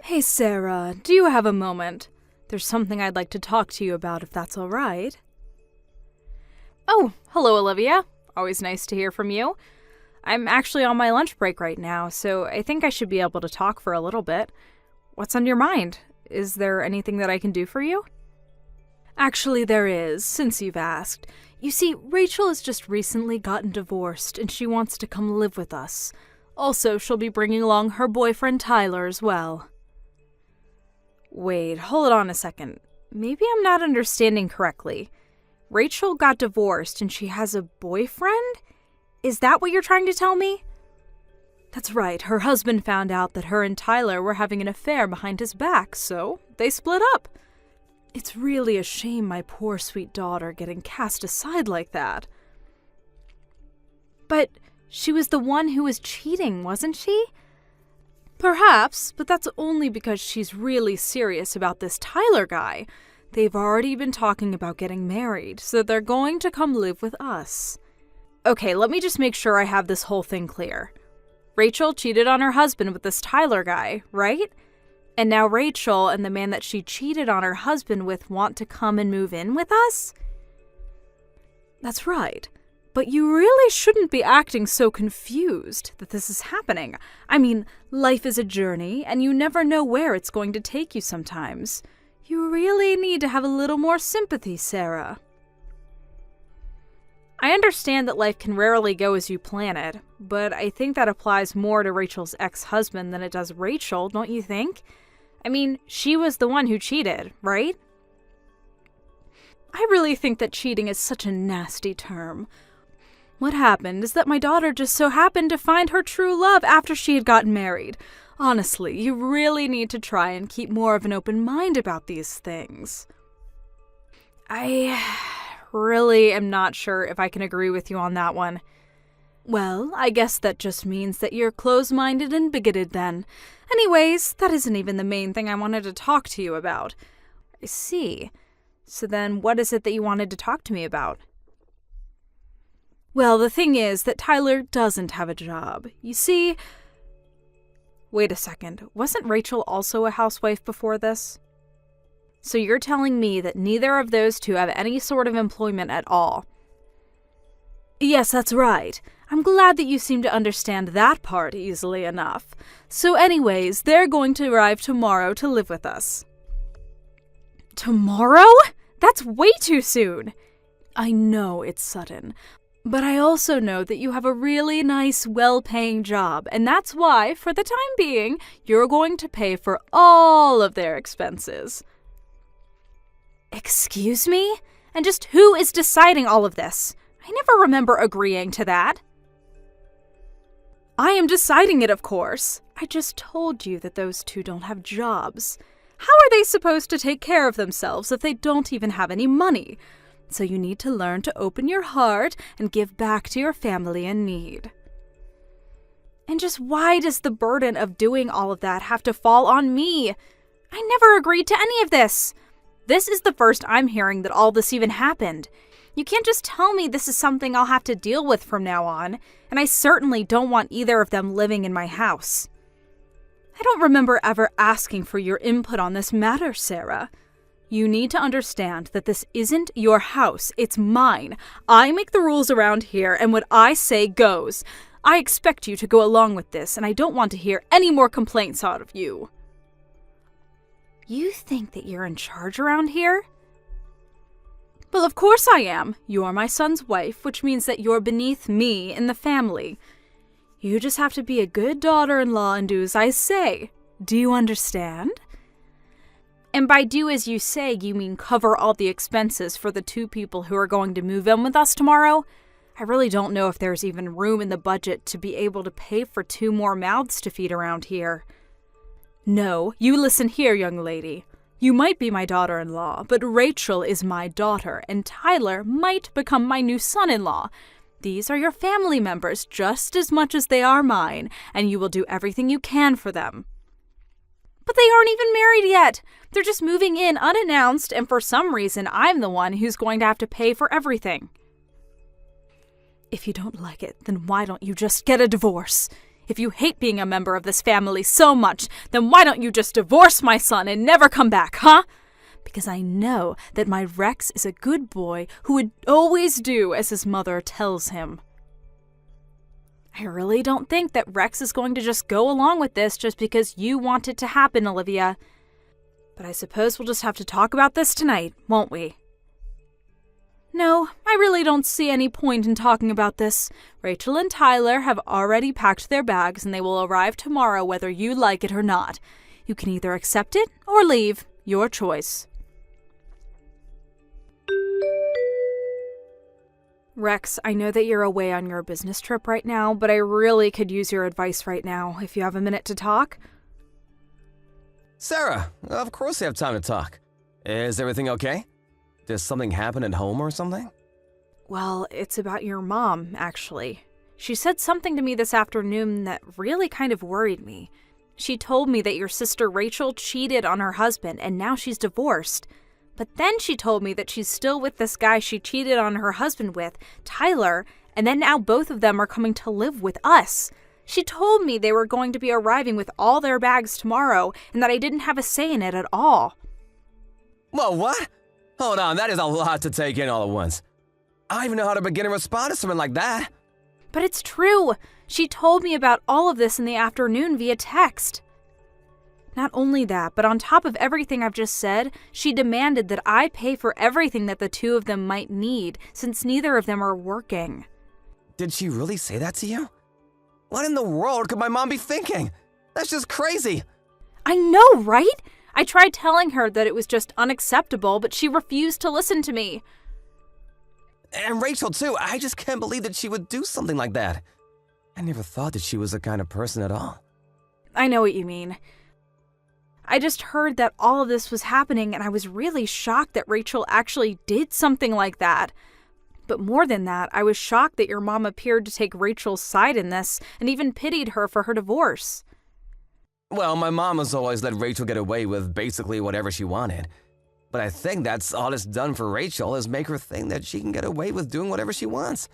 Hey Sarah, do you have a moment? There's something I'd like to talk to you about if that's all right. Oh, hello Olivia. Always nice to hear from you. I'm actually on my lunch break right now, so I think I should be able to talk for a little bit. What's on your mind? Is there anything that I can do for you? Actually, there is, since you've asked. You see, Rachel has just recently gotten divorced, and she wants to come live with us. Also, she'll be bringing along her boyfriend Tyler as well. Wait, hold on a second. Maybe I'm not understanding correctly. Rachel got divorced and she has a boyfriend? Is that what you're trying to tell me? That's right, her husband found out that her and Tyler were having an affair behind his back, so they split up. It's really a shame my poor sweet daughter getting cast aside like that. But she was the one who was cheating, wasn't she? Perhaps, but that's only because she's really serious about this Tyler guy. They've already been talking about getting married, so they're going to come live with us. Okay, let me just make sure I have this whole thing clear. Rachel cheated on her husband with this Tyler guy, right? And now Rachel and the man that she cheated on her husband with want to come and move in with us? That's right. But you really shouldn't be acting so confused that this is happening. I mean, life is a journey, and you never know where it's going to take you sometimes. You really need to have a little more sympathy, Sarah. I understand that life can rarely go as you plan it, but I think that applies more to Rachel's ex-husband than it does Rachel, don't you think? I mean, she was the one who cheated, right? I really think that cheating is such a nasty term. What happened is that my daughter just so happened to find her true love after she had gotten married. Honestly, you really need to try and keep more of an open mind about these things. I really am not sure if I can agree with you on that one. Well, I guess that just means that you're close-minded and bigoted then. Anyways, that isn't even the main thing I wanted to talk to you about. I see. So then what is it that you wanted to talk to me about? Well, the thing is that Tyler doesn't have a job. You see... Wait a second, wasn't Rachel also a housewife before this? So you're telling me that neither of those two have any sort of employment at all? Yes, that's right. I'm glad that you seem to understand that part easily enough. So anyways, they're going to arrive tomorrow to live with us. Tomorrow? That's way too soon. I know it's sudden. But I also know that you have a really nice, well-paying job, and that's why, for the time being, you're going to pay for all of their expenses. Excuse me? And just who is deciding all of this? I never remember agreeing to that. I am deciding it, of course. I just told you that those two don't have jobs. How are they supposed to take care of themselves if they don't even have any money? So you need to learn to open your heart and give back to your family in need. And just why does the burden of doing all of that have to fall on me? I never agreed to any of this. This is the first I'm hearing that all this even happened. You can't just tell me this is something I'll have to deal with from now on, and I certainly don't want either of them living in my house. I don't remember ever asking for your input on this matter, Sarah. You need to understand that this isn't your house, it's mine. I make the rules around here, and what I say goes. I expect you to go along with this, and I don't want to hear any more complaints out of you. You think that you're in charge around here? Well, of course I am. You're my son's wife, which means that you're beneath me in the family. You just have to be a good daughter-in-law and do as I say. Do you understand? And by do as you say, you mean cover all the expenses for the two people who are going to move in with us tomorrow? I really don't know if there's even room in the budget to be able to pay for 2 more mouths to feed around here. No, you listen here, young lady. You might be my daughter-in-law, but Rachel is my daughter, and Tyler might become my new son-in-law. These are your family members just as much as they are mine, and you will do everything you can for them. But they aren't even married yet. They're just moving in unannounced, and for some reason, I'm the one who's going to have to pay for everything. If you don't like it, then why don't you just get a divorce? If you hate being a member of this family so much, then why don't you just divorce my son and never come back, huh? Because I know that my Rex is a good boy who would always do as his mother tells him. I really don't think that Rex is going to just go along with this just because you want it to happen, Olivia. But I suppose we'll just have to talk about this tonight, won't we? No, I really don't see any point in talking about this. Rachel and Tyler have already packed their bags and they will arrive tomorrow whether you like it or not. You can either accept it or leave. Your choice. Rex, I know that you're away on your business trip right now, but I really could use your advice right now, if you have a minute to talk. Sarah, of course I have time to talk. Is everything okay? Did something happen at home or something? Well, it's about your mom, actually. She said something to me this afternoon that really kind of worried me. She told me that your sister Rachel cheated on her husband and now she's divorced. But then she told me that she's still with this guy she cheated on her husband with, Tyler, and then now both of them are coming to live with us. She told me they were going to be arriving with all their bags tomorrow and that I didn't have a say in it at all. Whoa, what? Hold on, that is a lot to take in all at once. I don't even know how to begin a response to something like that. But it's true. She told me about all of this in the afternoon via text. Not only that, but on top of everything I've just said, she demanded that I pay for everything that the two of them might need, since neither of them are working. Did she really say that to you? What in the world could my mom be thinking? That's just crazy. I know, right? I tried telling her that it was just unacceptable, but she refused to listen to me. And Rachel, too. I just can't believe that she would do something like that. I never thought that she was the kind of person at all. I know what you mean. I just heard that all of this was happening, and I was really shocked that Rachel actually did something like that. But more than that, I was shocked that your mom appeared to take Rachel's side in this, and even pitied her for her divorce. Well, my mom has always let Rachel get away with basically whatever she wanted. But I think that's all it's done for Rachel is make her think that she can get away with doing whatever she wants.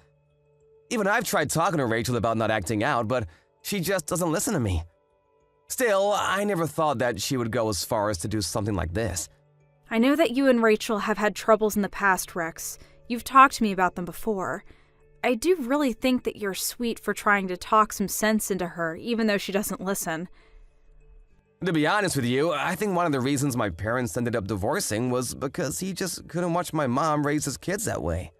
Even I've tried talking to Rachel about not acting out, but she just doesn't listen to me. Still, I never thought that she would go as far as to do something like this. I know that you and Rachel have had troubles in the past, Rex. You've talked to me about them before. I do really think that you're sweet for trying to talk some sense into her, even though she doesn't listen. To be honest with you, I think one of the reasons my parents ended up divorcing was because he just couldn't watch my mom raise his kids that way.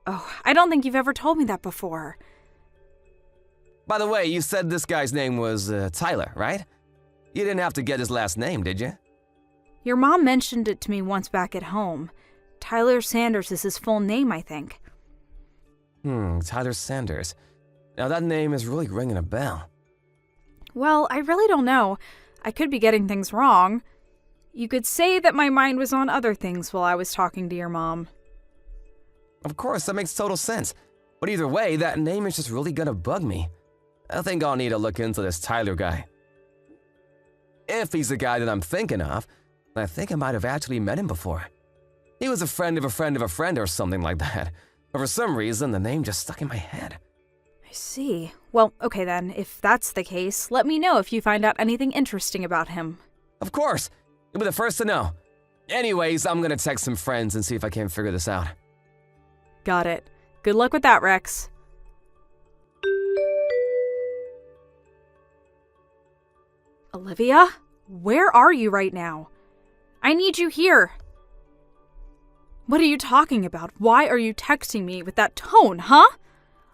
Oh, I don't think you've ever told me that before. By the way, you said this guy's name was Tyler, right? You didn't have to get his last name, did you? Your mom mentioned it to me once back at home. Tyler Sanders is his full name, I think. Tyler Sanders. Now that name is really ringing a bell. Well, I really don't know. I could be getting things wrong. You could say that my mind was on other things while I was talking to your mom. Of course, that makes total sense. But either way, that name is just really gonna bug me. I think I'll need to look into this Tyler guy. If he's the guy that I'm thinking of, I think I might have actually met him before. He was a friend of a friend of a friend or something like that. But for some reason, the name just stuck in my head. I see. Well, okay then, if that's the case, let me know if you find out anything interesting about him. Of course. You'll be the first to know. Anyways, I'm gonna text some friends and see if I can figure this out. Got it. Good luck with that, Rex. Olivia? Where are you right now? I need you here. What are you talking about? Why are you texting me with that tone, huh?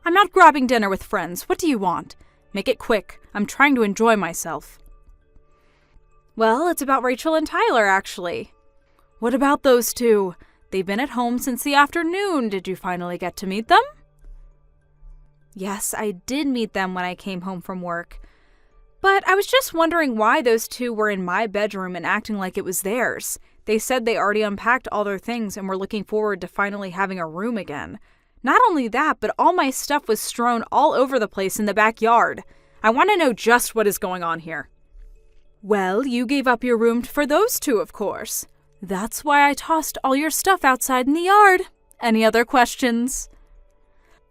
I'm not grabbing dinner with friends. What do you want? Make it quick. I'm trying to enjoy myself. Well, it's about Rachel and Tyler, actually. What about those two? They've been at home since the afternoon. Did you finally get to meet them? Yes, I did meet them when I came home from work. But I was just wondering why those two were in my bedroom and acting like it was theirs. They said they already unpacked all their things and were looking forward to finally having a room again. Not only that, but all my stuff was strewn all over the place in the backyard. I want to know just what is going on here. Well, you gave up your room for those two, of course. That's why I tossed all your stuff outside in the yard. Any other questions?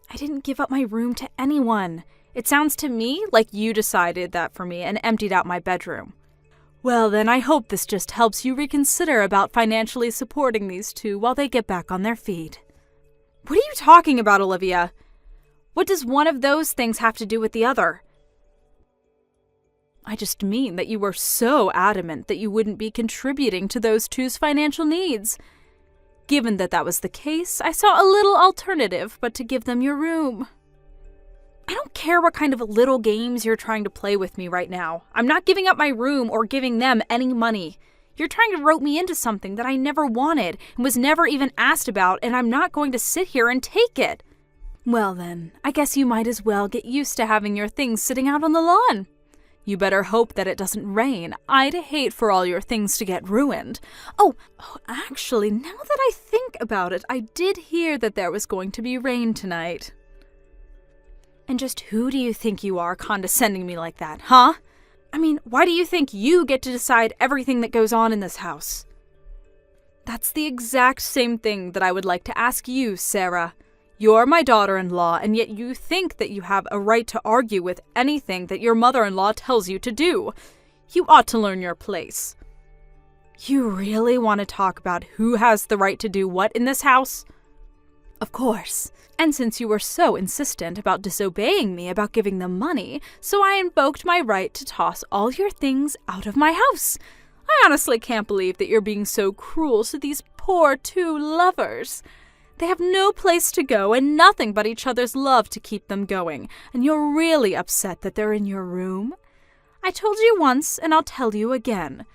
I didn't give up my room to anyone. It sounds to me like you decided that for me and emptied out my bedroom. Well, then I hope this just helps you reconsider about financially supporting these two while they get back on their feet. What are you talking about, Olivia? What does one of those things have to do with the other? I just mean that you were so adamant that you wouldn't be contributing to those two's financial needs. Given that that was the case, I saw a little alternative but to give them your room. I don't care what kind of little games you're trying to play with me right now. I'm not giving up my room or giving them any money. You're trying to rope me into something that I never wanted and was never even asked about, and I'm not going to sit here and take it. Well then, I guess you might as well get used to having your things sitting out on the lawn. You better hope that it doesn't rain. I'd hate for all your things to get ruined. Oh, actually, now that I think about it, I did hear that there was going to be rain tonight. And just who do you think you are condescending me like that, huh? I mean, why do you think you get to decide everything that goes on in this house? That's the exact same thing that I would like to ask you, Sarah. You're my daughter-in-law, and yet you think that you have a right to argue with anything that your mother-in-law tells you to do. You ought to learn your place. You really want to talk about who has the right to do what in this house? Of course. And since you were so insistent about disobeying me about giving them money, so I invoked my right to toss all your things out of my house. I honestly can't believe that you're being so cruel to these poor two lovers. They have no place to go and nothing but each other's love to keep them going, and you're really upset that they're in your room? I told you once, and I'll tell you again.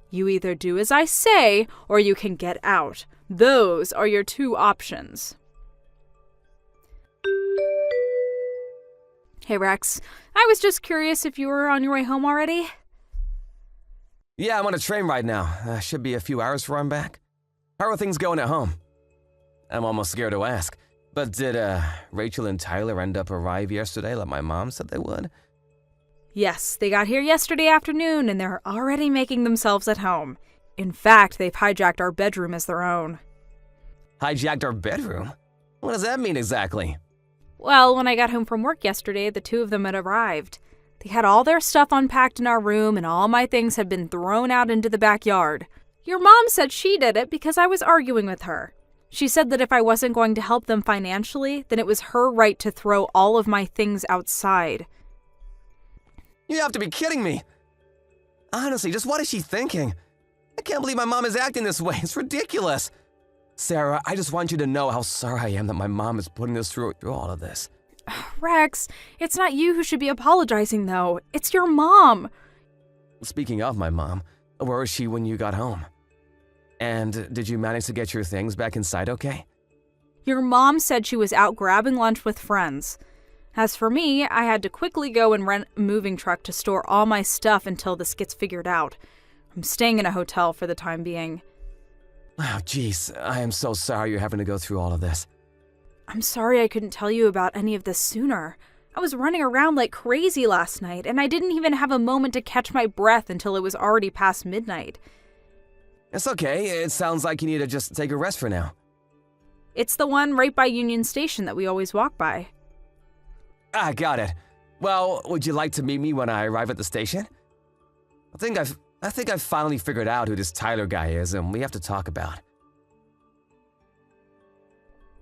You either do as I say, or you can get out. Those are your two options. Hey, Rex. I was just curious if you were on your way home already? Yeah, I'm on a train right now. Should be a few hours before I'm back. How are things going at home? I'm almost scared to ask. But did Rachel and Tyler end up arrive yesterday like my mom said they would? Yes, they got here yesterday afternoon and they're already making themselves at home. In fact, they've hijacked our bedroom as their own. Hijacked our bedroom? What does that mean exactly? Well, when I got home from work yesterday, the two of them had arrived. They had all their stuff unpacked in our room and all my things had been thrown out into the backyard. Your mom said she did it because I was arguing with her. She said that if I wasn't going to help them financially, then it was her right to throw all of my things outside. You have to be kidding me. Honestly, just what is she thinking? I can't believe my mom is acting this way. It's ridiculous. Sarah, I just want you to know how sorry I am that my mom is putting us through all of this. Rex, it's not you who should be apologizing, though. It's your mom. Speaking of my mom, where was she when you got home? And did you manage to get your things back inside okay? Your mom said she was out grabbing lunch with friends. As for me, I had to quickly go and rent a moving truck to store all my stuff until this gets figured out. I'm staying in a hotel for the time being. Oh, jeez, I am so sorry you're having to go through all of this. I'm sorry I couldn't tell you about any of this sooner. I was running around like crazy last night, and I didn't even have a moment to catch my breath until it was already past midnight. It's okay, it sounds like you need to just take a rest for now. It's the one right by Union Station that we always walk by. Ah, got it. Well, would you like to meet me when I arrive at the station? I think I've finally figured out who this Tyler guy is, and we have to talk about it.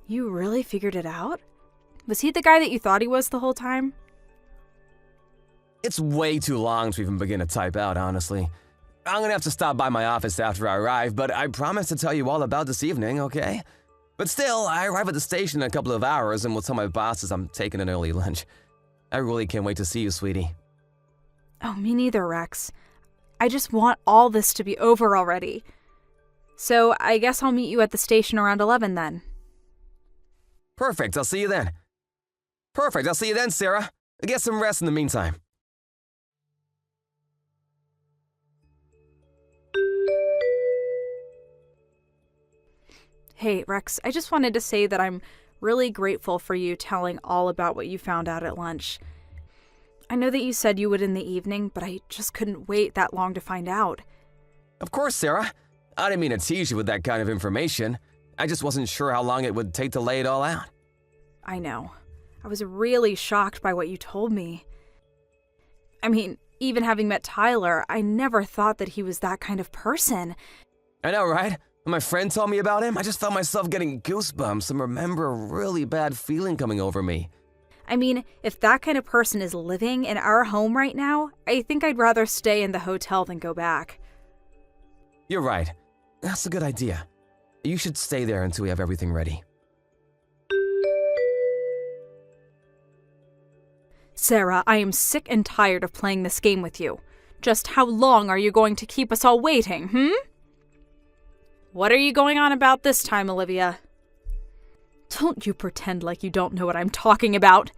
You really figured it out? Was he the guy that you thought he was the whole time? It's way too long to even begin to type out, honestly. I'm gonna have to stop by my office after I arrive, but I promise to tell you all about this evening, okay? But still, I arrive at the station in a couple of hours and will tell my bosses I'm taking an early lunch. I really can't wait to see you, sweetie. Oh, me neither, Rex. I just want all this to be over already. So I guess I'll meet you at the station around 11 then. Perfect, I'll see you then. Perfect, I'll see you then, Sarah. Get some rest in the meantime. Hey, Rex, I just wanted to say that I'm really grateful for you telling all about what you found out at lunch. I know that you said you would in the evening, but I just couldn't wait that long to find out. Of course, Sarah. I didn't mean to tease you with that kind of information. I just wasn't sure how long it would take to lay it all out. I know. I was really shocked by what you told me. I mean, even having met Tyler, I never thought that he was that kind of person. I know, right? When my friend told me about him, I just felt myself getting goosebumps and remember a really bad feeling coming over me. I mean, if that kind of person is living in our home right now, I think I'd rather stay in the hotel than go back. You're right. That's a good idea. You should stay there until we have everything ready. Sarah, I am sick and tired of playing this game with you. Just how long are you going to keep us all waiting, What are you going on about this time, Olivia? Don't you pretend like you don't know what I'm talking about.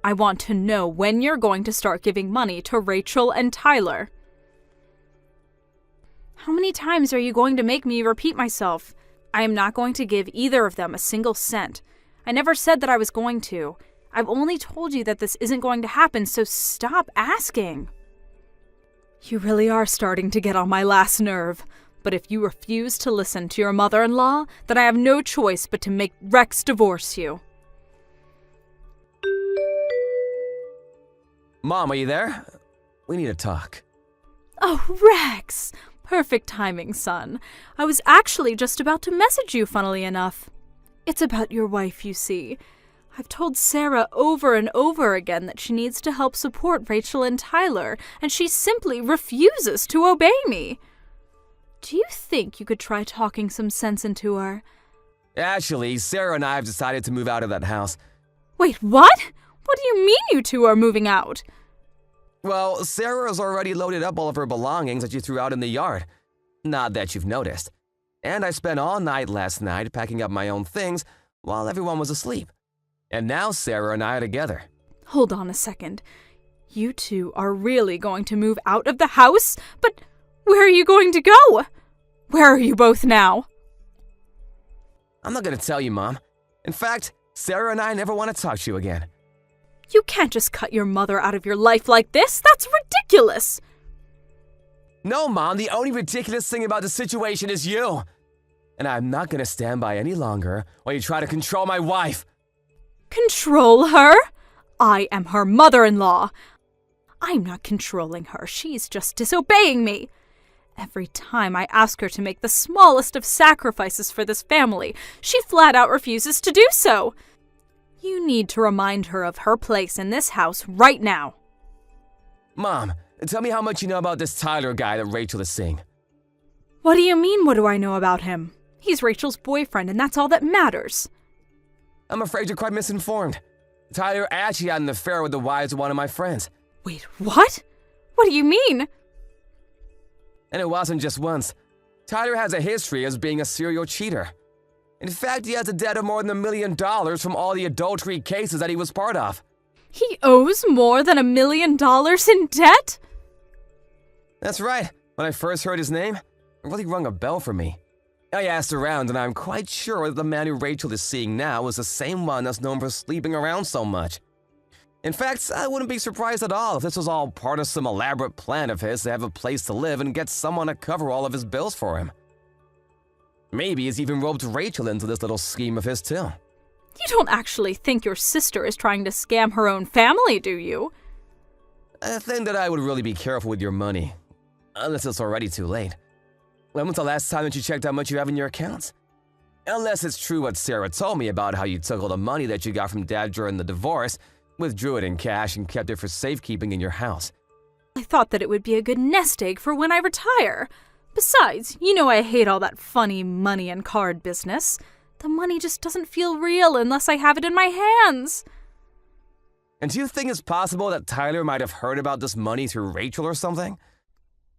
I want to know when you're going to start giving money to Rachel and Tyler. How many times are you going to make me repeat myself? I am not going to give either of them a single cent. I never said that I was going to. I've only told you that this isn't going to happen, so stop asking. You really are starting to get on my last nerve. But if you refuse to listen to your mother-in-law, then I have no choice but to make Rex divorce you. Mom, are you there? We need to talk. Oh, Rex! Perfect timing, son. I was actually just about to message you, funnily enough. It's about your wife, you see. I've told Sarah over and over again that she needs to help support Rachel and Tyler, and she simply refuses to obey me. Do you think you could try talking some sense into her? Actually, Sarah and I have decided to move out of that house. Wait, what? What do you mean you two are moving out? Well, Sarah's already loaded up all of her belongings that you threw out in the yard. Not that you've noticed. And I spent all night last night packing up my own things while everyone was asleep. And now Sarah and I are together. Hold on a second. You two are really going to move out of the house? But where are you going to go? Where are you both now? I'm not going to tell you, Mom. In fact, Sarah and I never want to talk to you again. You can't just cut your mother out of your life like this. That's ridiculous. No, Mom, the only ridiculous thing about the situation is you. And I'm not going to stand by any longer while you try to control my wife. Control her? I am her mother-in-law. I'm not controlling her. She's just disobeying me. Every time I ask her to make the smallest of sacrifices for this family, she flat out refuses to do so. You need to remind her of her place in this house right now. Mom, tell me how much you know about this Tyler guy that Rachel is seeing. What do you mean, what do I know about him? He's Rachel's boyfriend, and that's all that matters. I'm afraid you're quite misinformed. Tyler actually had an affair with the wives of one of my friends. Wait, what? What do you mean? And it wasn't just once. Tyler has a history as being a serial cheater. In fact, he has a debt of more than $1 million from all the adultery cases that he was part of. He owes more than $1 million in debt? That's right. When I first heard his name, it really rung a bell for me. I asked around, and I'm quite sure that the man who Rachel is seeing now is the same one that's known for sleeping around so much. In fact, I wouldn't be surprised at all if this was all part of some elaborate plan of his to have a place to live and get someone to cover all of his bills for him. Maybe he's even roped Rachel into this little scheme of his too. You don't actually think your sister is trying to scam her own family, do you? I think that I would really be careful with your money, unless it's already too late. When was the last time that you checked how much you have in your accounts? Unless it's true what Sarah told me about how you took all the money that you got from Dad during the divorce, withdrew it in cash, and kept it for safekeeping in your house. I thought that it would be a good nest egg for when I retire. Besides, you know I hate all that funny money and card business. The money just doesn't feel real unless I have it in my hands. And do you think it's possible that Tyler might have heard about this money through Rachel or something?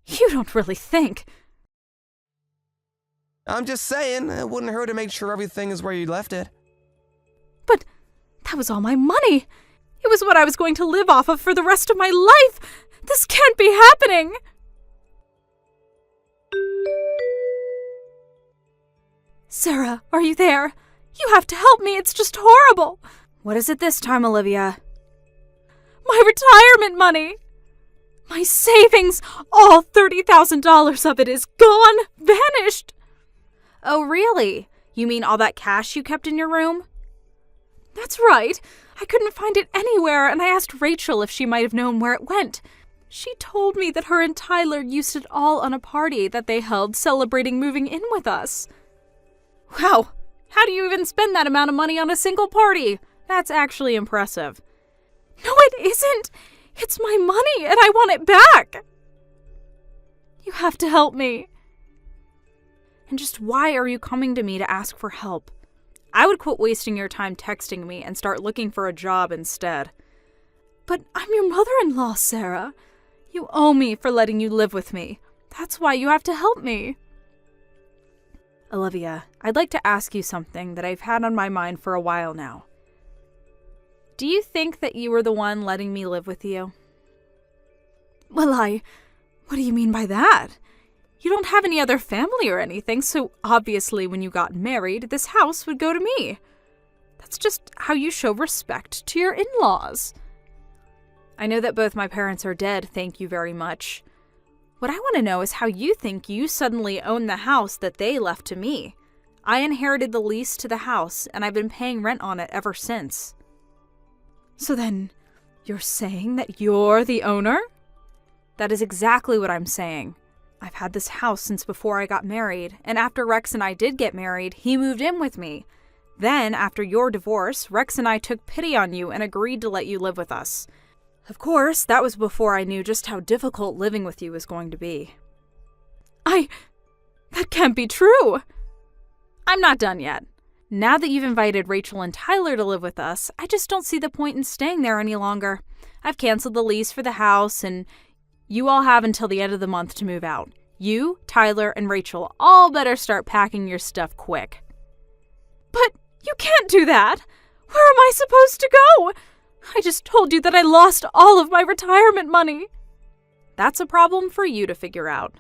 You don't really think. I'm just saying, it wouldn't hurt to make sure everything is where you left it. But that was all my money. It was what I was going to live off of for the rest of my life. This can't be happening. Sarah, are you there? You have to help me. It's just horrible. What is it this time, Olivia? My retirement money. My savings, all $30,000 of it is gone, vanished. Oh, really? You mean all that cash you kept in your room? That's right. I couldn't find it anywhere, and I asked Rachel if she might have known where it went. She told me that her and Tyler used it all on a party that they held celebrating moving in with us. Wow, how do you even spend that amount of money on a single party? That's actually impressive. No, it isn't. It's my money, and I want it back. You have to help me. And just why are you coming to me to ask for help? I would quit wasting your time texting me and start looking for a job instead. But I'm your mother-in-law, Sarah. You owe me for letting you live with me. That's why you have to help me. Olivia, I'd like to ask you something that I've had on my mind for a while now. Do you think that you were the one letting me live with you? Well, what do you mean by that? You don't have any other family or anything, so obviously when you got married, this house would go to me. That's just how you show respect to your in-laws. I know that both my parents are dead, thank you very much. What I want to know is how you think you suddenly own the house that they left to me. I inherited the lease to the house, and I've been paying rent on it ever since. So then, you're saying that you're the owner? That is exactly what I'm saying. I've had this house since before I got married, and after Rex and I did get married, he moved in with me. Then, after your divorce, Rex and I took pity on you and agreed to let you live with us. Of course, that was before I knew just how difficult living with you was going to be. That can't be true! I'm not done yet. Now that you've invited Rachel and Tyler to live with us, I just don't see the point in staying there any longer. I've canceled the lease for the house, and you all have until the end of the month to move out. You, Tyler, and Rachel all better start packing your stuff quick. But you can't do that! Where am I supposed to go? I just told you that I lost all of my retirement money. That's a problem for you to figure out.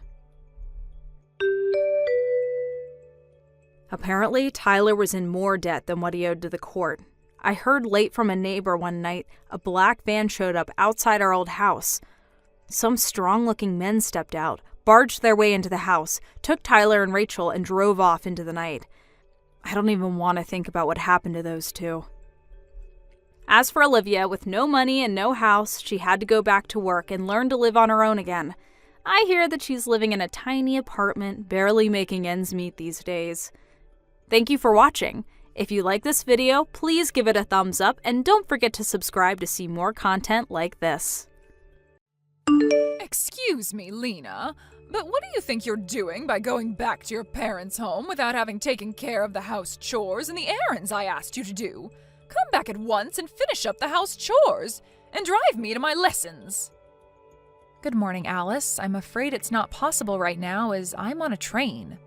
Apparently, Tyler was in more debt than what he owed to the court. I heard late from a neighbor one night a black van showed up outside our old house. Some strong-looking men stepped out, barged their way into the house, took Tyler and Rachel, and drove off into the night. I don't even want to think about what happened to those two. As for Olivia, with no money and no house, she had to go back to work and learn to live on her own again. I hear that she's living in a tiny apartment, barely making ends meet these days. Thank you for watching. If you like this video, please give it a thumbs up and don't forget to subscribe to see more content like this. Excuse me, Lena, but what do you think you're doing by going back to your parents' home without having taken care of the house chores and the errands I asked you to do? Come back at once and finish up the house chores, and drive me to my lessons. Good morning, Alice. I'm afraid it's not possible right now as I'm on a train.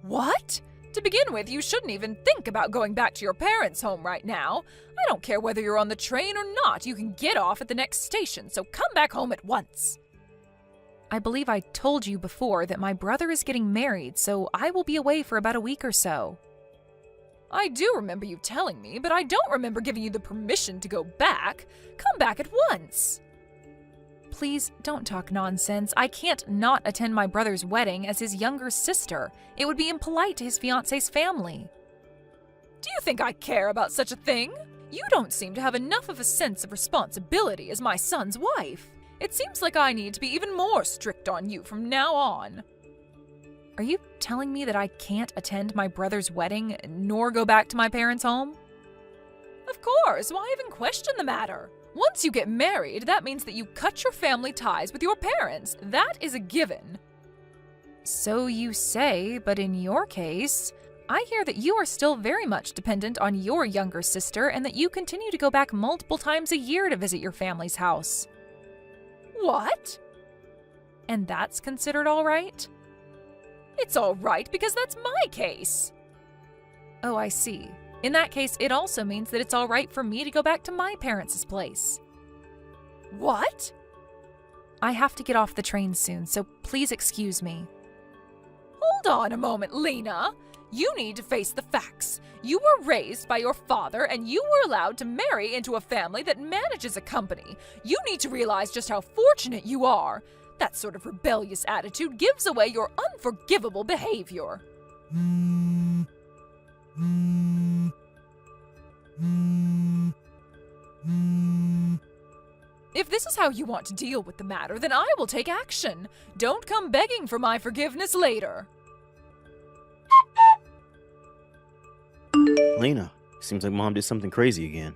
What? To begin with, you shouldn't even think about going back to your parents' home right now. I don't care whether you're on the train or not. You can get off at the next station, so come back home at once. I believe I told you before that my brother is getting married, so I will be away for about a week or so. I do remember you telling me, but I don't remember giving you the permission to go back. Come back at once. Please don't talk nonsense. I can't not attend my brother's wedding as his younger sister. It would be impolite to his fiancé's family. Do you think I care about such a thing? You don't seem to have enough of a sense of responsibility as my son's wife. It seems like I need to be even more strict on you from now on. Are you telling me that I can't attend my brother's wedding nor go back to my parents' home? Of course, why even question the matter? Once you get married, that means that you cut your family ties with your parents. That is a given. So you say, but in your case, I hear that you are still very much dependent on your younger sister and that you continue to go back multiple times a year to visit your family's house. What? And that's considered all right? It's all right because that's my case. Oh, I see. In that case, it also means that it's all right for me to go back to my parents' place. What? I have to get off the train soon, so please excuse me. Hold on a moment, Lena. You need to face the facts. You were raised by your father, and you were allowed to marry into a family that manages a company. You need to realize just how fortunate you are. That sort of rebellious attitude gives away your unforgivable behavior. If this is how you want to deal with the matter, then I will take action. Don't come begging for my forgiveness later. Lena, seems like Mom did something crazy again.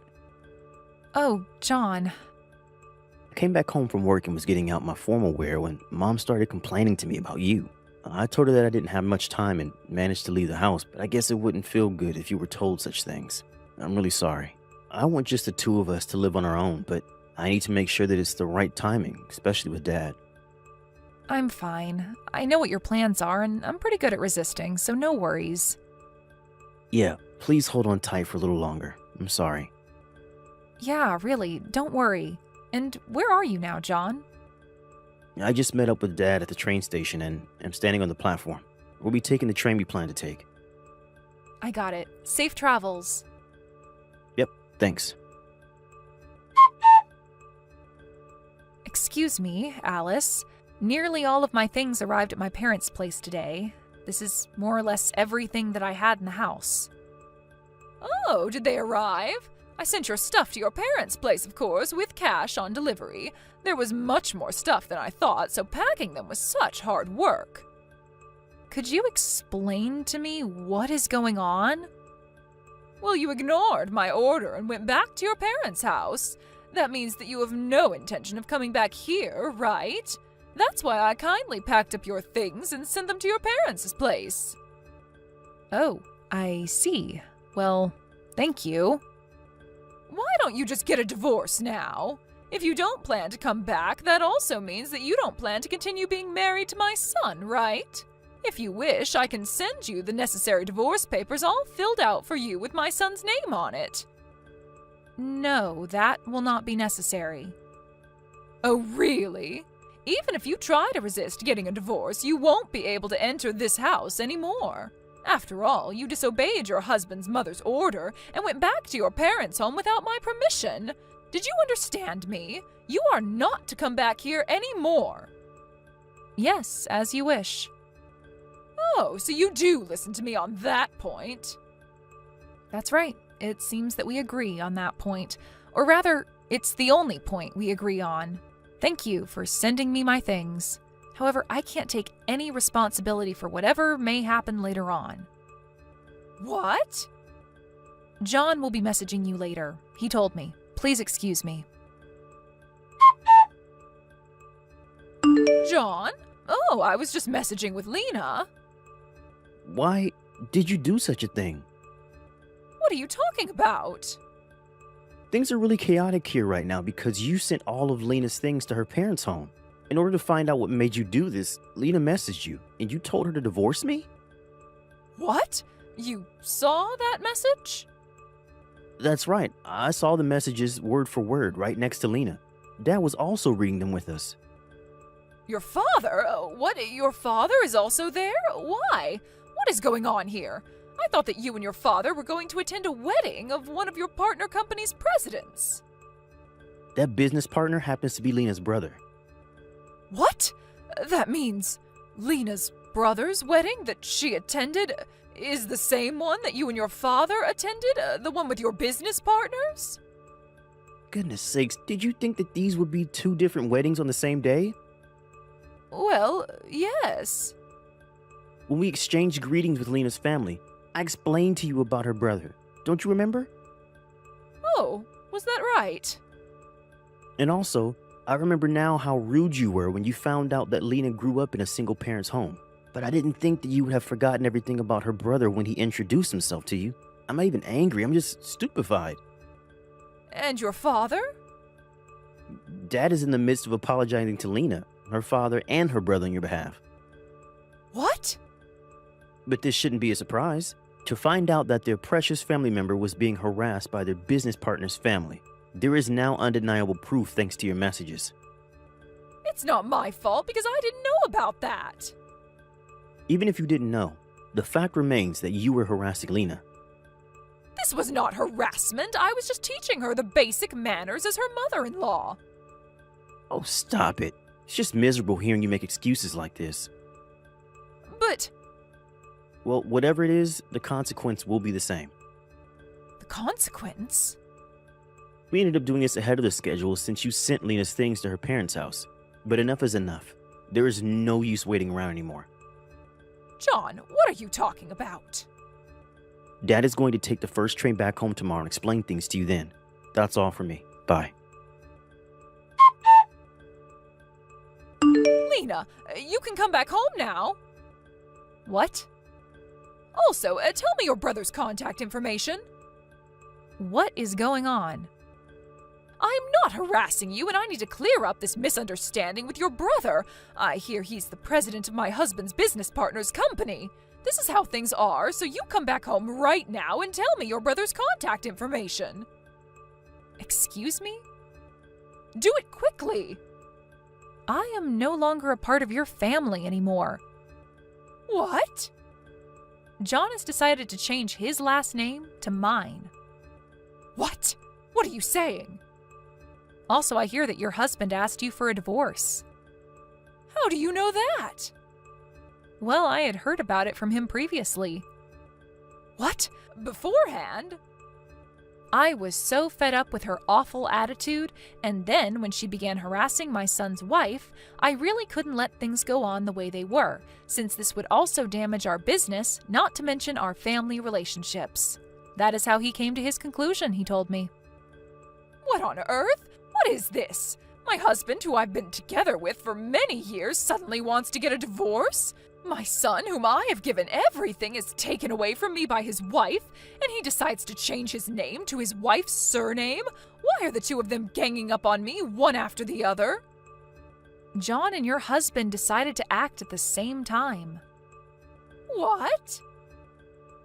Oh, John. I came back home from work and was getting out my formal wear when Mom started complaining to me about you. I told her that I didn't have much time and managed to leave the house, but I guess it wouldn't feel good if you were told such things. I'm really sorry. I want just the two of us to live on our own, but I need to make sure that it's the right timing, especially with Dad. I'm fine. I know what your plans are, and I'm pretty good at resisting, so no worries. Yeah, please hold on tight for a little longer. I'm sorry. Yeah, really, don't worry. And where are you now, John? I just met up with Dad at the train station and am standing on the platform. We'll be taking the train we plan to take. I got it. Safe travels. Yep, thanks. Excuse me, Alice. Nearly all of my things arrived at my parents' place today. This is more or less everything that I had in the house. Oh, did they arrive? I sent your stuff to your parents' place, of course, with cash on delivery. There was much more stuff than I thought, so packing them was such hard work. Could you explain to me what is going on? Well, you ignored my order and went back to your parents' house. That means that you have no intention of coming back here, right? That's why I kindly packed up your things and sent them to your parents' place. Oh, I see. Well, thank you. Why don't you just get a divorce now? If you don't plan to come back, that also means that you don't plan to continue being married to my son, right? If you wish, I can send you the necessary divorce papers all filled out for you with my son's name on it. No, that will not be necessary. Oh, really? Even if you try to resist getting a divorce, you won't be able to enter this house anymore. After all, you disobeyed your husband's mother's order and went back to your parents' home without my permission. Did you understand me? You are not to come back here anymore. Yes, as you wish. Oh, so you do listen to me on that point. That's right. It seems that we agree on that point. Or rather, it's the only point we agree on. Thank you for sending me my things. However, I can't take any responsibility for whatever may happen later on. What? John will be messaging you later. He told me. Please excuse me. John? Oh, I was just messaging with Lena. Why did you do such a thing? What are you talking about? Things are really chaotic here right now because you sent all of Lena's things to her parents' home. In order to find out what made you do this, Lena messaged you, and you told her to divorce me? What? You saw that message? That's right. I saw the messages word for word right next to Lena. Dad was also reading them with us. Your father? What? Your father is also there? Why? What is going on here? I thought that you and your father were going to attend a wedding of one of your partner company's presidents. That business partner happens to be Lena's brother. What? That means Lena's brother's wedding that she attended is the same one that you and your father attended? The one with your business partners? Goodness sakes, did you think that these would be two different weddings on the same day? Well, yes. When we exchanged greetings with Lena's family, I explained to you about her brother. Don't you remember? Oh, was that right? And also, I remember now how rude you were when you found out that Lena grew up in a single parent's home. But I didn't think that you would have forgotten everything about her brother when he introduced himself to you. I'm not even angry, I'm just stupefied. And your father? Dad is in the midst of apologizing to Lena, her father, and her brother on your behalf. What? But this shouldn't be a surprise. To find out that their precious family member was being harassed by their business partner's family. There is now undeniable proof thanks to your messages. It's not my fault because I didn't know about that. Even if you didn't know, the fact remains that you were harassing Lena. This was not harassment. I was just teaching her the basic manners as her mother-in-law. Oh, stop it. It's just miserable hearing you make excuses like this. But... Well, whatever it is, the consequence will be the same. The consequence? We ended up doing this ahead of the schedule since you sent Lena's things to her parents' house. But enough is enough. There is no use waiting around anymore. John, what are you talking about? Dad is going to take the first train back home tomorrow and explain things to you then. That's all for me. Bye. Lena, you can come back home now. What? Also, tell me your brother's contact information. What is going on? I'm not harassing you, and I need to clear up this misunderstanding with your brother. I hear he's the president of my husband's business partner's company. This is how things are, so you come back home right now and tell me your brother's contact information. Excuse me? Do it quickly. I am no longer a part of your family anymore. What? John has decided to change his last name to mine. What? What are you saying? Also, I hear that your husband asked you for a divorce. How do you know that? Well, I had heard about it from him previously. What? Beforehand? I was so fed up with her awful attitude, and then when she began harassing my son's wife, I really couldn't let things go on the way they were, since this would also damage our business, not to mention our family relationships. That is how he came to his conclusion, he told me. What on earth? What is this? My husband, who I've been together with for many years, suddenly wants to get a divorce? My son, whom I have given everything, is taken away from me by his wife, and he decides to change his name to his wife's surname? Why are the two of them ganging up on me, one after the other? John and your husband decided to act at the same time. What?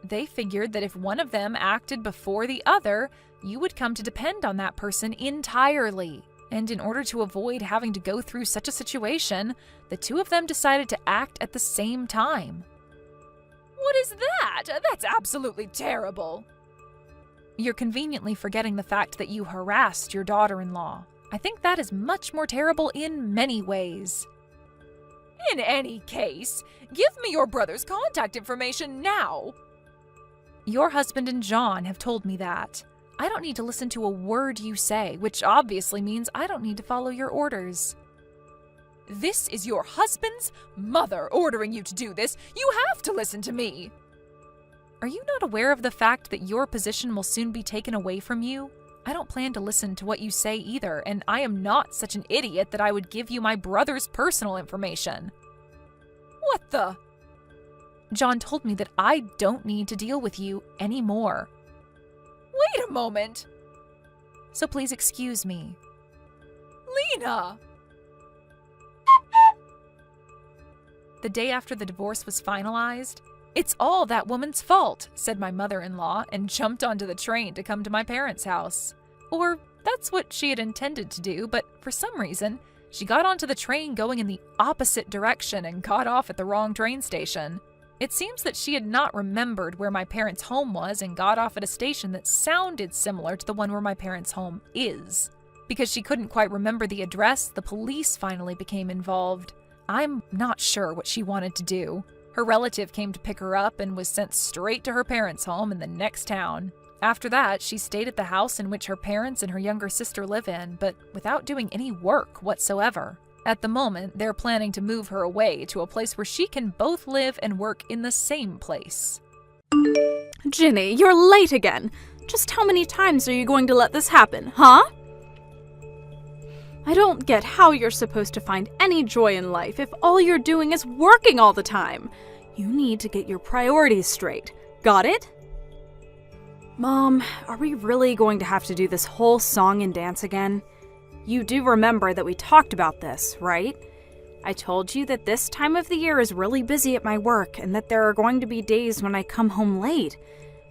They figured that if one of them acted before the other, you would come to depend on that person entirely. And in order to avoid having to go through such a situation, the two of them decided to act at the same time. What is that? That's absolutely terrible. You're conveniently forgetting the fact that you harassed your daughter-in-law. I think that is much more terrible in many ways. In any case, give me your brother's contact information now. Your husband and John have told me that. I don't need to listen to a word you say, which obviously means I don't need to follow your orders. This is your husband's mother ordering you to do this. You have to listen to me. Are you not aware of the fact that your position will soon be taken away from you? I don't plan to listen to what you say either, and I am not such an idiot that I would give you my brother's personal information. What the? John told me that I don't need to deal with you anymore. Wait a moment. So please excuse me. Lena! The day after the divorce was finalized, "It's all that woman's fault," said my mother-in-law, and jumped onto the train to come to my parents' house. Or that's what she had intended to do, but for some reason, she got onto the train going in the opposite direction and got off at the wrong train station. It seems that she had not remembered where my parents' home was and got off at a station that sounded similar to the one where my parents' home is. Because she couldn't quite remember the address, the police finally became involved. I'm not sure what she wanted to do. Her relative came to pick her up and was sent straight to her parents' home in the next town. After that, she stayed at the house in which her parents and her younger sister live in, but without doing any work whatsoever. At the moment, they're planning to move her away to a place where she can both live and work in the same place. Ginny, you're late again. Just how many times are you going to let this happen, huh? I don't get how you're supposed to find any joy in life if all you're doing is working all the time. You need to get your priorities straight. Got it? Mom, are we really going to have to do this whole song and dance again? You do remember that we talked about this, right? I told you that this time of the year is really busy at my work and that there are going to be days when I come home late.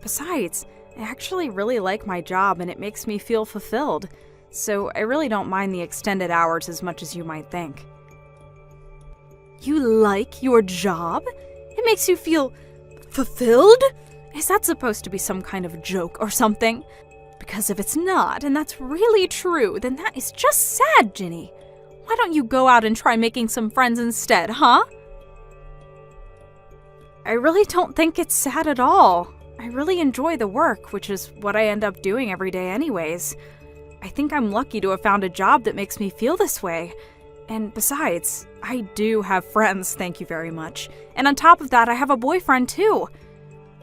Besides, I actually really like my job and it makes me feel fulfilled, so I really don't mind the extended hours as much as you might think. You like your job? It makes you feel fulfilled? Is that supposed to be some kind of joke or something? Because if it's not, and that's really true, then that is just sad, Ginny. Why don't you go out and try making some friends instead, huh? I really don't think it's sad at all. I really enjoy the work, which is what I end up doing every day anyways. I think I'm lucky to have found a job that makes me feel this way. And besides, I do have friends, thank you very much. And on top of that, I have a boyfriend too.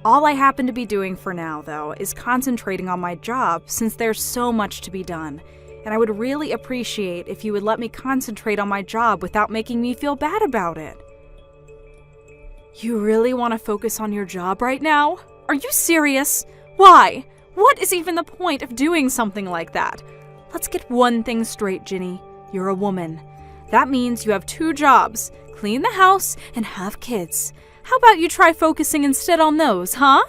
All I happen to be doing for now, though, is concentrating on my job since there's so much to be done. And I would really appreciate if you would let me concentrate on my job without making me feel bad about it. You really want to focus on your job right now? Are you serious? Why? What is even the point of doing something like that? Let's get one thing straight, Ginny. You're a woman. That means you have 2 jobs: clean the house and have kids. How about you try focusing instead on those, huh?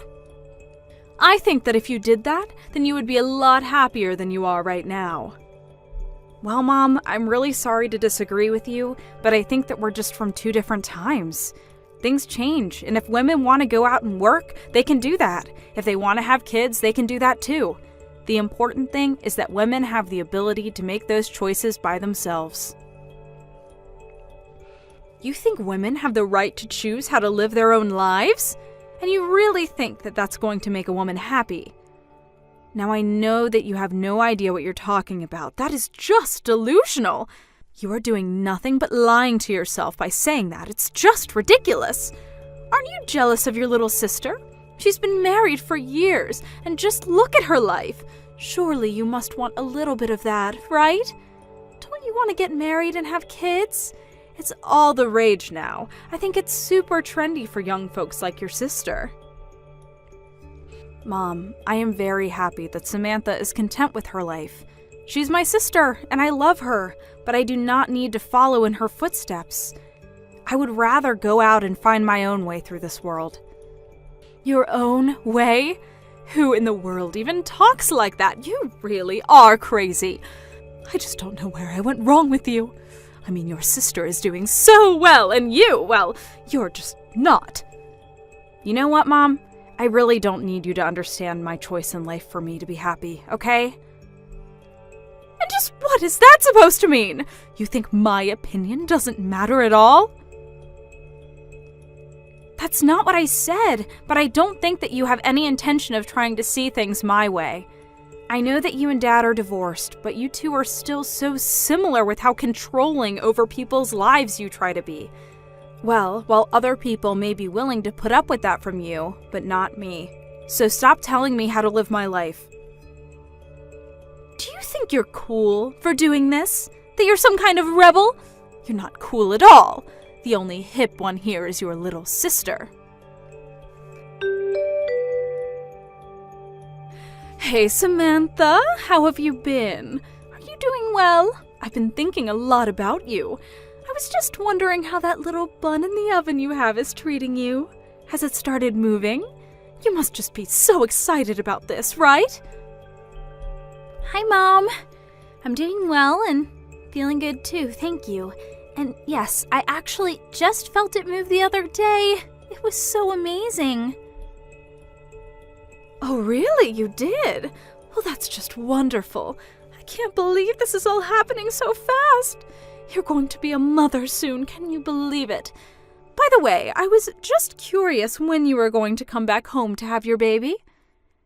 I think that if you did that, then you would be a lot happier than you are right now. Well, Mom, I'm really sorry to disagree with you, but I think that we're just from 2 different times. Things change, and if women want to go out and work, they can do that. If they want to have kids, they can do that too. The important thing is that women have the ability to make those choices by themselves. You think women have the right to choose how to live their own lives? And you really think that that's going to make a woman happy? Now I know that you have no idea what you're talking about. That is just delusional. You are doing nothing but lying to yourself by saying that. It's just ridiculous. Aren't you jealous of your little sister? She's been married for years, and just look at her life. Surely you must want a little bit of that, right? Don't you want to get married and have kids? It's all the rage now. I think it's super trendy for young folks like your sister. Mom, I am very happy that Samantha is content with her life. She's my sister, and I love her, but I do not need to follow in her footsteps. I would rather go out and find my own way through this world. Your own way? Who in the world even talks like that? You really are crazy. I just don't know where I went wrong with you. I mean, your sister is doing so well, and you, well, you're just not. You know what, Mom? I really don't need you to understand my choice in life for me to be happy, okay? And just what is that supposed to mean? You think my opinion doesn't matter at all? That's not what I said, but I don't think that you have any intention of trying to see things my way. I know that you and Dad are divorced, but you two are still so similar with how controlling over people's lives you try to be. Well, while other people may be willing to put up with that from you, but not me. So stop telling me how to live my life. Do you think you're cool for doing this? That you're some kind of rebel? You're not cool at all. The only hip one here is your little sister. Hey, Samantha, how have you been? Are you doing well? I've been thinking a lot about you. I was just wondering how that little bun in the oven you have is treating you. Has it started moving? You must just be so excited about this, right? Hi, Mom. I'm doing well and feeling good too, thank you. And yes, I actually just felt it move the other day. It was so amazing. Oh, really? You did? Well, that's just wonderful. I can't believe this is all happening so fast. You're going to be a mother soon, can you believe it? By the way, I was just curious when you were going to come back home to have your baby.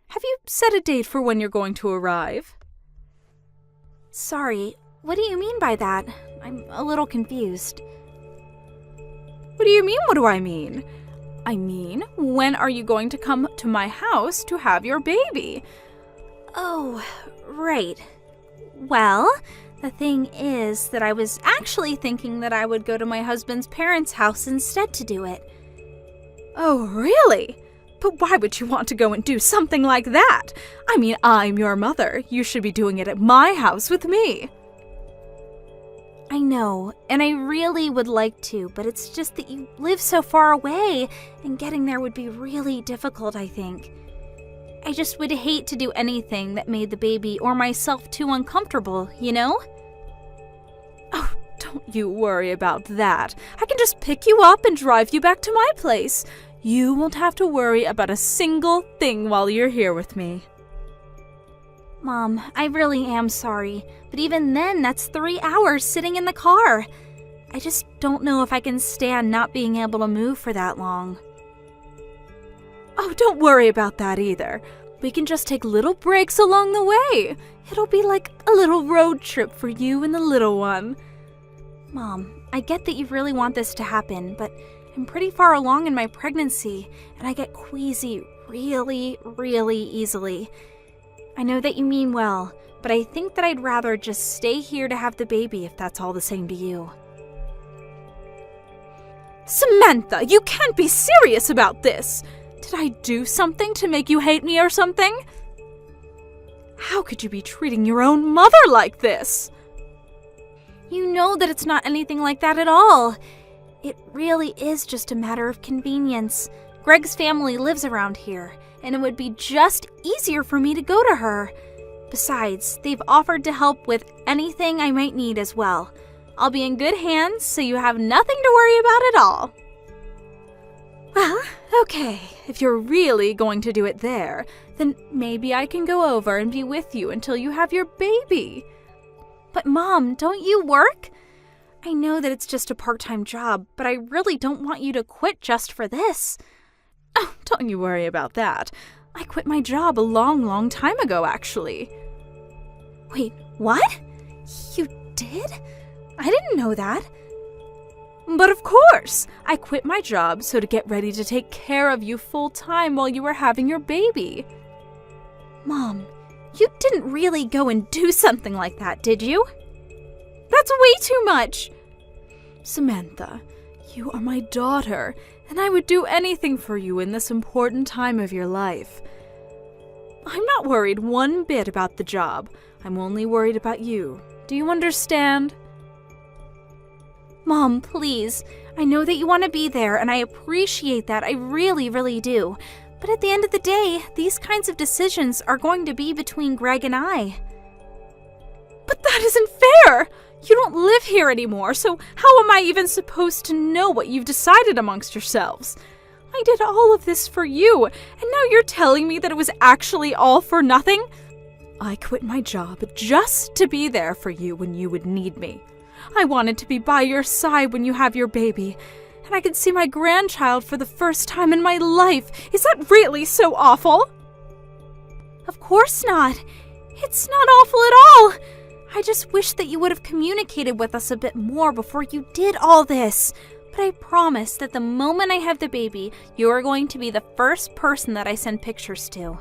Have you set a date for when you're going to arrive? Sorry, what do you mean by that? I'm a little confused. What do you mean, what do I mean? I mean, when are you going to come to my house to have your baby? Oh, right. Well, the thing is that I was actually thinking that I would go to my husband's parents' house instead to do it. Oh, really? But why would you want to go and do something like that? I mean, I'm your mother. You should be doing it at my house with me. I know, and I really would like to, but it's just that you live so far away, and getting there would be really difficult, I think. I just would hate to do anything that made the baby or myself too uncomfortable, you know? Oh, don't you worry about that. I can just pick you up and drive you back to my place. You won't have to worry about a single thing while you're here with me. Mom, I really am sorry, but even then, that's 3 hours sitting in the car. I just don't know if I can stand not being able to move for that long. Oh, don't worry about that either. We can just take little breaks along the way. It'll be like a little road trip for you and the little one. Mom, I get that you really want this to happen, but I'm pretty far along in my pregnancy, and I get queasy really, really easily. I know that you mean well, but I think that I'd rather just stay here to have the baby if that's all the same to you. Samantha, you can't be serious about this! Did I do something to make you hate me or something? How could you be treating your own mother like this? You know that it's not anything like that at all. It really is just a matter of convenience. Greg's family lives around here, and it would be just easier for me to go to her. Besides, they've offered to help with anything I might need as well. I'll be in good hands, so you have nothing to worry about at all. Well, okay, if you're really going to do it there, then maybe I can go over and be with you until you have your baby. But Mom, don't you work? I know that it's just a part-time job, but I really don't want you to quit just for this. Oh, don't you worry about that. I quit my job a long time ago, actually. Wait, what? You did? I didn't know that. But of course, I quit my job so to get ready to take care of you full-time while you were having your baby. Mom, you didn't really go and do something like that, did you? That's way too much. Samantha, you are my daughter, and I would do anything for you in this important time of your life. I'm not worried one bit about the job. I'm only worried about you. Do you understand? Mom, please. I know that you want to be there, and I appreciate that. I really, really do. But at the end of the day, these kinds of decisions are going to be between Greg and I. But that isn't fair! You don't live here anymore, so how am I even supposed to know what you've decided amongst yourselves? I did all of this for you, and now you're telling me that it was actually all for nothing? I quit my job just to be there for you when you would need me. I wanted to be by your side when you have your baby, and I could see my grandchild for the first time in my life. Is that really so awful? Of course not. It's not awful at all. I just wish that you would have communicated with us a bit more before you did all this. But I promise that the moment I have the baby, you are going to be the first person that I send pictures to.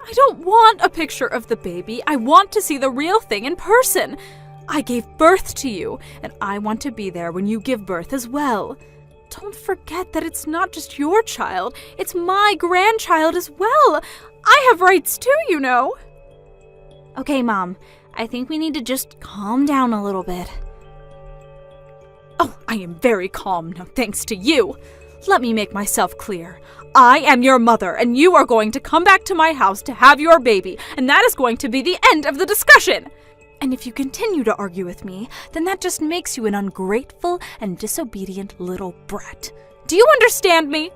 I don't want a picture of the baby. I want to see the real thing in person. I gave birth to you, and I want to be there when you give birth as well. Don't forget that it's not just your child, it's my grandchild as well. I have rights too, you know. Okay, Mom, I think we need to just calm down a little bit. Oh, I am very calm now, thanks to you. Let me make myself clear. I am your mother, and you are going to come back to my house to have your baby, and that is going to be the end of the discussion. And if you continue to argue with me, then that just makes you an ungrateful and disobedient little brat. Do you understand me?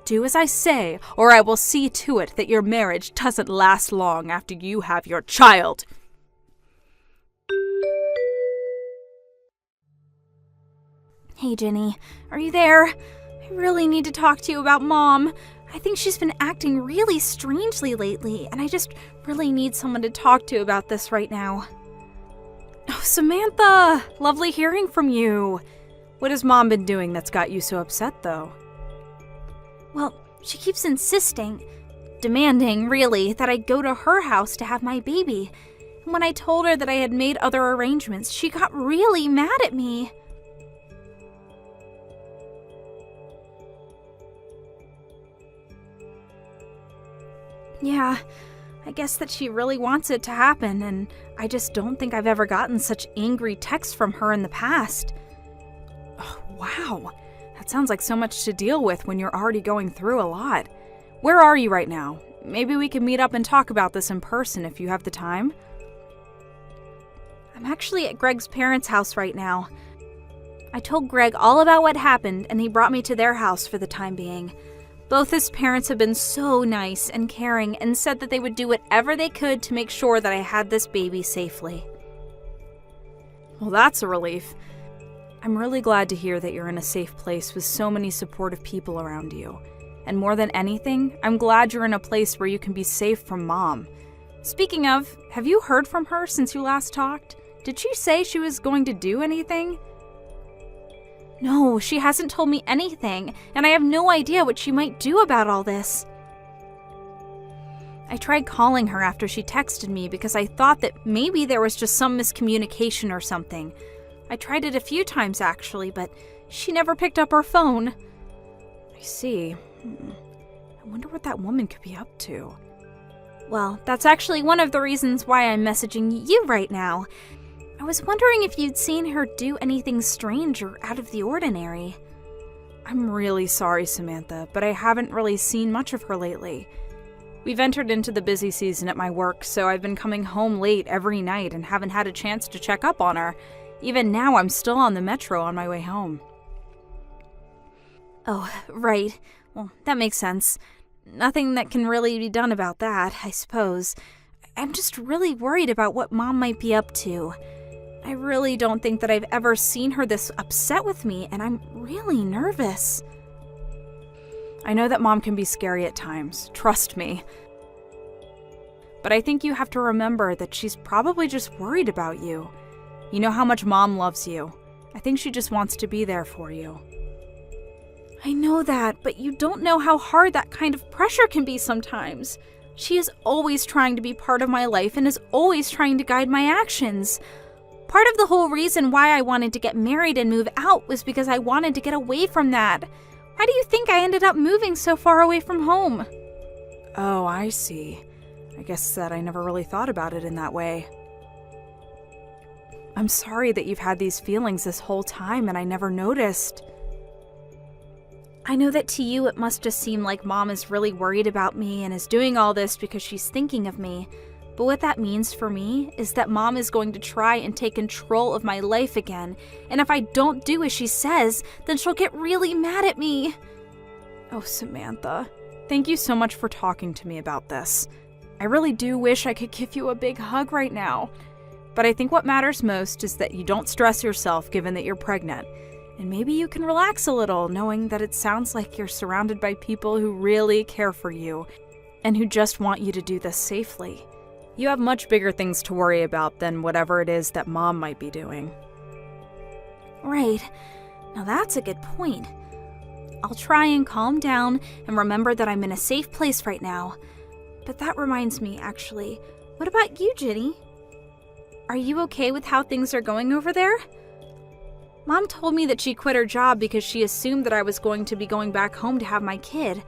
Do as I say, or I will see to it that your marriage doesn't last long after you have your child. Hey, Jenny, are you there? I really need to talk to you about Mom. I think she's been acting really strangely lately, and I just really need someone to talk to about this right now. Oh, Samantha! Lovely hearing from you. What has Mom been doing that's got you so upset, though? Well, she keeps insisting, demanding, really, that I go to her house to have my baby. And when I told her that I had made other arrangements, she got really mad at me. Yeah, I guess that she really wants it to happen, and I just don't think I've ever gotten such angry texts from her in the past. Oh, wow, that sounds like so much to deal with when you're already going through a lot. Where are you right now? Maybe we can meet up and talk about this in person if you have the time. I'm actually at Greg's parents' house right now. I told Greg all about what happened, and he brought me to their house for the time being. Both his parents have been so nice and caring and said that they would do whatever they could to make sure that I had this baby safely. Well, that's a relief. I'm really glad to hear that you're in a safe place with so many supportive people around you. And more than anything, I'm glad you're in a place where you can be safe from Mom. Speaking of, have you heard from her since you last talked? Did she say she was going to do anything? No, she hasn't told me anything, and I have no idea what she might do about all this. I tried calling her after she texted me because I thought that maybe there was just some miscommunication or something. I tried it a few times actually, but she never picked up her phone. I see. I wonder what that woman could be up to. Well, that's actually one of the reasons why I'm messaging you right now. I was wondering if you'd seen her do anything strange or out of the ordinary. I'm really sorry, Samantha, but I haven't really seen much of her lately. We've entered into the busy season at my work, so I've been coming home late every night and haven't had a chance to check up on her. Even now, I'm still on the metro on my way home. Oh, right. Well, that makes sense. Nothing that can really be done about that, I suppose. I'm just really worried about what Mom might be up to. I really don't think that I've ever seen her this upset with me, and I'm really nervous. I know that Mom can be scary at times, trust me. But I think you have to remember that she's probably just worried about you. You know how much Mom loves you. I think she just wants to be there for you. I know that, but you don't know how hard that kind of pressure can be sometimes. She is always trying to be part of my life and is always trying to guide my actions. Part of the whole reason why I wanted to get married and move out was because I wanted to get away from that. Why do you think I ended up moving so far away from home? Oh, I see. I guess that I never really thought about it in that way. I'm sorry that you've had these feelings this whole time and I never noticed. I know that to you it must just seem like Mom is really worried about me and is doing all this because she's thinking of me. But what that means for me is that Mom is going to try and take control of my life again, and if I don't do as she says, then she'll get really mad at me. Oh, Samantha, thank you so much for talking to me about this. I really do wish I could give you a big hug right now. But I think what matters most is that you don't stress yourself given that you're pregnant. And maybe you can relax a little knowing that it sounds like you're surrounded by people who really care for you and who just want you to do this safely. You have much bigger things to worry about than whatever it is that Mom might be doing. Right. Now that's a good point. I'll try and calm down and remember that I'm in a safe place right now. But that reminds me, actually, what about you, Ginny? Are you okay with how things are going over there? Mom told me that she quit her job because she assumed that I was going to be going back home to have my kid.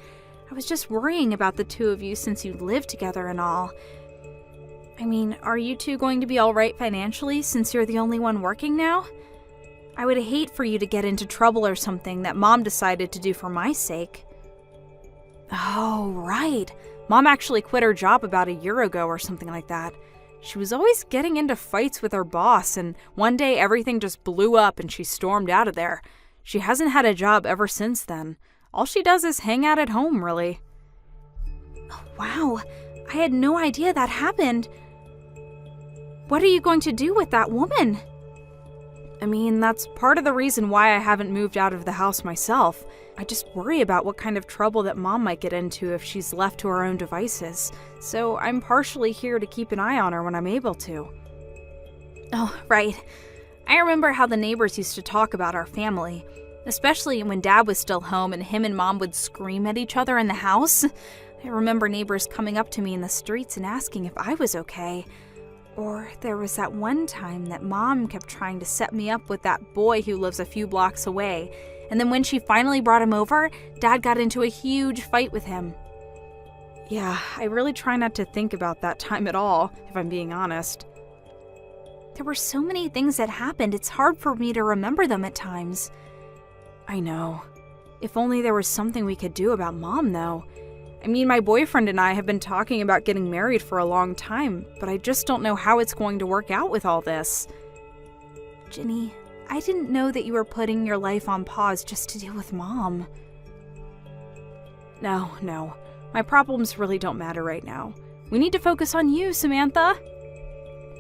I was just worrying about the two of you since you live together and all. I mean, are you two going to be all right financially since you're the only one working now? I would hate for you to get into trouble or something that Mom decided to do for my sake. Oh, right. Mom actually quit her job about a year ago or something like that. She was always getting into fights with her boss, and one day everything just blew up and she stormed out of there. She hasn't had a job ever since then. All she does is hang out at home, really. Oh, wow. I had no idea that happened. What are you going to do with that woman? I mean, that's part of the reason why I haven't moved out of the house myself. I just worry about what kind of trouble that Mom might get into if she's left to her own devices. So I'm partially here to keep an eye on her when I'm able to. Oh, right. I remember how the neighbors used to talk about our family, especially when Dad was still home and him and Mom would scream at each other in the house. I remember neighbors coming up to me in the streets and asking if I was okay. Or there was that one time that Mom kept trying to set me up with that boy who lives a few blocks away, and then when she finally brought him over, Dad got into a huge fight with him. Yeah, I really try not to think about that time at all, if I'm being honest. There were so many things that happened, it's hard for me to remember them at times. I know. If only there was something we could do about Mom, though. I mean, my boyfriend and I have been talking about getting married for a long time, but I just don't know how it's going to work out with all this. Ginny, I didn't know that you were putting your life on pause just to deal with Mom. No. My problems really don't matter right now. We need to focus on you, Samantha.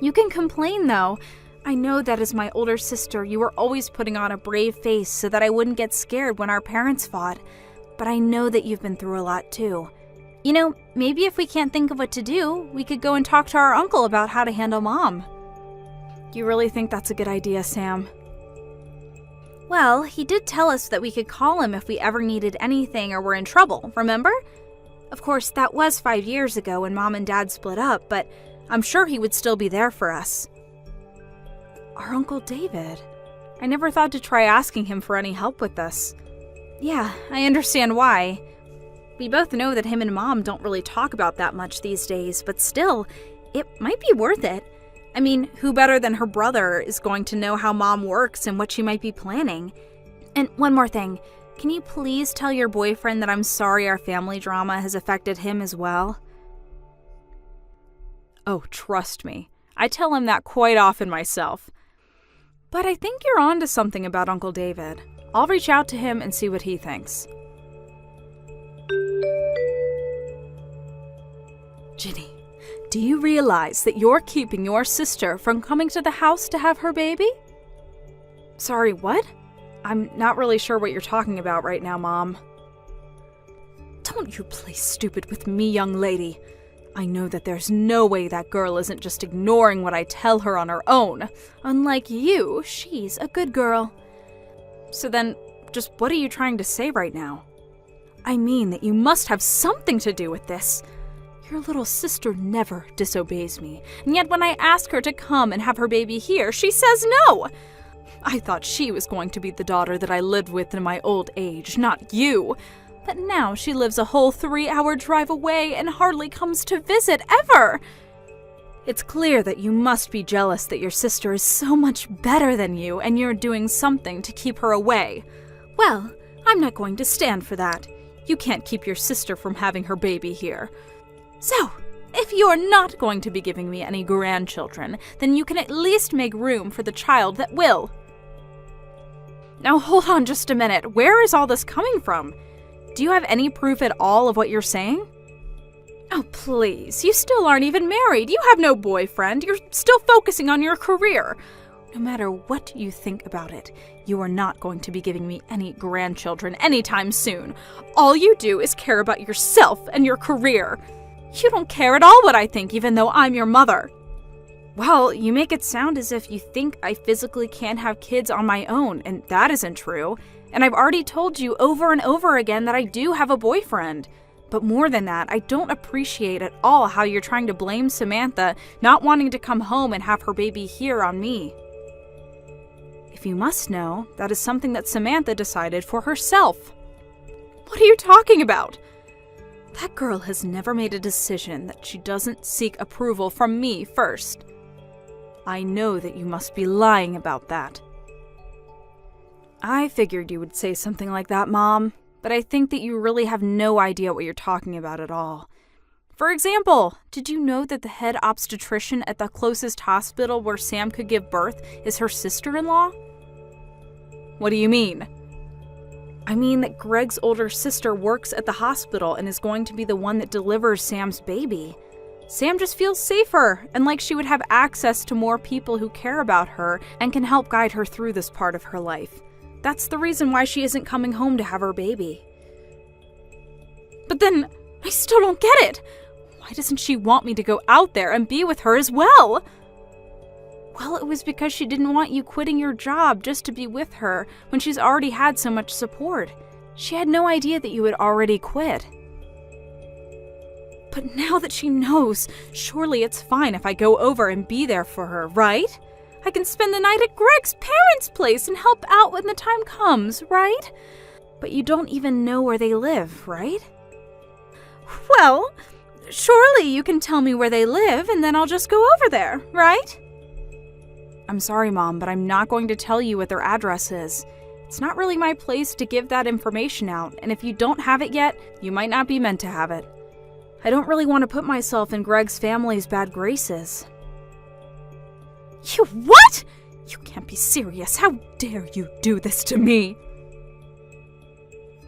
You can complain, though. I know that as my older sister, you were always putting on a brave face so that I wouldn't get scared when our parents fought. but I know that you've been through a lot too. You know, maybe if we can't think of what to do, we could go and talk to our uncle about how to handle Mom. You really think that's a good idea, Sam? Well, he did tell us that we could call him if we ever needed anything or were in trouble, remember? Of course, that was 5 years ago when Mom and Dad split up, but I'm sure he would still be there for us. Our Uncle David. I never thought to try asking him for any help with this. Yeah, I understand why. We both know that him and Mom don't really talk about that much these days, but still, it might be worth it. I mean, who better than her brother is going to know how Mom works and what she might be planning? And one more thing. Can you please tell your boyfriend that I'm sorry our family drama has affected him as well? Oh, trust me. I tell him that quite often myself. But I think you're on to something about Uncle David. I'll reach out to him and see what he thinks. Ginny, do you realize that you're keeping your sister from coming to the house to have her baby? Sorry, what? I'm not really sure what you're talking about right now, Mom. Don't you play stupid with me, young lady. I know that there's no way that girl isn't just ignoring what I tell her on her own. Unlike you, she's a good girl. So then, just what are you trying to say right now? I mean that you must have something to do with this. Your little sister never disobeys me, and yet when I ask her to come and have her baby here, she says no. I thought she was going to be the daughter that I lived with in my old age, not you. But now she lives a whole 3-hour drive away and hardly comes to visit ever. It's clear that you must be jealous that your sister is so much better than you and you're doing something to keep her away. Well, I'm not going to stand for that. You can't keep your sister from having her baby here. So, if you're not going to be giving me any grandchildren, then you can at least make room for the child that will. Now hold on just a minute. Where is all this coming from? Do you have any proof at all of what you're saying? Oh, please. You still aren't even married. You have no boyfriend. You're still focusing on your career. No matter what you think about it, you are not going to be giving me any grandchildren anytime soon. All you do is care about yourself and your career. You don't care at all what I think, even though I'm your mother. Well, you make it sound as if you think I physically can't have kids on my own, and that isn't true. And I've already told you over and over again that I do have a boyfriend. But more than that, I don't appreciate at all how you're trying to blame Samantha not wanting to come home and have her baby here on me. If you must know, that is something that Samantha decided for herself. What are you talking about? That girl has never made a decision that she doesn't seek approval from me first. I know that you must be lying about that. I figured you would say something like that, Mom, but I think that you really have no idea what you're talking about at all. For example, did you know that the head obstetrician at the closest hospital where Sam could give birth is her sister-in-law? What do you mean? I mean that Greg's older sister works at the hospital and is going to be the one that delivers Sam's baby. Sam just feels safer and like she would have access to more people who care about her and can help guide her through this part of her life. That's the reason why she isn't coming home to have her baby. But then, I still don't get it. Why doesn't she want me to go out there and be with her as well? Well, it was because she didn't want you quitting your job just to be with her when she's already had so much support. She had no idea that you had already quit. But now that she knows, surely it's fine if I go over and be there for her, right? I can spend the night at Greg's parents' place and help out when the time comes, right? But you don't even know where they live, right? Well, surely you can tell me where they live and then I'll just go over there, right? I'm sorry, Mom, but I'm not going to tell you what their address is. It's not really my place to give that information out, and if you don't have it yet, you might not be meant to have it. I don't really want to put myself in Greg's family's bad graces. You what? You can't be serious. How dare you do this to me?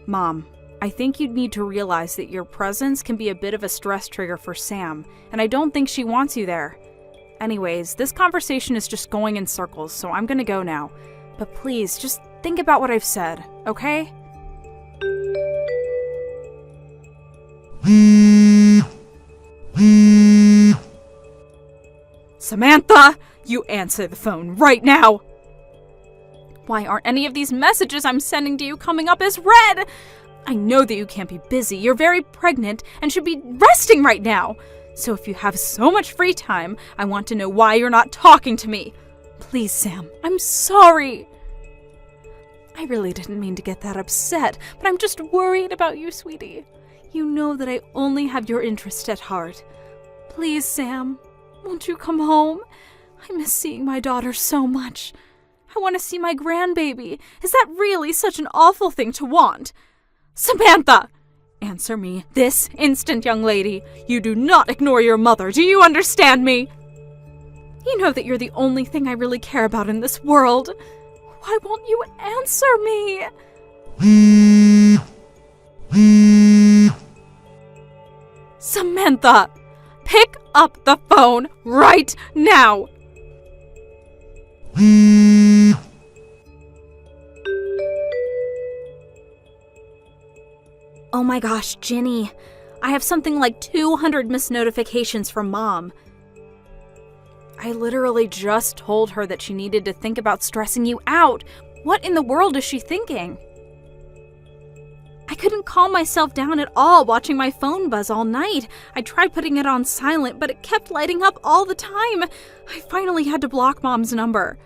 Mom, I think you need to realize that your presence can be a bit of a stress trigger for Sam, and I don't think she wants you there. Anyways, this conversation is just going in circles, so I'm gonna go now. But please, just think about what I've said, okay? Samantha, you answer the phone right now! Why aren't any of these messages I'm sending to you coming up as read? I know that you can't be busy. You're very pregnant and should be resting right now. So if you have so much free time, I want to know why you're not talking to me. Please, Sam, I'm sorry. I really didn't mean to get that upset, but I'm just worried about you, sweetie. You know that I only have your interest at heart. Please, Sam, won't you come home? I miss seeing my daughter so much. I want to see my grandbaby. Is that really such an awful thing to want? Samantha! Answer me this instant, young lady. You do not ignore your mother. Do you understand me? You know that you're the only thing I really care about in this world. Why won't you answer me? Samantha, pick up the phone right now. Oh my gosh, Ginny. I have something like 200 missed notifications from Mom. I literally just told her that she needed to think about stressing you out. What in the world is she thinking? I couldn't calm myself down at all watching my phone buzz all night. I tried putting it on silent, but it kept lighting up all the time. I finally had to block Mom's number.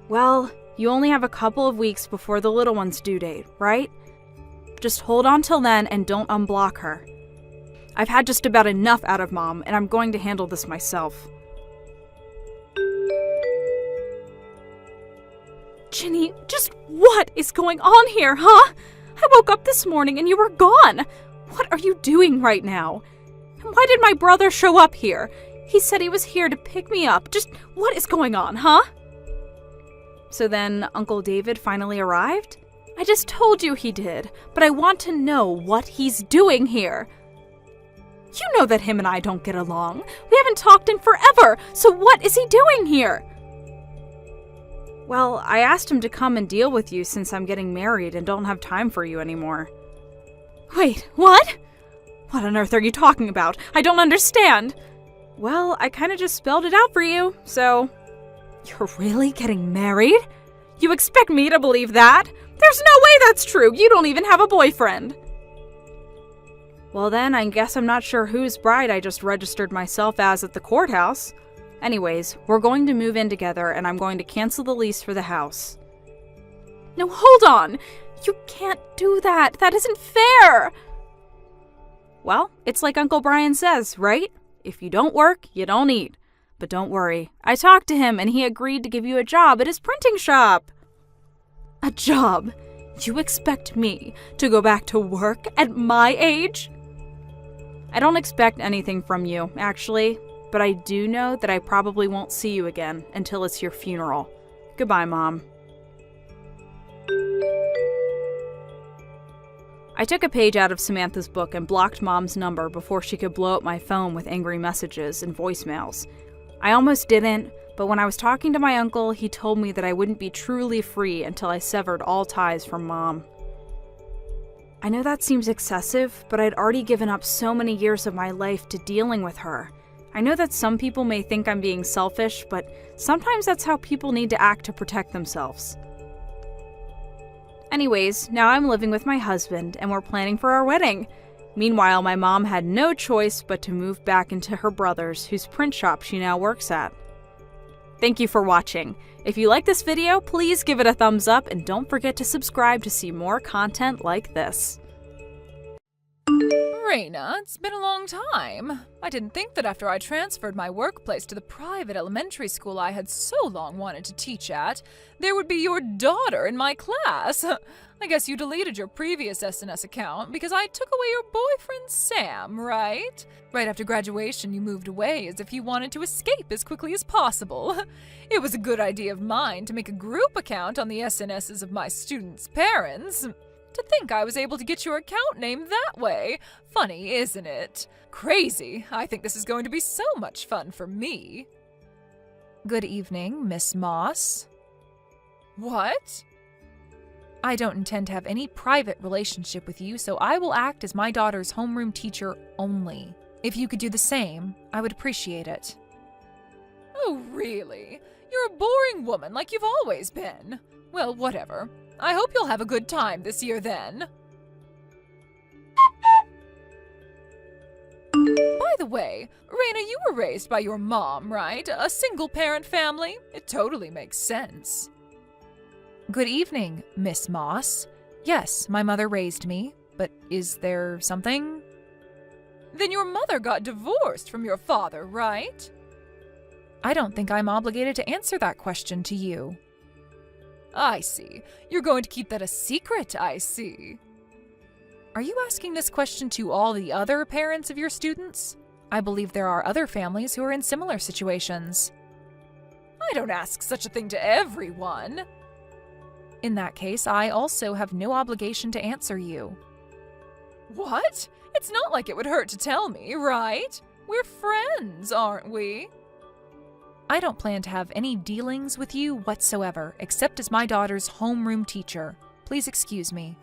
Well, you only have a couple of weeks before the little one's due date, right? Just hold on till then and don't unblock her. I've had just about enough out of Mom, and I'm going to handle this myself. Ginny, just what is going on here, huh? I woke up this morning and you were gone. What are you doing right now? And why did my brother show up here? He said he was here to pick me up. Just what is going on, huh? So then Uncle David finally arrived? I just told you he did, but I want to know what he's doing here. You know that him and I don't get along. We haven't talked in forever, so what is he doing here? Well, I asked him to come and deal with you since I'm getting married and don't have time for you anymore. Wait, what? What on earth are you talking about? I don't understand. Well, I kind of just spelled it out for you, so... You're really getting married? You expect me to believe that? There's no way that's true. You don't even have a boyfriend. Well then, I guess I'm not sure whose bride I just registered myself as at the courthouse. Anyways, we're going to move in together and I'm going to cancel the lease for the house. No, hold on! You can't do that! That isn't fair! Well, it's like Uncle Brian says, right? If you don't work, you don't eat. But don't worry, I talked to him and he agreed to give you a job at his printing shop. A job? You expect me to go back to work at my age? I don't expect anything from you, actually. But I do know that I probably won't see you again until it's your funeral. Goodbye, Mom. I took a page out of Samantha's book and blocked Mom's number before she could blow up my phone with angry messages and voicemails. I almost didn't, but when I was talking to my uncle, he told me that I wouldn't be truly free until I severed all ties from Mom. I know that seems excessive, but I'd already given up so many years of my life to dealing with her. I know that some people may think I'm being selfish, but sometimes that's how people need to act to protect themselves. Anyways, now I'm living with my husband, and we're planning for our wedding. Meanwhile, my mom had no choice but to move back into her brother's, whose print shop she now works at. Thank you for watching. If you like this video, please give it a thumbs up, and don't forget to subscribe to see more content like this. Raina, it's been a long time. I didn't think that after I transferred my workplace to the private elementary school I had so long wanted to teach at, there would be your daughter in my class. I guess you deleted your previous SNS account because I took away your boyfriend Sam, right? Right after graduation, you moved away as if you wanted to escape as quickly as possible. It was a good idea of mine to make a group account on the SNSs of my students' parents. To think I was able to get your account name that way. Funny, isn't it? Crazy. I think this is going to be so much fun for me. Good evening, Miss Moss. What? I don't intend to have any private relationship with you, so I will act as my daughter's homeroom teacher only. If you could do the same, I would appreciate it. Oh, really? You're a boring woman like you've always been. Well, whatever. I hope you'll have a good time this year then. By the way, Raina, you were raised by your mom, right? A single-parent family? It totally makes sense. Good evening, Miss Moss. Yes, my mother raised me, but is there something? Then your mother got divorced from your father, right? I don't think I'm obligated to answer that question to you. I see. You're going to keep that a secret, I see. Are you asking this question to all the other parents of your students? I believe there are other families who are in similar situations. I don't ask such a thing to everyone. In that case, I also have no obligation to answer you. What? It's not like it would hurt to tell me, right? We're friends, aren't we? I don't plan to have any dealings with you whatsoever, except as my daughter's homeroom teacher. Please excuse me.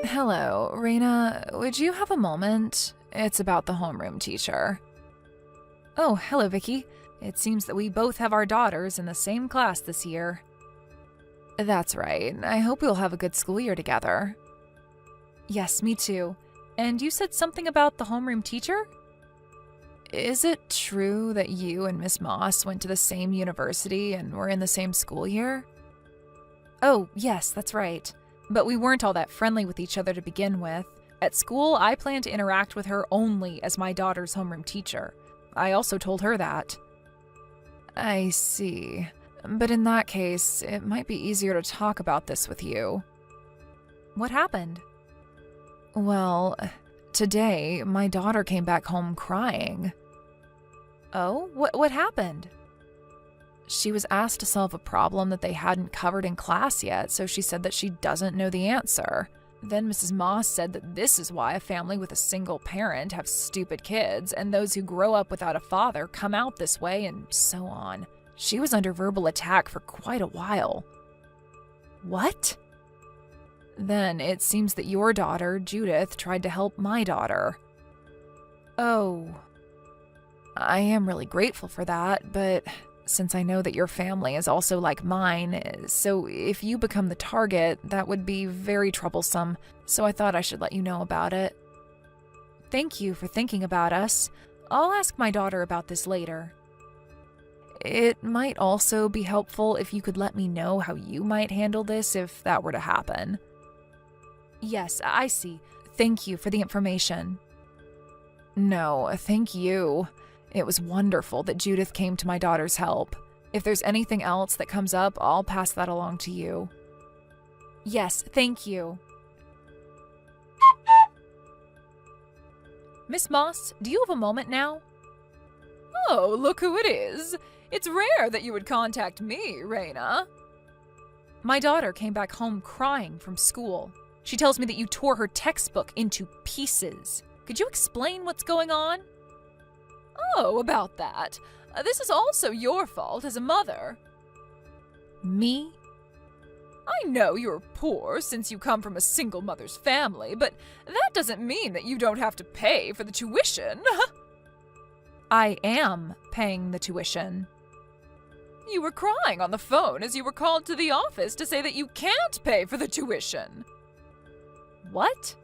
Hello, Raina. Would you have a moment? It's about the homeroom teacher. Oh, hello, Vicky. It seems that we both have our daughters in the same class this year. That's right. I hope we'll have a good school year together. Yes, me too. And you said something about the homeroom teacher? Is it true that you and Miss Moss went to the same university and were in the same school year? Oh, yes, that's right. But we weren't all that friendly with each other to begin with. At school, I plan to interact with her only as my daughter's homeroom teacher. I also told her that. I see. But in that case, it might be easier to talk about this with you. What happened? Well, today, my daughter came back home crying. Oh? What happened? She was asked to solve a problem that they hadn't covered in class yet, so she said that she doesn't know the answer. Then Mrs. Moss said that this is why a family with a single parent have stupid kids, and those who grow up without a father come out this way, and so on. She was under verbal attack for quite a while. What? Then it seems that your daughter, Judith, tried to help my daughter. Oh. I am really grateful for that, but since I know that your family is also like mine, so if you become the target, that would be very troublesome, so I thought I should let you know about it. Thank you for thinking about us. I'll ask my daughter about this later. It might also be helpful if you could let me know how you might handle this if that were to happen. Yes, I see. Thank you for the information. No, thank you. It was wonderful that Judith came to my daughter's help. If there's anything else that comes up, I'll pass that along to you. Yes, thank you. Miss Moss, do you have a moment now? Oh, look who it is. It's rare that you would contact me, Raina. My daughter came back home crying from school. She tells me that you tore her textbook into pieces. Could you explain what's going on? Oh, about that. This is also your fault as a mother. Me? I know you're poor since you come from a single mother's family, but that doesn't mean that you don't have to pay for the tuition. I am paying the tuition. You were crying on the phone as you were called to the office to say that you can't pay for the tuition. What?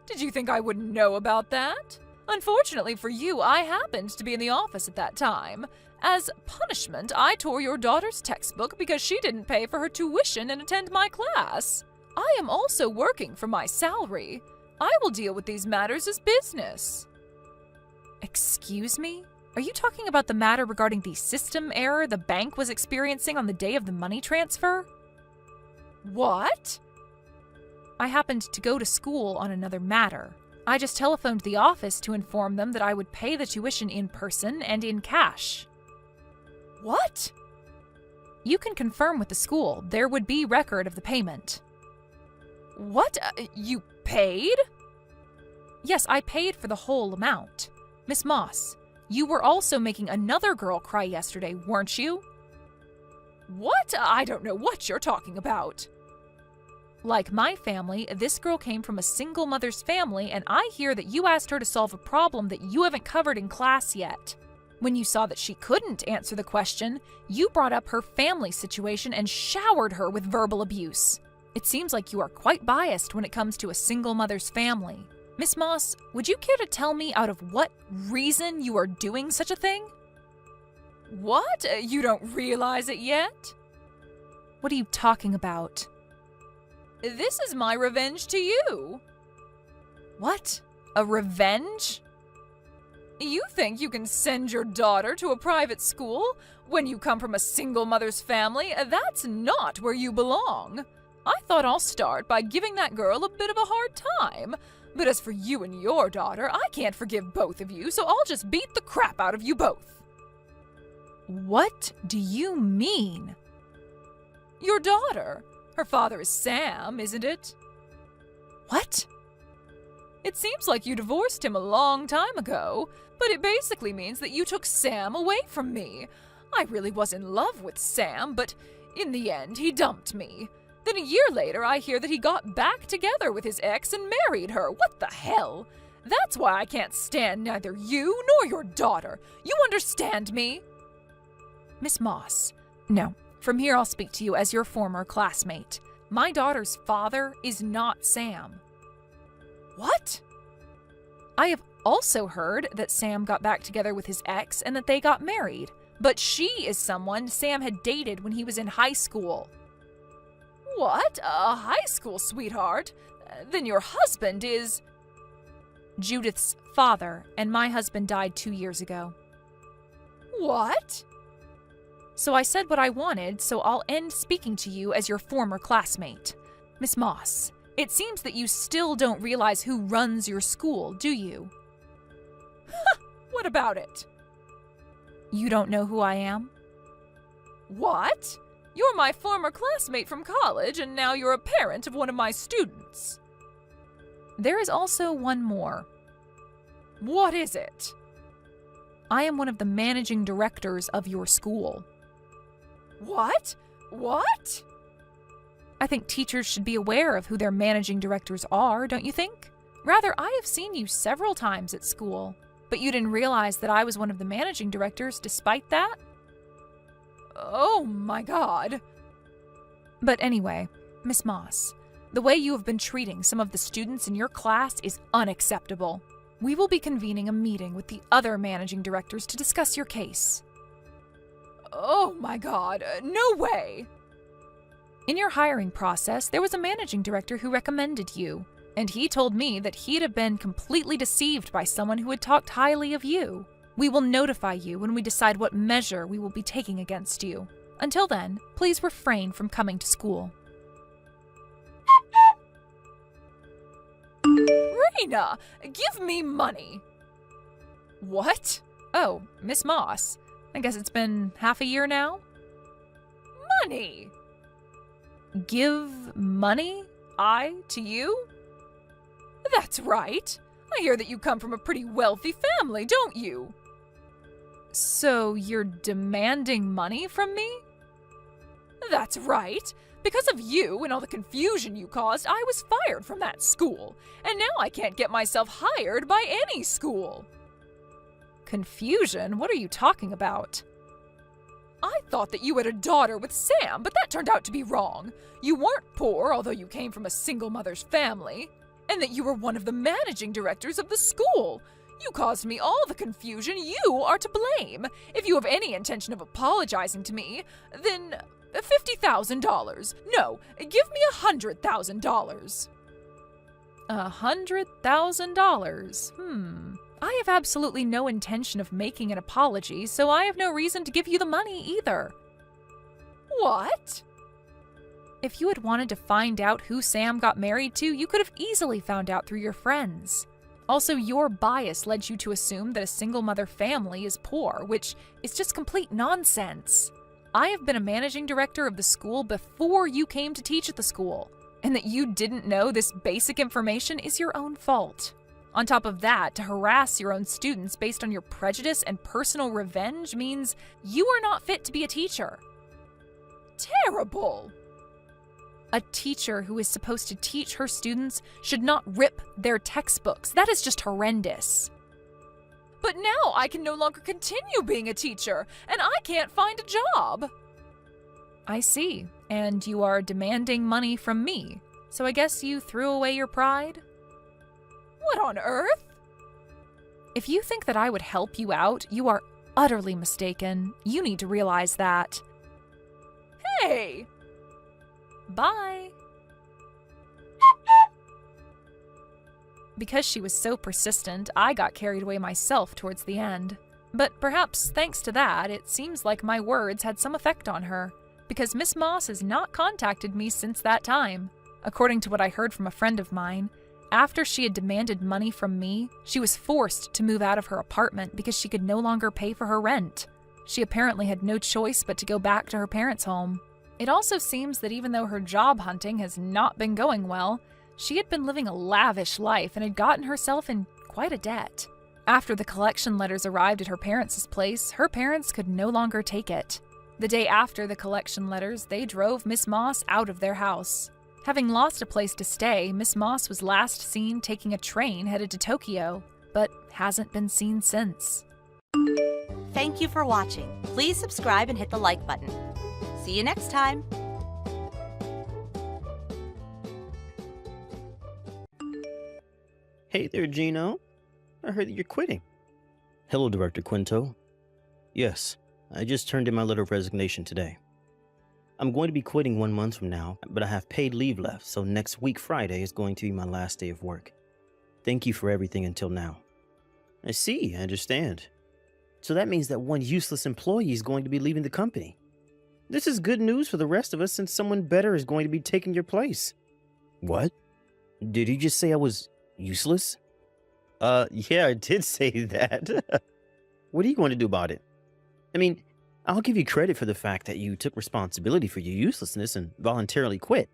Did you think I wouldn't know about that? Unfortunately for you, I happened to be in the office at that time. As punishment, I tore your daughter's textbook because she didn't pay for her tuition and attend my class. I am also working for my salary. I will deal with these matters as business. Excuse me? Are you talking about the matter regarding the system error the bank was experiencing on the day of the money transfer? What? I happened to go to school on another matter. I just telephoned the office to inform them that I would pay the tuition in person and in cash. What? You can confirm with the school. There would be record of the payment. What? You paid? Yes, I paid for the whole amount. Miss Moss, you were also making another girl cry yesterday, weren't you? What? I don't know what you're talking about. Like my family, this girl came from a single mother's family, and I hear that you asked her to solve a problem that you haven't covered in class yet. When you saw that she couldn't answer the question, you brought up her family situation and showered her with verbal abuse. It seems like you are quite biased when it comes to a single mother's family. Miss Moss, would you care to tell me out of what reason you are doing such a thing? What? You don't realize it yet? What are you talking about? This is my revenge to you. What? A revenge? You think you can send your daughter to a private school when you come from a single mother's family? That's not where you belong. I thought I'll start by giving that girl a bit of a hard time. But as for you and your daughter, I can't forgive both of you, so I'll just beat the crap out of you both. What do you mean? Your daughter. Her father is Sam, isn't it? What? It seems like you divorced him a long time ago, but it basically means that you took Sam away from me. I really was in love with Sam, but in the end, he dumped me. Then a year later, I hear that he got back together with his ex and married her. What the hell? That's why I can't stand neither you nor your daughter. You understand me? Miss Moss, no. From here, I'll speak to you as your former classmate. My daughter's father is not Sam. What? I have also heard that Sam got back together with his ex and that they got married. But she is someone Sam had dated when he was in high school. What? A high school sweetheart? Then your husband is... Judith's father, and my husband died 2 years ago. What? So I said what I wanted, so I'll end speaking to you as your former classmate. Miss Moss, it seems that you still don't realize who runs your school, do you? What about it? You don't know who I am? What? You're my former classmate from college, and now you're a parent of one of my students. There is also one more. What is it? I am one of the managing directors of your school. What? What? I think teachers should be aware of who their managing directors are, don't you think? Rather, I have seen you several times at school, but you didn't realize that I was one of the managing directors despite that? Oh my God. But anyway, Miss Moss, the way you have been treating some of the students in your class is unacceptable. We will be convening a meeting with the other managing directors to discuss your case. Oh my God, no way! In your hiring process, there was a managing director who recommended you, and he told me that he'd have been completely deceived by someone who had talked highly of you. We will notify you when we decide what measure we will be taking against you. Until then, please refrain from coming to school. Raina, give me money. What? Oh, Miss Moss. I guess it's been half a year now? Money! Give money? I to you? That's right. I hear that you come from a pretty wealthy family, don't you? So you're demanding money from me? That's right. Because of you and all the confusion you caused, I was fired from that school. And now I can't get myself hired by any school. Confusion? What are you talking about? I thought that you had a daughter with Sam, but that turned out to be wrong. You weren't poor, although you came from a single mother's family. And that you were one of the managing directors of the school. You caused me all the confusion. You are to blame. If you have any intention of apologizing to me, then $50,000. No, give me $100,000. $100,000? I have absolutely no intention of making an apology, so I have no reason to give you the money either. What? If you had wanted to find out who Sam got married to, you could have easily found out through your friends. Also, your bias led you to assume that a single mother family is poor, which is just complete nonsense. I have been a managing director of the school before you came to teach at the school, and that you didn't know this basic information is your own fault. On top of that, to harass your own students based on your prejudice and personal revenge means you are not fit to be a teacher. terrible. A teacher who is supposed to teach her students should not rip their textbooks. That is just horrendous. But now I can no longer continue being a teacher, and I can't find a job. I see. And you are demanding money from me. So I guess you threw away your pride? What on earth? If you think that I would help you out, you are utterly mistaken. You need to realize that. Hey! Bye. Because she was so persistent, I got carried away myself towards the end. But perhaps thanks to that, it seems like my words had some effect on her, because Miss Moss has not contacted me since that time. According to what I heard from a friend of mine, after she had demanded money from me, she was forced to move out of her apartment because she could no longer pay for her rent. She apparently had no choice but to go back to her parents' home. It also seems that even though her job hunting has not been going well, she had been living a lavish life and had gotten herself in quite a debt. After the collection letters arrived at her parents' place, her parents could no longer take it. The day after the collection letters, they drove Miss Moss out of their house. Having lost a place to stay, Miss Moss was last seen taking a train headed to Tokyo, but hasn't been seen since. Thank you for watching. Please subscribe and hit the like button. See you next time. Hey there, Gino. I heard that you're quitting. Hello, Director Quinto. Yes, I just turned in my letter of resignation today. I'm going to be quitting 1 month from now, but I have paid leave left, so next week Friday is going to be my last day of work. Thank you for everything until now. I see, I understand. So that means that one useless employee is going to be leaving the company. This is good news for the rest of us since someone better is going to be taking your place. What? Did you just say I was useless? Yeah, I did say that. What are you going to do about it? I mean, I'll give you credit for the fact that you took responsibility for your uselessness and voluntarily quit.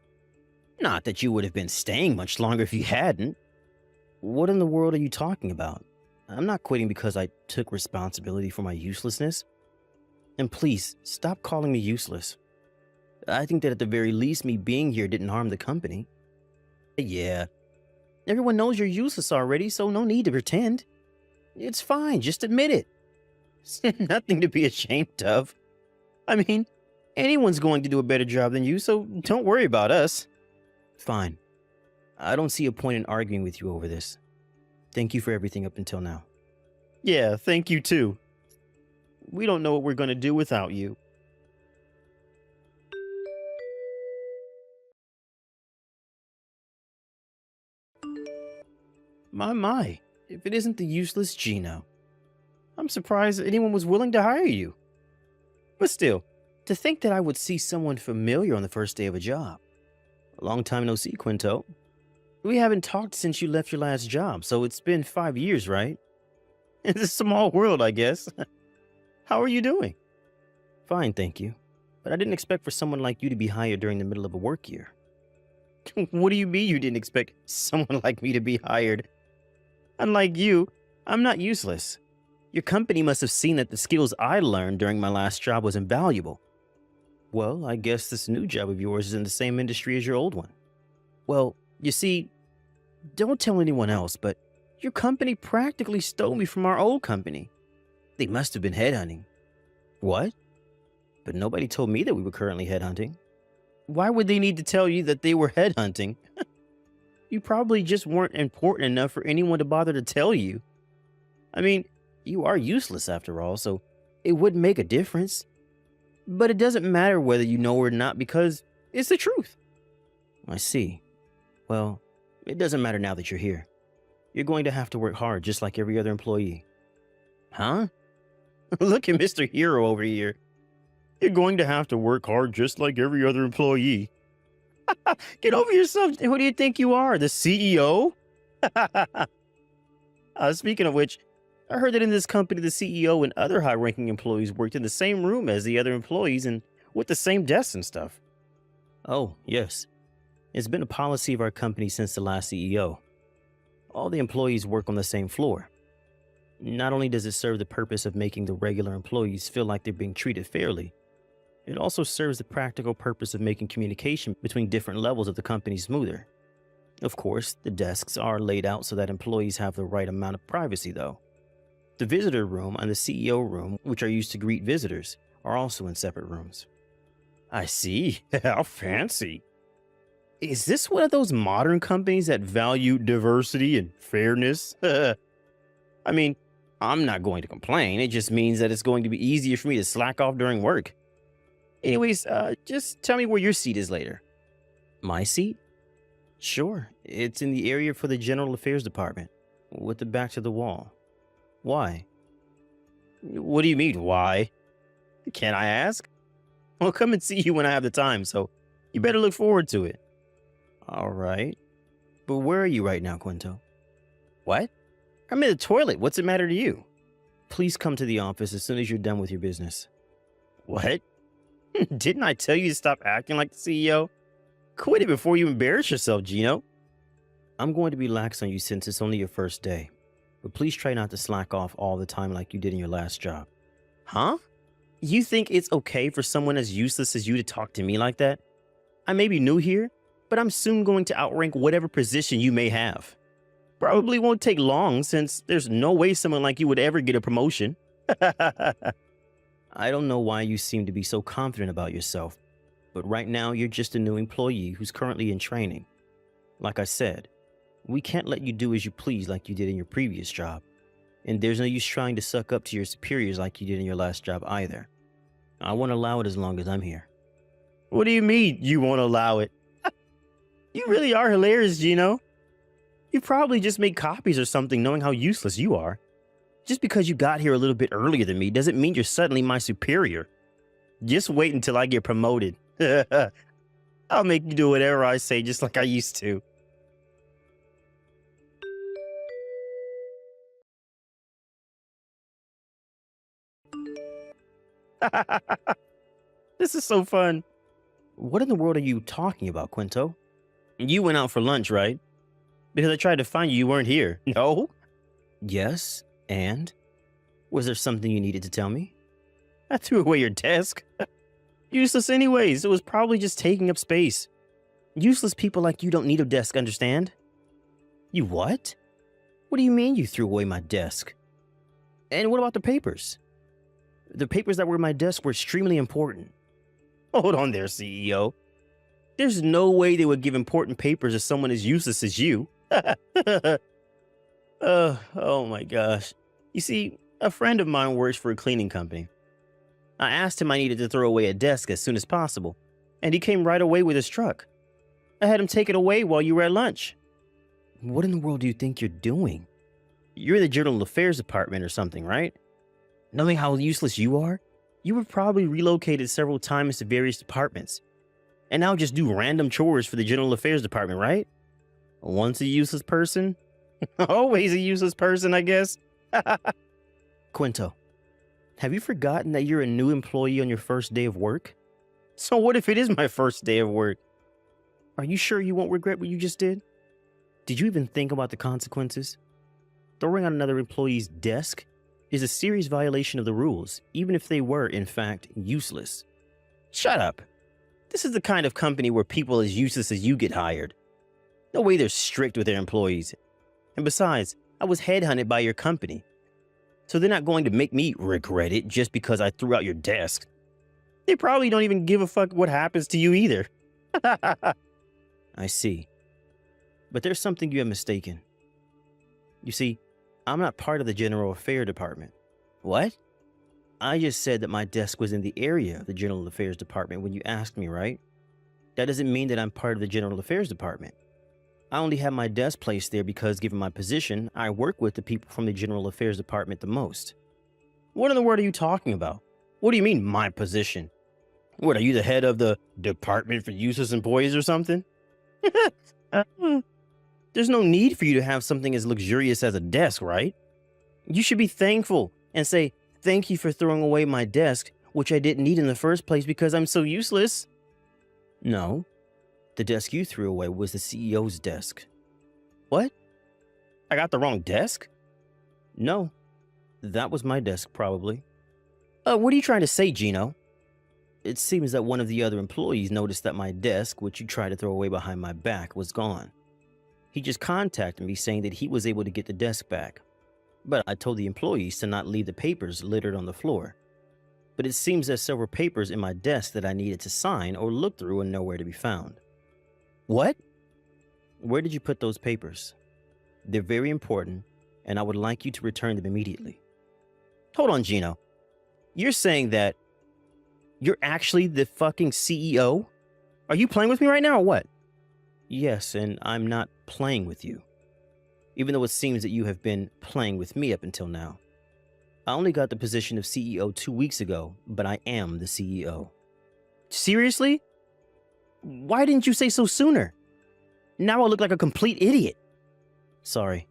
Not that you would have been staying much longer if you hadn't. What in the world are you talking about? I'm not quitting because I took responsibility for my uselessness. And please, stop calling me useless. I think that at the very least, me being here didn't harm the company. Yeah, everyone knows you're useless already, so no need to pretend. It's fine, just admit it. It's nothing to be ashamed of. I mean, anyone's going to do a better job than you, so don't worry about us. Fine. I don't see a point in arguing with you over this. Thank you for everything up until now. Yeah, thank you too. We don't know what we're going to do without you. My, if it isn't the useless Gino. I'm surprised that anyone was willing to hire you. But still, to think that I would see someone familiar on the first day of a job. A long time no see, Quinto. We haven't talked since you left your last job, so it's been 5 years, right? It's a small world, I guess. How are you doing? Fine, thank you. But I didn't expect for someone like you to be hired during the middle of a work year. What do you mean you didn't expect someone like me to be hired? Unlike you, I'm not useless. Your company must have seen that the skills I learned during my last job was invaluable. Well, I guess this new job of yours is in the same industry as your old one. Well, you see, don't tell anyone else, but your company practically stole me from our old company. They must have been headhunting. What? But nobody told me that we were currently headhunting. Why would they need to tell you that they were headhunting? You probably just weren't important enough for anyone to bother to tell you. I mean, you are useless after all, so it wouldn't make a difference. But it doesn't matter whether you know or not because it's the truth. I see. Well, it doesn't matter now that you're here. You're going to have to work hard just like every other employee. Huh? Look at Mr. Hero over here. You're going to have to work hard just like every other employee. Get over yourself. Who do you think you are, the CEO? Speaking of which, I heard that in this company, the CEO and other high-ranking employees worked in the same room as the other employees and with the same desks and stuff. Oh, yes. It's been a policy of our company since the last CEO. All the employees work on the same floor. Not only does it serve the purpose of making the regular employees feel like they're being treated fairly, It also serves the practical purpose of making communication between different levels of the company smoother. Of course, the desks are laid out so that employees have the right amount of privacy, though. The visitor room and the CEO room, which are used to greet visitors, are also in separate rooms. I see. How fancy. Is this one of those modern companies that value diversity and fairness? I mean, I'm not going to complain. It just means that it's going to be easier for me to slack off during work. Anyways, just tell me where your seat is later. My seat? Sure. It's in the area for the General Affairs Department, with the back to the wall. Why? What do you mean, why? Can I ask? I'll come and see you when I have the time, so you better look forward to it. All right. But where are you right now, Quinto? What? I'm in the toilet. What's the matter to you? Please come to the office as soon as you're done with your business. What? Didn't I tell you to stop acting like the CEO? Quit it before you embarrass yourself, Gino. I'm going to be lax on you since it's only your first day. But please try not to slack off all the time like you did in your last job. Huh? You think it's okay for someone as useless as you to talk to me like that? I may be new here, but I'm soon going to outrank whatever position you may have. Probably won't take long since there's no way someone like you would ever get a promotion. I don't know why you seem to be so confident about yourself, but right now you're just a new employee who's currently in training. Like I said, we can't let you do as you please like you did in your previous job. And there's no use trying to suck up to your superiors like you did in your last job either. I won't allow it as long as I'm here. What do you mean you won't allow it? You really are hilarious, Gino. You probably just made copies or something knowing how useless you are. Just because you got here a little bit earlier than me doesn't mean you're suddenly my superior. Just wait until I get promoted. I'll make you do whatever I say just like I used to. This is so fun. What in the world are you talking about, Quinto? You went out for lunch, right? Because I tried to find you, you weren't here. No? Yes, and? Was there something you needed to tell me? I threw away your desk. Useless anyways, it was probably just taking up space. Useless people like you don't need a desk, understand? You what? What do you mean you threw away my desk? And what about the papers? The papers that were in my desk were extremely important. Hold on there, CEO. There's no way they would give important papers to someone as useless as you. Oh my gosh. You see, a friend of mine works for a cleaning company. I asked him I needed to throw away a desk as soon as possible, and he came right away with his truck. I had him take it away while you were at lunch. What in the world do you think you're doing? You're in the General Affairs Department or something, right? Knowing how useless you are, you were probably relocated several times to various departments. And now just do random chores for the General Affairs Department, right? Once a useless person, always a useless person, I guess. Quinto, have you forgotten that you're a new employee on your first day of work? So what if it is my first day of work? Are you sure you won't regret what you just did? Did you even think about the consequences? Throwing on another employee's desk is a serious violation of the rules, even if they were, in fact, useless. Shut up. This is the kind of company where people as useless as you get hired. No way they're strict with their employees. And besides, I was headhunted by your company. So they're not going to make me regret it just because I threw out your desk. They probably don't even give a fuck what happens to you either. I see. But there's something you have mistaken. You see, I'm not part of the General Affairs Department. What? I just said that my desk was in the area of the General Affairs Department when you asked me, right? That doesn't mean that I'm part of the General Affairs Department. I only have my desk placed there because, given my position, I work with the people from the General Affairs Department the most. What in the world are you talking about? What do you mean, my position? What, are you the head of the Department for Useless Employees or something? There's no need for you to have something as luxurious as a desk, right? You should be thankful and say, thank you for throwing away my desk, which I didn't need in the first place because I'm so useless. No, the desk you threw away was the CEO's desk. What? I got the wrong desk? No, that was my desk probably. What are you trying to say, Gino? It seems that one of the other employees noticed that my desk, which you tried to throw away behind my back, was gone. He just contacted me saying that he was able to get the desk back. But I told the employees to not leave the papers littered on the floor. But it seems there's several papers in my desk that I needed to sign or look through and nowhere to be found. What? Where did you put those papers? They're very important, and I would like you to return them immediately. Hold on, Gino. You're saying that you're actually the fucking CEO? Are you playing with me right now or what? Yes, and I'm not playing with you. Even though it seems that you have been playing with me up until now. I only got the position of CEO 2 weeks ago, but I am the CEO. Seriously? Why didn't you say so sooner? Now I look like a complete idiot. Sorry.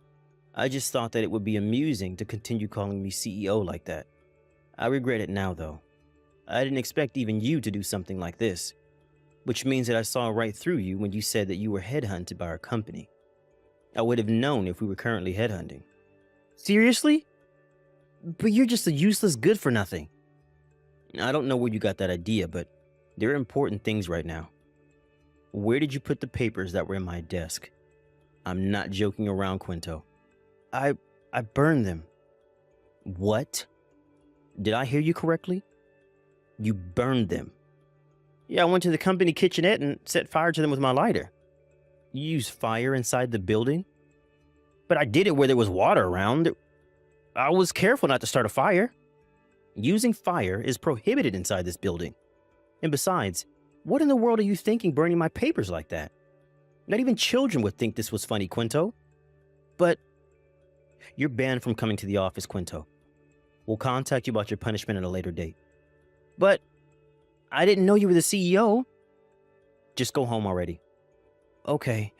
I just thought that it would be amusing to continue calling me CEO like that. I regret it now, though. I didn't expect even you to do something like this, which means that I saw right through you when you said that you were headhunted by our company. I would have known if we were currently headhunting. Seriously? But you're just a useless good-for-nothing. I don't know where you got that idea, but there are important things right now. Where did you put the papers that were in my desk? I'm not joking around, Quinto. I burned them. What? Did I hear you correctly? You burned them. Yeah, I went to the company kitchenette and set fire to them with my lighter. You used fire inside the building? But I did it where there was water around. I was careful not to start a fire. Using fire is prohibited inside this building. And besides, what in the world are you thinking burning my papers like that? Not even children would think this was funny, Quinto. But you're banned from coming to the office, Quinto. We'll contact you about your punishment at a later date. But I didn't know you were the CEO. Just go home already. Okay.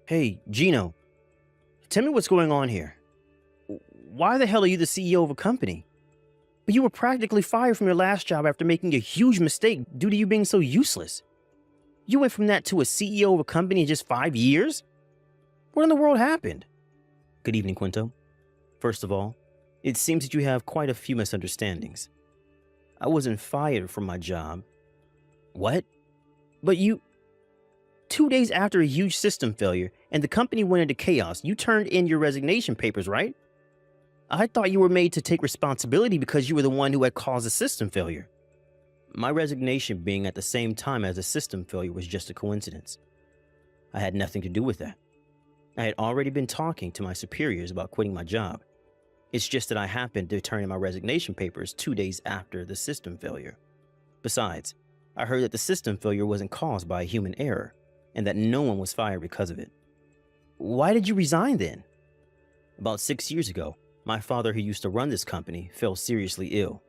Hey, Gino. Tell me what's going on here. Why the hell are you the CEO of a company? But you were practically fired from your last job after making a huge mistake due to you being so useless. You went from that to a CEO of a company in just 5 years? What in the world happened? Good evening, Quinto. First of all, it seems that you have quite a few misunderstandings. I wasn't fired from my job. What? But you... 2 days after a huge system failure and the company went into chaos, you turned in your resignation papers, right? I thought you were made to take responsibility because you were the one who had caused the system failure. My resignation being at the same time as the system failure was just a coincidence. I had nothing to do with that. I had already been talking to my superiors about quitting my job. It's just that I happened to turn in my resignation papers 2 days after the system failure. Besides, I heard that the system failure wasn't caused by a human error, and that no one was fired because of it. Why did you resign then? About 6 years ago, my father, who used to run this company, fell seriously ill.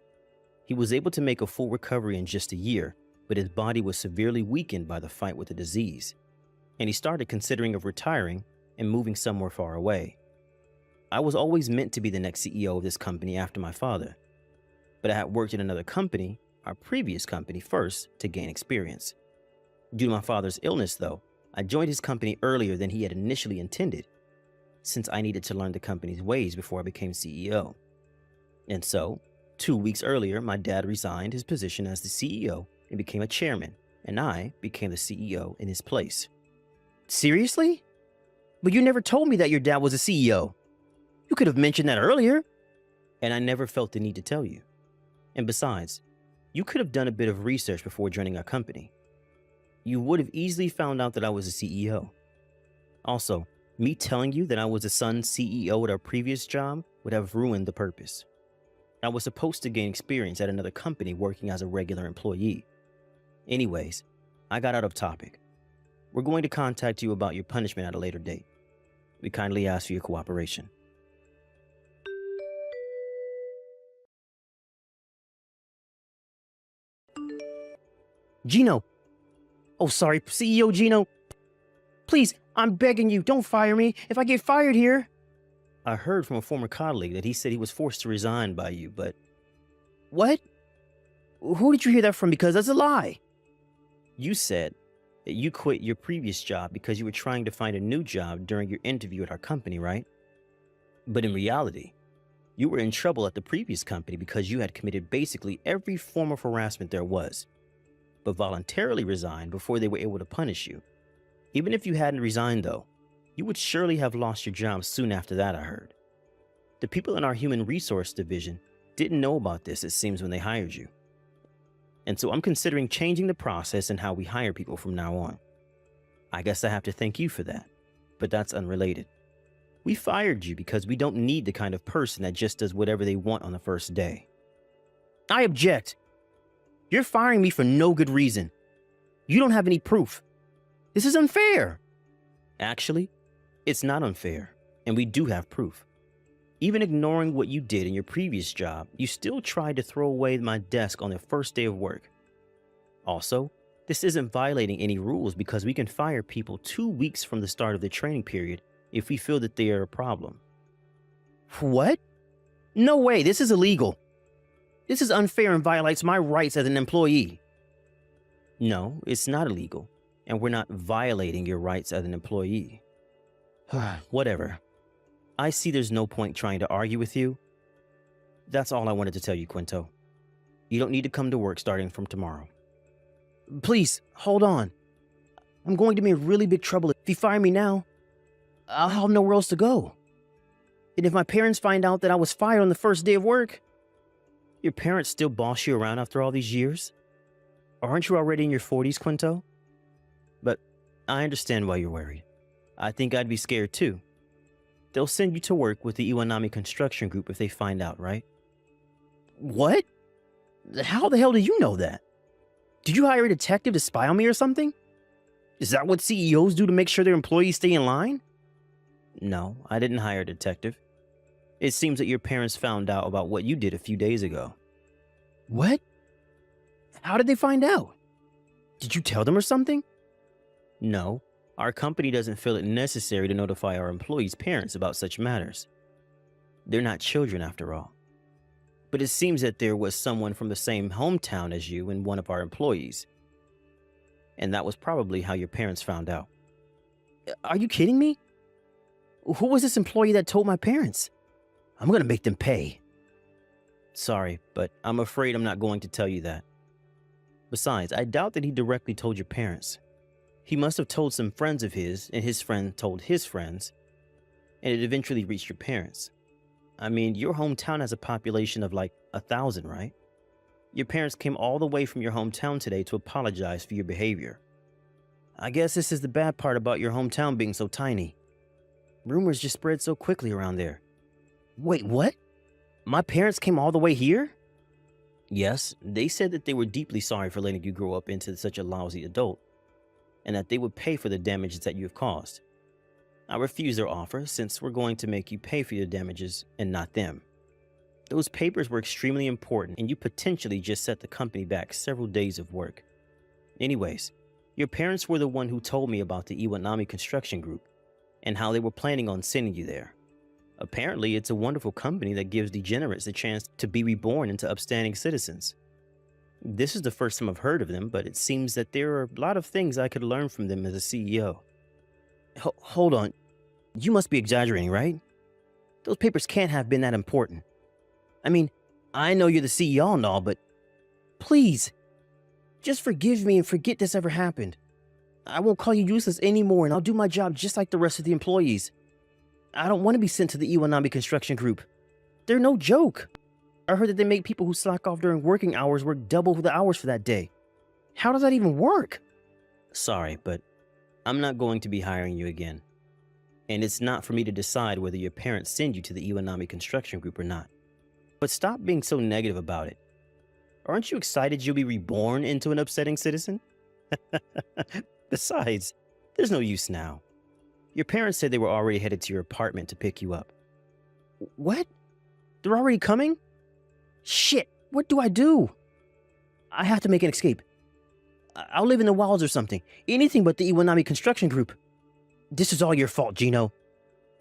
He was able to make a full recovery in just a year, but his body was severely weakened by the fight with the disease, and he started considering of retiring and moving somewhere far away. I was always meant to be the next CEO of this company after my father, but I had worked in another company, our previous company, first to gain experience. Due to my father's illness, though, I joined his company earlier than he had initially intended, since I needed to learn the company's ways before I became CEO. And so, 2 weeks earlier, my dad resigned his position as the CEO and became a chairman, and I became the CEO in his place. Seriously? But you never told me that your dad was a CEO. You could have mentioned that earlier. And I never felt the need to tell you. And besides, you could have done a bit of research before joining our company. You would have easily found out that I was a CEO. Also, me telling you that I was the son's CEO at our previous job would have ruined the purpose. I was supposed to gain experience at another company working as a regular employee. Anyways, I got out of topic. We're going to contact you about your punishment at a later date. We kindly ask for your cooperation. Gino! Oh, sorry, CEO Gino. Please, I'm begging you, don't fire me if I get fired here. I heard from a former colleague that he said he was forced to resign by you, but... What? Who did you hear that from? Because that's a lie. You said that you quit your previous job because you were trying to find a new job during your interview at our company, right? But in reality, you were in trouble at the previous company because you had committed basically every form of harassment there was, but voluntarily resigned before they were able to punish you. Even if you hadn't resigned, though, you would surely have lost your job soon after that, I heard. The people in our human resource division didn't know about this, it seems, when they hired you. And so I'm considering changing the process and how we hire people from now on. I guess I have to thank you for that, but that's unrelated. We fired you because we don't need the kind of person that just does whatever they want on the first day. I object. You're firing me for no good reason. You don't have any proof. This is unfair. Actually, it's not unfair, and we do have proof. Even ignoring what you did in your previous job, you still tried to throw away my desk on the first day of work. Also, this isn't violating any rules because we can fire people 2 weeks from the start of the training period if we feel that they are a problem. What? No way, this is illegal. This is unfair and violates my rights as an employee. No, it's not illegal, and we're not violating your rights as an employee. Whatever. I see there's no point trying to argue with you. That's all I wanted to tell you, Quinto. You don't need to come to work starting from tomorrow. Please, hold on. I'm going to be in really big trouble if you fire me now. I'll have nowhere else to go. And if my parents find out that I was fired on the first day of work, your parents still boss you around after all these years? Aren't you already in your 40s, Quinto? But I understand why you're worried. I think I'd be scared too. They'll send you to work with the Iwanami construction group if they find out, right? What? How the hell do you know that? Did you hire a detective to spy on me or something? Is that what CEOs do to make sure their employees stay in line? No, I didn't hire a detective. It seems that your parents found out about what you did a few days ago. What? How did they find out? Did you tell them or something? No, our company doesn't feel it necessary to notify our employees' parents about such matters. They're not children after all. But it seems that there was someone from the same hometown as you and one of our employees. And that was probably how your parents found out. Are you kidding me? Who was this employee that told my parents? I'm gonna make them pay. Sorry, but I'm afraid I'm not going to tell you that. Besides, I doubt that he directly told your parents. He must have told some friends of his, and his friend told his friends, and it eventually reached your parents. I mean, your hometown has a population of like 1,000, right? Your parents came all the way from your hometown today to apologize for your behavior. I guess this is the bad part about your hometown being so tiny. Rumors just spread so quickly around there. Wait, what? My parents came all the way here? Yes, they said that they were deeply sorry for letting you grow up into such a lousy adult, and that they would pay for the damages that you have caused. I refuse their offer since we're going to make you pay for your damages and not them. Those papers were extremely important, and you potentially just set the company back several days of work. Anyways, your parents were the one who told me about the Iwanami construction group and how they were planning on sending you there. Apparently, it's a wonderful company that gives degenerates a chance to be reborn into upstanding citizens. This is the first time I've heard of them, but it seems that there are a lot of things I could learn from them as a CEO. Hold on. You must be exaggerating, right? Those papers can't have been that important. I mean, I know you're the CEO and all, but please, just forgive me and forget this ever happened. I won't call you useless anymore, and I'll do my job just like the rest of the employees. I don't want to be sent to the Iwanami construction group. They're no joke. I heard that they make people who slack off during working hours work double the hours for that day. How does that even work? Sorry, but I'm not going to be hiring you again. And it's not for me to decide whether your parents send you to the Iwanami construction group or not. But stop being so negative about it. Aren't you excited you'll be reborn into an upsetting citizen? Besides, there's no use now. Your parents said they were already headed to your apartment to pick you up. What? They're already coming? Shit, what do I do? I have to make an escape. I'll live in the wilds or something. Anything but the Iwanami construction group. This is all your fault, Gino.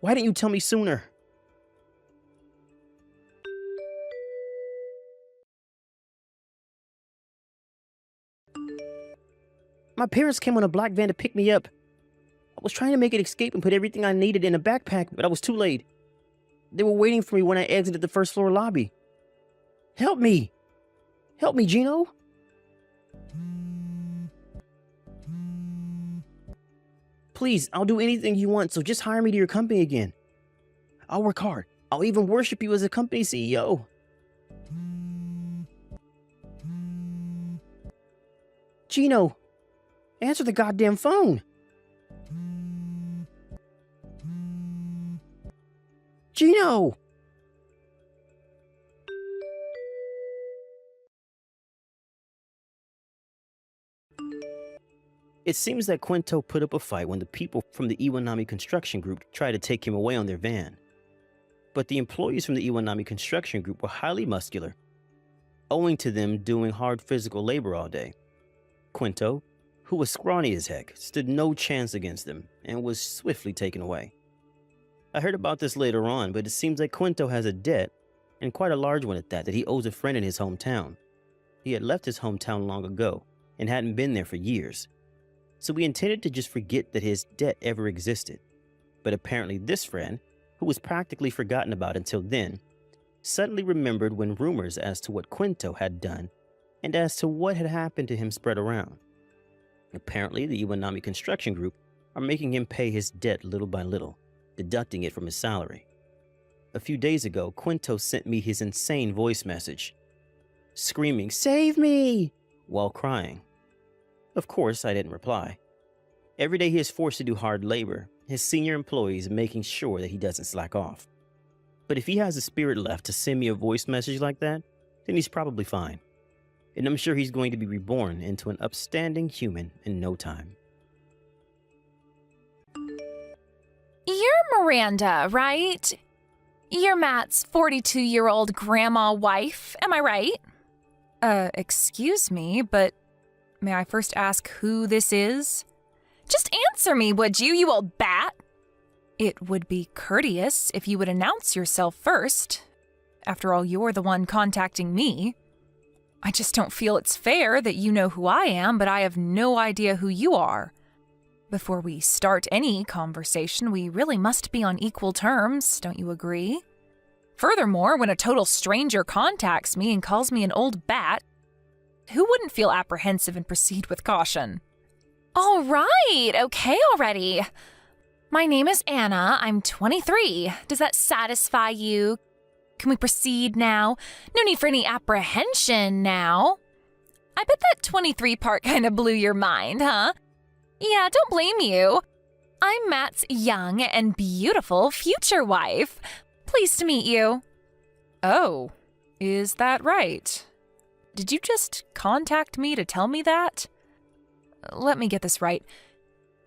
Why didn't you tell me sooner? My parents came on a black van to pick me up. I was trying to make an escape and put everything I needed in a backpack, but I was too late. They were waiting for me when I exited the first floor lobby. Help me! Help me, Gino! Please, I'll do anything you want, so just hire me to your company again. I'll work hard. I'll even worship you as a company CEO. Gino, answer the goddamn phone. Gino! It seems that Quinto put up a fight when the people from the Iwanami construction group tried to take him away on their van. But the employees from the Iwanami construction group were highly muscular, owing to them doing hard physical labor all day. Quinto, who was scrawny as heck, stood no chance against them and was swiftly taken away. I heard about this later on, but it seems like Quinto has a debt, and quite a large one at that he owes a friend in his hometown. He had left his hometown long ago and hadn't been there for years. So we intended to just forget that his debt ever existed. But apparently this friend, who was practically forgotten about until then, suddenly remembered when rumors as to what Quinto had done and as to what had happened to him spread around. Apparently the Iwanami construction group are making him pay his debt little by little, deducting it from his salary. A few days ago, Quinto sent me his insane voice message, screaming, "Save me!" while crying. Of course, I didn't reply. Every day he is forced to do hard labor, his senior employees making sure that he doesn't slack off. But if he has the spirit left to send me a voice message like that, then he's probably fine. And I'm sure he's going to be reborn into an upstanding human in no time. You're Miranda, right? You're Matt's 42-year-old grandma wife, am I right? Excuse me, but may I first ask who this is? Just answer me, would you, you old bat? It would be courteous if you would announce yourself first. After all, you're the one contacting me. I just don't feel it's fair that you know who I am, but I have no idea who you are. Before we start any conversation, we really must be on equal terms, don't you agree? Furthermore, when a total stranger contacts me and calls me an old bat, who wouldn't feel apprehensive and proceed with caution? All right, okay already. My name is Anna. I'm 23. Does that satisfy you? Can we proceed now? No need for any apprehension now. I bet that 23 part kind of blew your mind, huh? Yeah, don't blame you. I'm Matt's young and beautiful future wife. Pleased to meet you. Oh, is that right? Did you just contact me to tell me that? Let me get this right.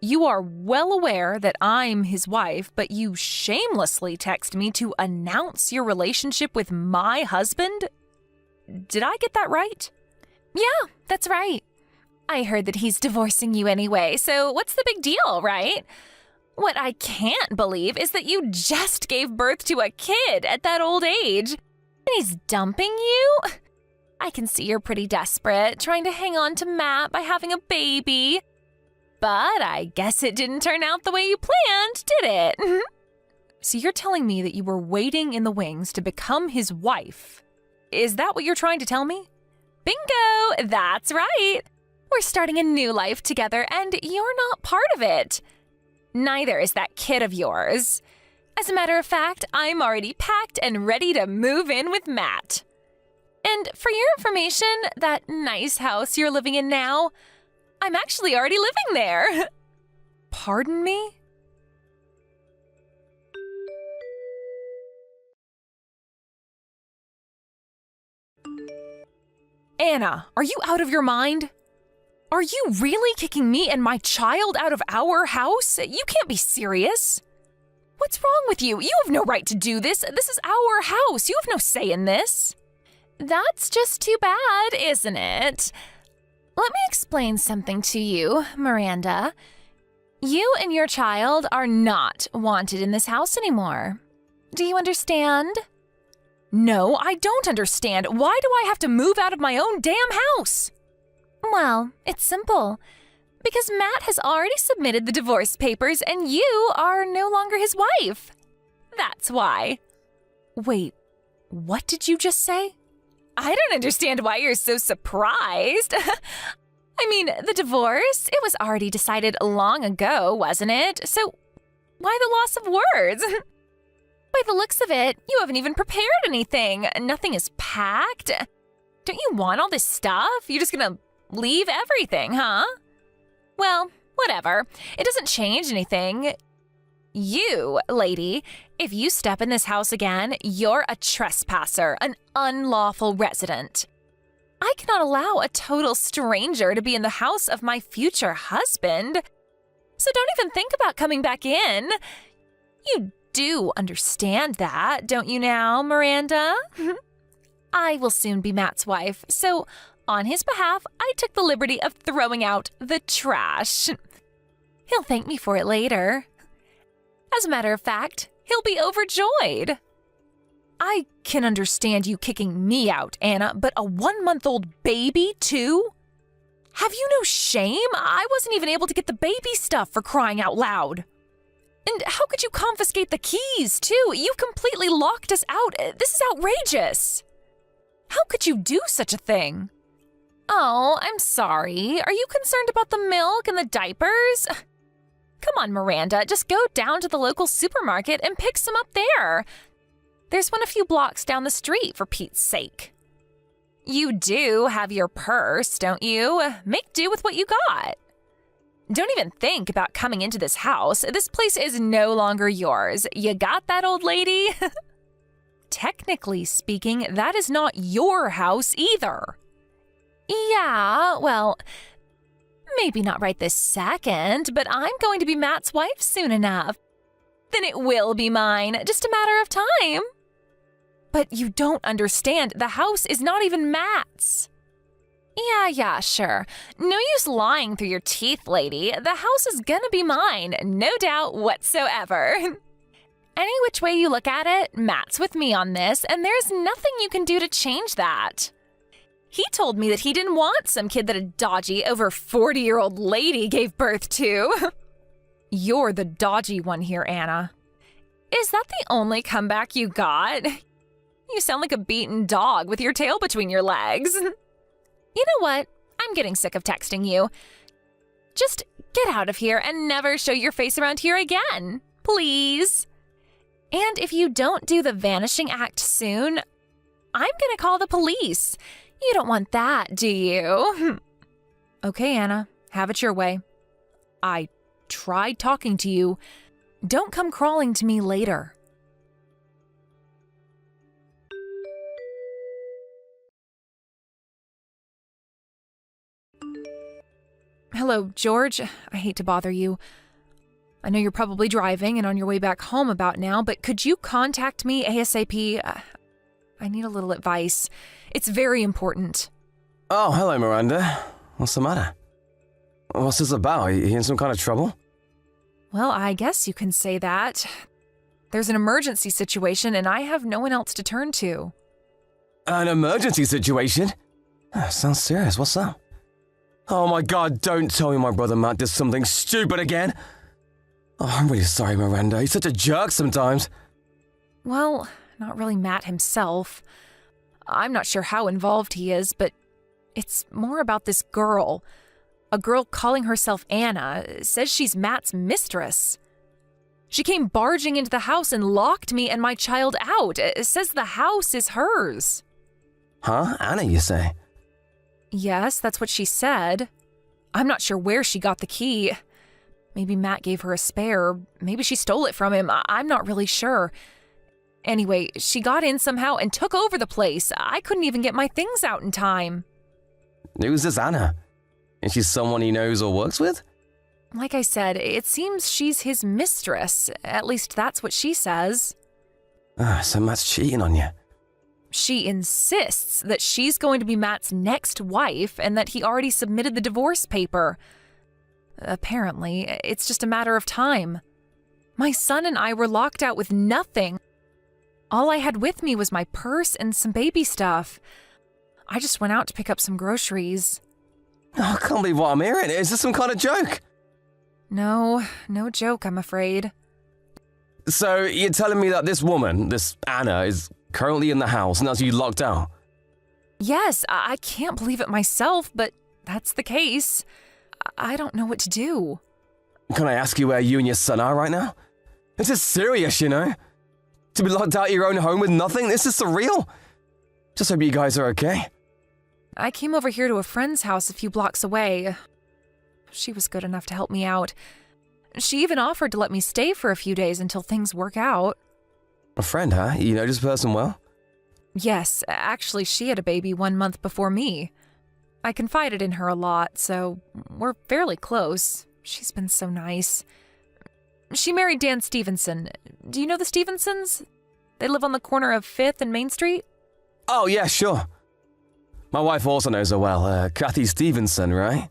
You are well aware that I'm his wife, but you shamelessly text me to announce your relationship with my husband? Did I get that right? Yeah, that's right. I heard that he's divorcing you anyway, so what's the big deal, right? What I can't believe is that you just gave birth to a kid at that old age, and he's dumping you? I can see you're pretty desperate, trying to hang on to Matt by having a baby. But I guess it didn't turn out the way you planned, did it? So you're telling me that you were waiting in the wings to become his wife? Is that what you're trying to tell me? Bingo! That's right! We're starting a new life together, and you're not part of it. Neither is that kid of yours. As a matter of fact, I'm already packed and ready to move in with Matt. And for your information, that nice house you're living in now, I'm actually already living there. Pardon me? Anna, are you out of your mind? Are you really kicking me and my child out of our house? You can't be serious. What's wrong with you? You have no right to do this. This is our house. You have no say in this. That's just too bad, isn't it? Let me explain something to you, Miranda. You and your child are not wanted in this house anymore. Do you understand? No, I don't understand. Why do I have to move out of my own damn house? Well, it's simple. Because Matt has already submitted the divorce papers and you are no longer his wife. That's why. Wait, what did you just say? I don't understand why you're so surprised. I mean, the divorce, it was already decided long ago, wasn't it? So why the loss of words? By the looks of it, you haven't even prepared anything. Nothing is packed. Don't you want all this stuff? You're just gonna leave everything, huh? Well, whatever. It doesn't change anything. You, lady, if you step in this house again, you're a trespasser, an unlawful resident. I cannot allow a total stranger to be in the house of my future husband. So don't even think about coming back in. You do understand that, don't you now, Miranda? I will soon be Matt's wife, so on his behalf, I took the liberty of throwing out the trash. He'll thank me for it later. As a matter of fact, he'll be overjoyed. I can understand you kicking me out, Anna, but a 1-month-old baby, too? Have you no shame? I wasn't even able to get the baby stuff, for crying out loud. And how could you confiscate the keys, too? You completely locked us out. This is outrageous. How could you do such a thing? Oh, I'm sorry. Are you concerned about the milk and the diapers? Come on, Miranda, just go down to the local supermarket and pick some up there. There's one a few blocks down the street, for Pete's sake. You do have your purse, don't you? Make do with what you got. Don't even think about coming into this house. This place is no longer yours. You got that, old lady? Technically speaking, that is not your house either. Yeah, well, maybe not right this second, but I'm going to be Matt's wife soon enough. Then it will be mine, just a matter of time. But you don't understand, the house is not even Matt's. Yeah, sure. No use lying through your teeth, lady. The house is gonna be mine, no doubt whatsoever. Any which way you look at it, Matt's with me on this, and there's nothing you can do to change that. He told me that he didn't want some kid that a dodgy, over 40-year-old lady gave birth to. You're the dodgy one here, Anna. Is that the only comeback you got? You sound like a beaten dog with your tail between your legs. You know what? I'm getting sick of texting you. Just get out of here and never show your face around here again, please. And if you don't do the vanishing act soon, I'm gonna call the police. You don't want that, do you? Okay, Anna, have it your way. I tried talking to you. Don't come crawling to me later. Hello, George. I hate to bother you. I know you're probably driving and on your way back home about now, but could you contact me ASAP? I need a little advice. It's very important. Oh, hello, Miranda. What's the matter? What's this about? Are you in some kind of trouble? Well, I guess you can say that. There's an emergency situation and I have no one else to turn to. An emergency situation? Sounds serious. What's up? Oh my God, don't tell me my brother Matt did something stupid again. Oh, I'm really sorry, Miranda. He's such a jerk sometimes. Well, not really Matt himself. I'm not sure how involved he is, but it's more about this girl. A girl calling herself Anna says she's Matt's mistress. She came barging into the house and locked me and my child out. It says the house is hers. Huh? Anna, you say? Yes, that's what she said. I'm not sure where she got the key. Maybe Matt gave her a spare. Maybe she stole it from him. I'm not really sure. Anyway, she got in somehow and took over the place. I couldn't even get my things out in time. Who's this Anna? Is she someone he knows or works with? Like I said, it seems she's his mistress. At least that's what she says. So Matt's cheating on you. She insists that she's going to be Matt's next wife and that he already submitted the divorce paper. Apparently, it's just a matter of time. My son and I were locked out with nothing. All I had with me was my purse and some baby stuff. I just went out to pick up some groceries. Oh, I can't believe what I'm hearing. Is this some kind of joke? No joke, I'm afraid. So you're telling me that this woman, this Anna, is currently in the house and has you locked out? Yes, I can't believe it myself, but that's the case. I don't know what to do. Can I ask you where you and your son are right now? This is serious, you know? To be locked out of your own home with nothing, this is surreal. Just hope you guys are okay. I came over here to a friend's house a few blocks away. She was good enough to help me out. She even offered to let me stay for a few days until things work out. A friend, huh? You know this person well? Yes, actually, she had a baby 1 month before me. I confided in her a lot, so we're fairly close. She's been so nice. She married Dan Stevenson. Do you know the Stevensons? They live on the corner of 5th and Main Street? Oh, yeah, sure. My wife also knows her well. Kathy Stevenson, right?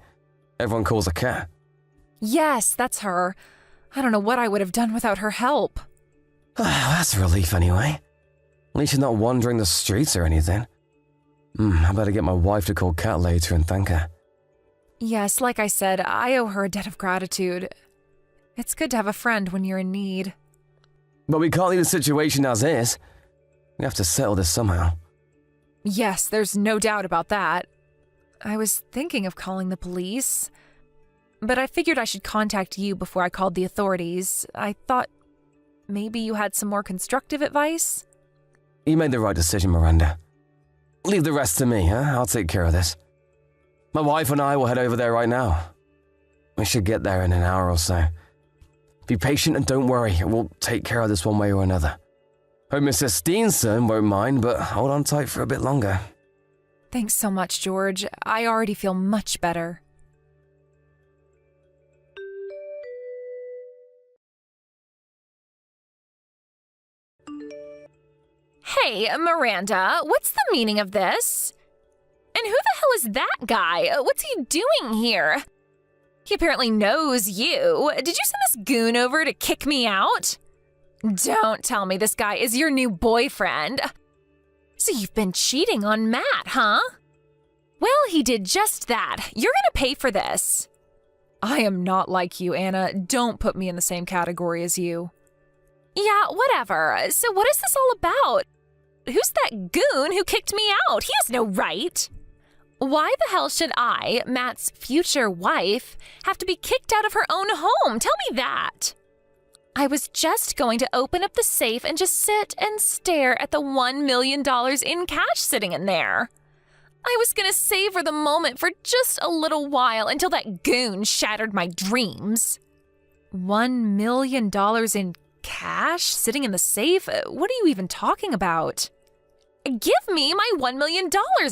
Everyone calls her Kat. Yes, that's her. I don't know what I would have done without her help. That's a relief anyway. At least she's not wandering the streets or anything. I better get my wife to call Kat later and thank her. Yes, like I said, I owe her a debt of gratitude. It's good to have a friend when you're in need. But we can't leave the situation as is. We have to settle this somehow. Yes, there's no doubt about that. I was thinking of calling the police, but I figured I should contact you before I called the authorities. I thought maybe you had some more constructive advice? You made the right decision, Miranda. Leave the rest to me, huh? I'll take care of this. My wife and I will head over there right now. We should get there in an hour or so. Be patient and don't worry, we'll take care of this one way or another. Hope Mrs. Steenson won't mind, but hold on tight for a bit longer. Thanks so much, George. I already feel much better. Hey, Miranda, what's the meaning of this? And who the hell is that guy? What's he doing here? He apparently knows you. Did you send this goon over to kick me out? Don't tell me this guy is your new boyfriend. So you've been cheating on Matt, huh? Well, he did just that. You're gonna pay for this. I am not like you, Anna. Don't put me in the same category as you. Yeah, whatever. So what is this all about? Who's that goon who kicked me out? He has no right. Why the hell should I, Matt's future wife, have to be kicked out of her own home? Tell me that. I was just going to open up the safe and just sit and stare at the $1 million in cash sitting in there. I was going to savor the moment for just a little while until that goon shattered my dreams. $1 million in cash sitting in the safe? What are you even talking about? Give me my $1 million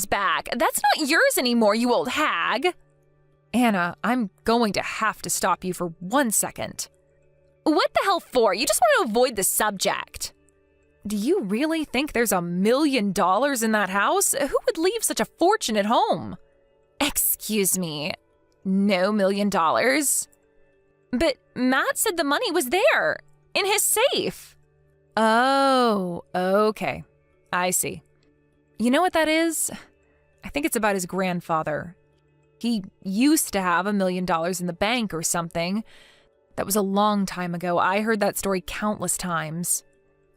back. That's not yours anymore, you old hag. Anna, I'm going to have to stop you for 1 second. What the hell for? You just want to avoid the subject. Do you really think there's $1 million in that house? Who would leave such a fortune at home? Excuse me, no $1 million. But Matt said the money was there, in his safe. Oh, okay. I see. You know what that is? I think it's about his grandfather. He used to have $1 million in the bank or something. That was a long time ago. I heard that story countless times.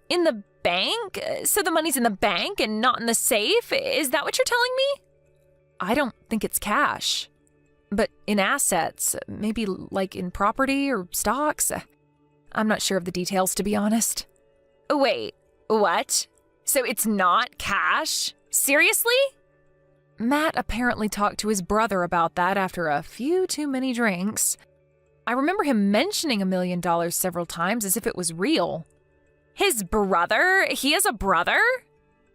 In the bank? So the money's in the bank and not in the safe? Is that what you're telling me? I don't think it's cash. But in assets, maybe like in property or stocks. I'm not sure of the details, to be honest. Wait, what? So it's not cash? Seriously? Matt apparently talked to his brother about that after a few too many drinks. I remember him mentioning $1 million several times as if it was real. His brother? He has a brother?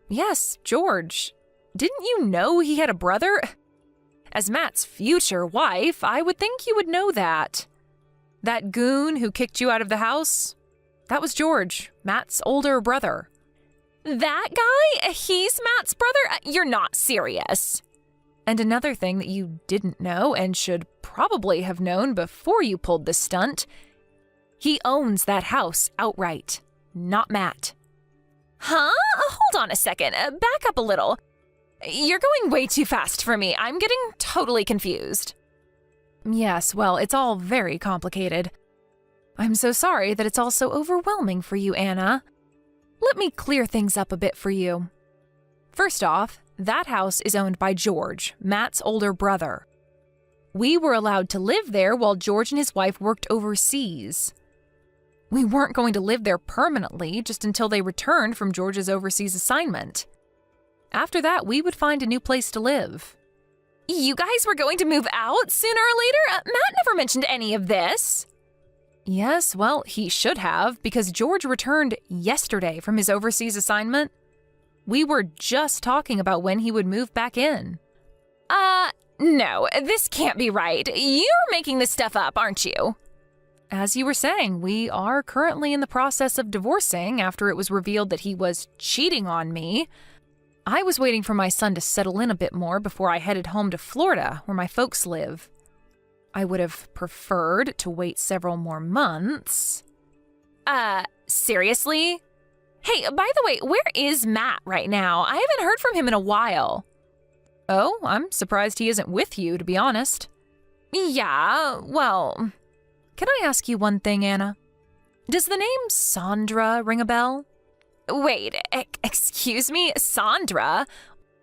Yes, George. Didn't you know he had a brother? As Matt's future wife, I would think you would know that. That goon who kicked you out of the house? That was George, Matt's older brother. That guy? He's Matt's brother? You're not serious. And another thing that you didn't know and should probably have known before you pulled this stunt, he owns that house outright, not Matt. Huh? Hold on a second. Back up a little. You're going way too fast for me. I'm getting totally confused. Yes, well, it's all very complicated. I'm so sorry that it's all so overwhelming for you, Anna. Let me clear things up a bit for you. First off, that house is owned by George, Matt's older brother. We were allowed to live there while George and his wife worked overseas. We weren't going to live there permanently just until they returned from George's overseas assignment. After that, we would find a new place to live. You guys were going to move out sooner or later? Matt never mentioned any of this. Yes, well, he should have, because George returned yesterday from his overseas assignment. We were just talking about when he would move back in. No, this can't be right. You're making this stuff up, aren't you? As you were saying, we are currently in the process of divorcing after it was revealed that he was cheating on me. I was waiting for my son to settle in a bit more before I headed home to Florida, where my folks live. I would have preferred to wait several more months. Seriously? Hey, by the way, where is Matt right now? I haven't heard from him in a while. Oh, I'm surprised he isn't with you, to be honest. Yeah, well... Can I ask you one thing, Anna? Does the name Sandra ring a bell? Wait, excuse me, Sandra?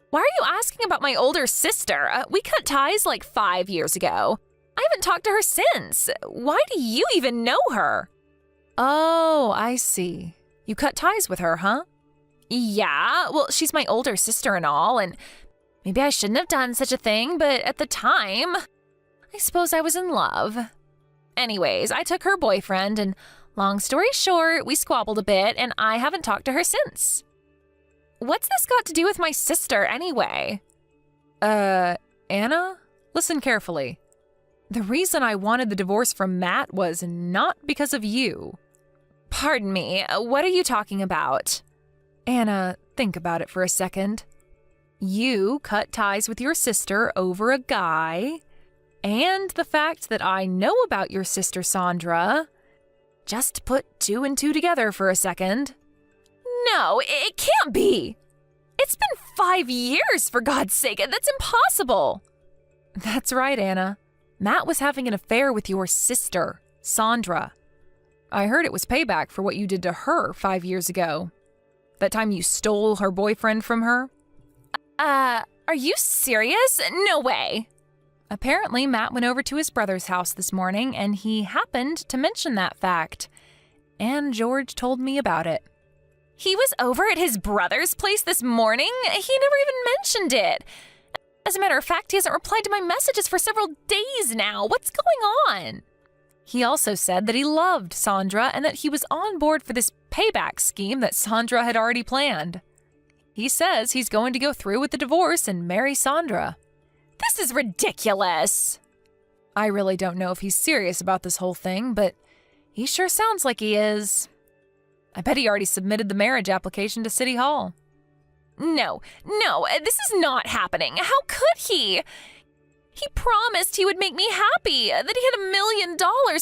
Why are you asking about my older sister? We cut ties like 5 years ago. I haven't talked to her since. Why do you even know her? Oh, I see. You cut ties with her, huh? Yeah, well, she's my older sister and all, and maybe I shouldn't have done such a thing, but at the time, I suppose I was in love. Anyways, I took her boyfriend, and long story short, we squabbled a bit, and I haven't talked to her since. What's this got to do with my sister, anyway? Anna? Listen carefully. The reason I wanted the divorce from Matt was not because of you. Pardon me, what are you talking about? Anna, think about it for a second. You cut ties with your sister over a guy, and the fact that I know about your sister Sandra. Just put 2 and 2 together for a second. No, it can't be. It's been 5 years, for God's sake. That's impossible. That's right, Anna. Matt was having an affair with your sister, Sandra. I heard it was payback for what you did to her 5 years ago. That time you stole her boyfriend from her. Are you serious? No way. Apparently, Matt went over to his brother's house this morning, and he happened to mention that fact. And George told me about it. He was over at his brother's place this morning? He never even mentioned it. As a matter of fact, he hasn't replied to my messages for several days now. What's going on? He also said that he loved Sandra and that he was on board for this payback scheme that Sandra had already planned. He says he's going to go through with the divorce and marry Sandra. This is ridiculous. I really don't know if he's serious about this whole thing, but he sure sounds like he is. I bet he already submitted the marriage application to City Hall. No, this is not happening. How could he? He promised he would make me happy, that he had $1 million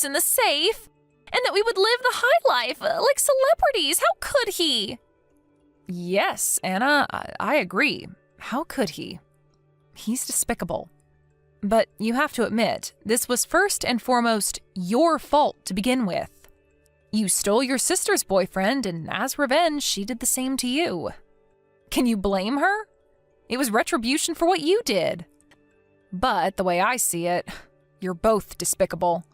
in the safe, and that we would live the high life like celebrities. How could he? Yes, Anna, I agree. How could he? He's despicable. But you have to admit, this was first and foremost your fault to begin with. You stole your sister's boyfriend, and as revenge, she did the same to you. Can you blame her? It was retribution for what you did. But the way I see it, you're both despicable.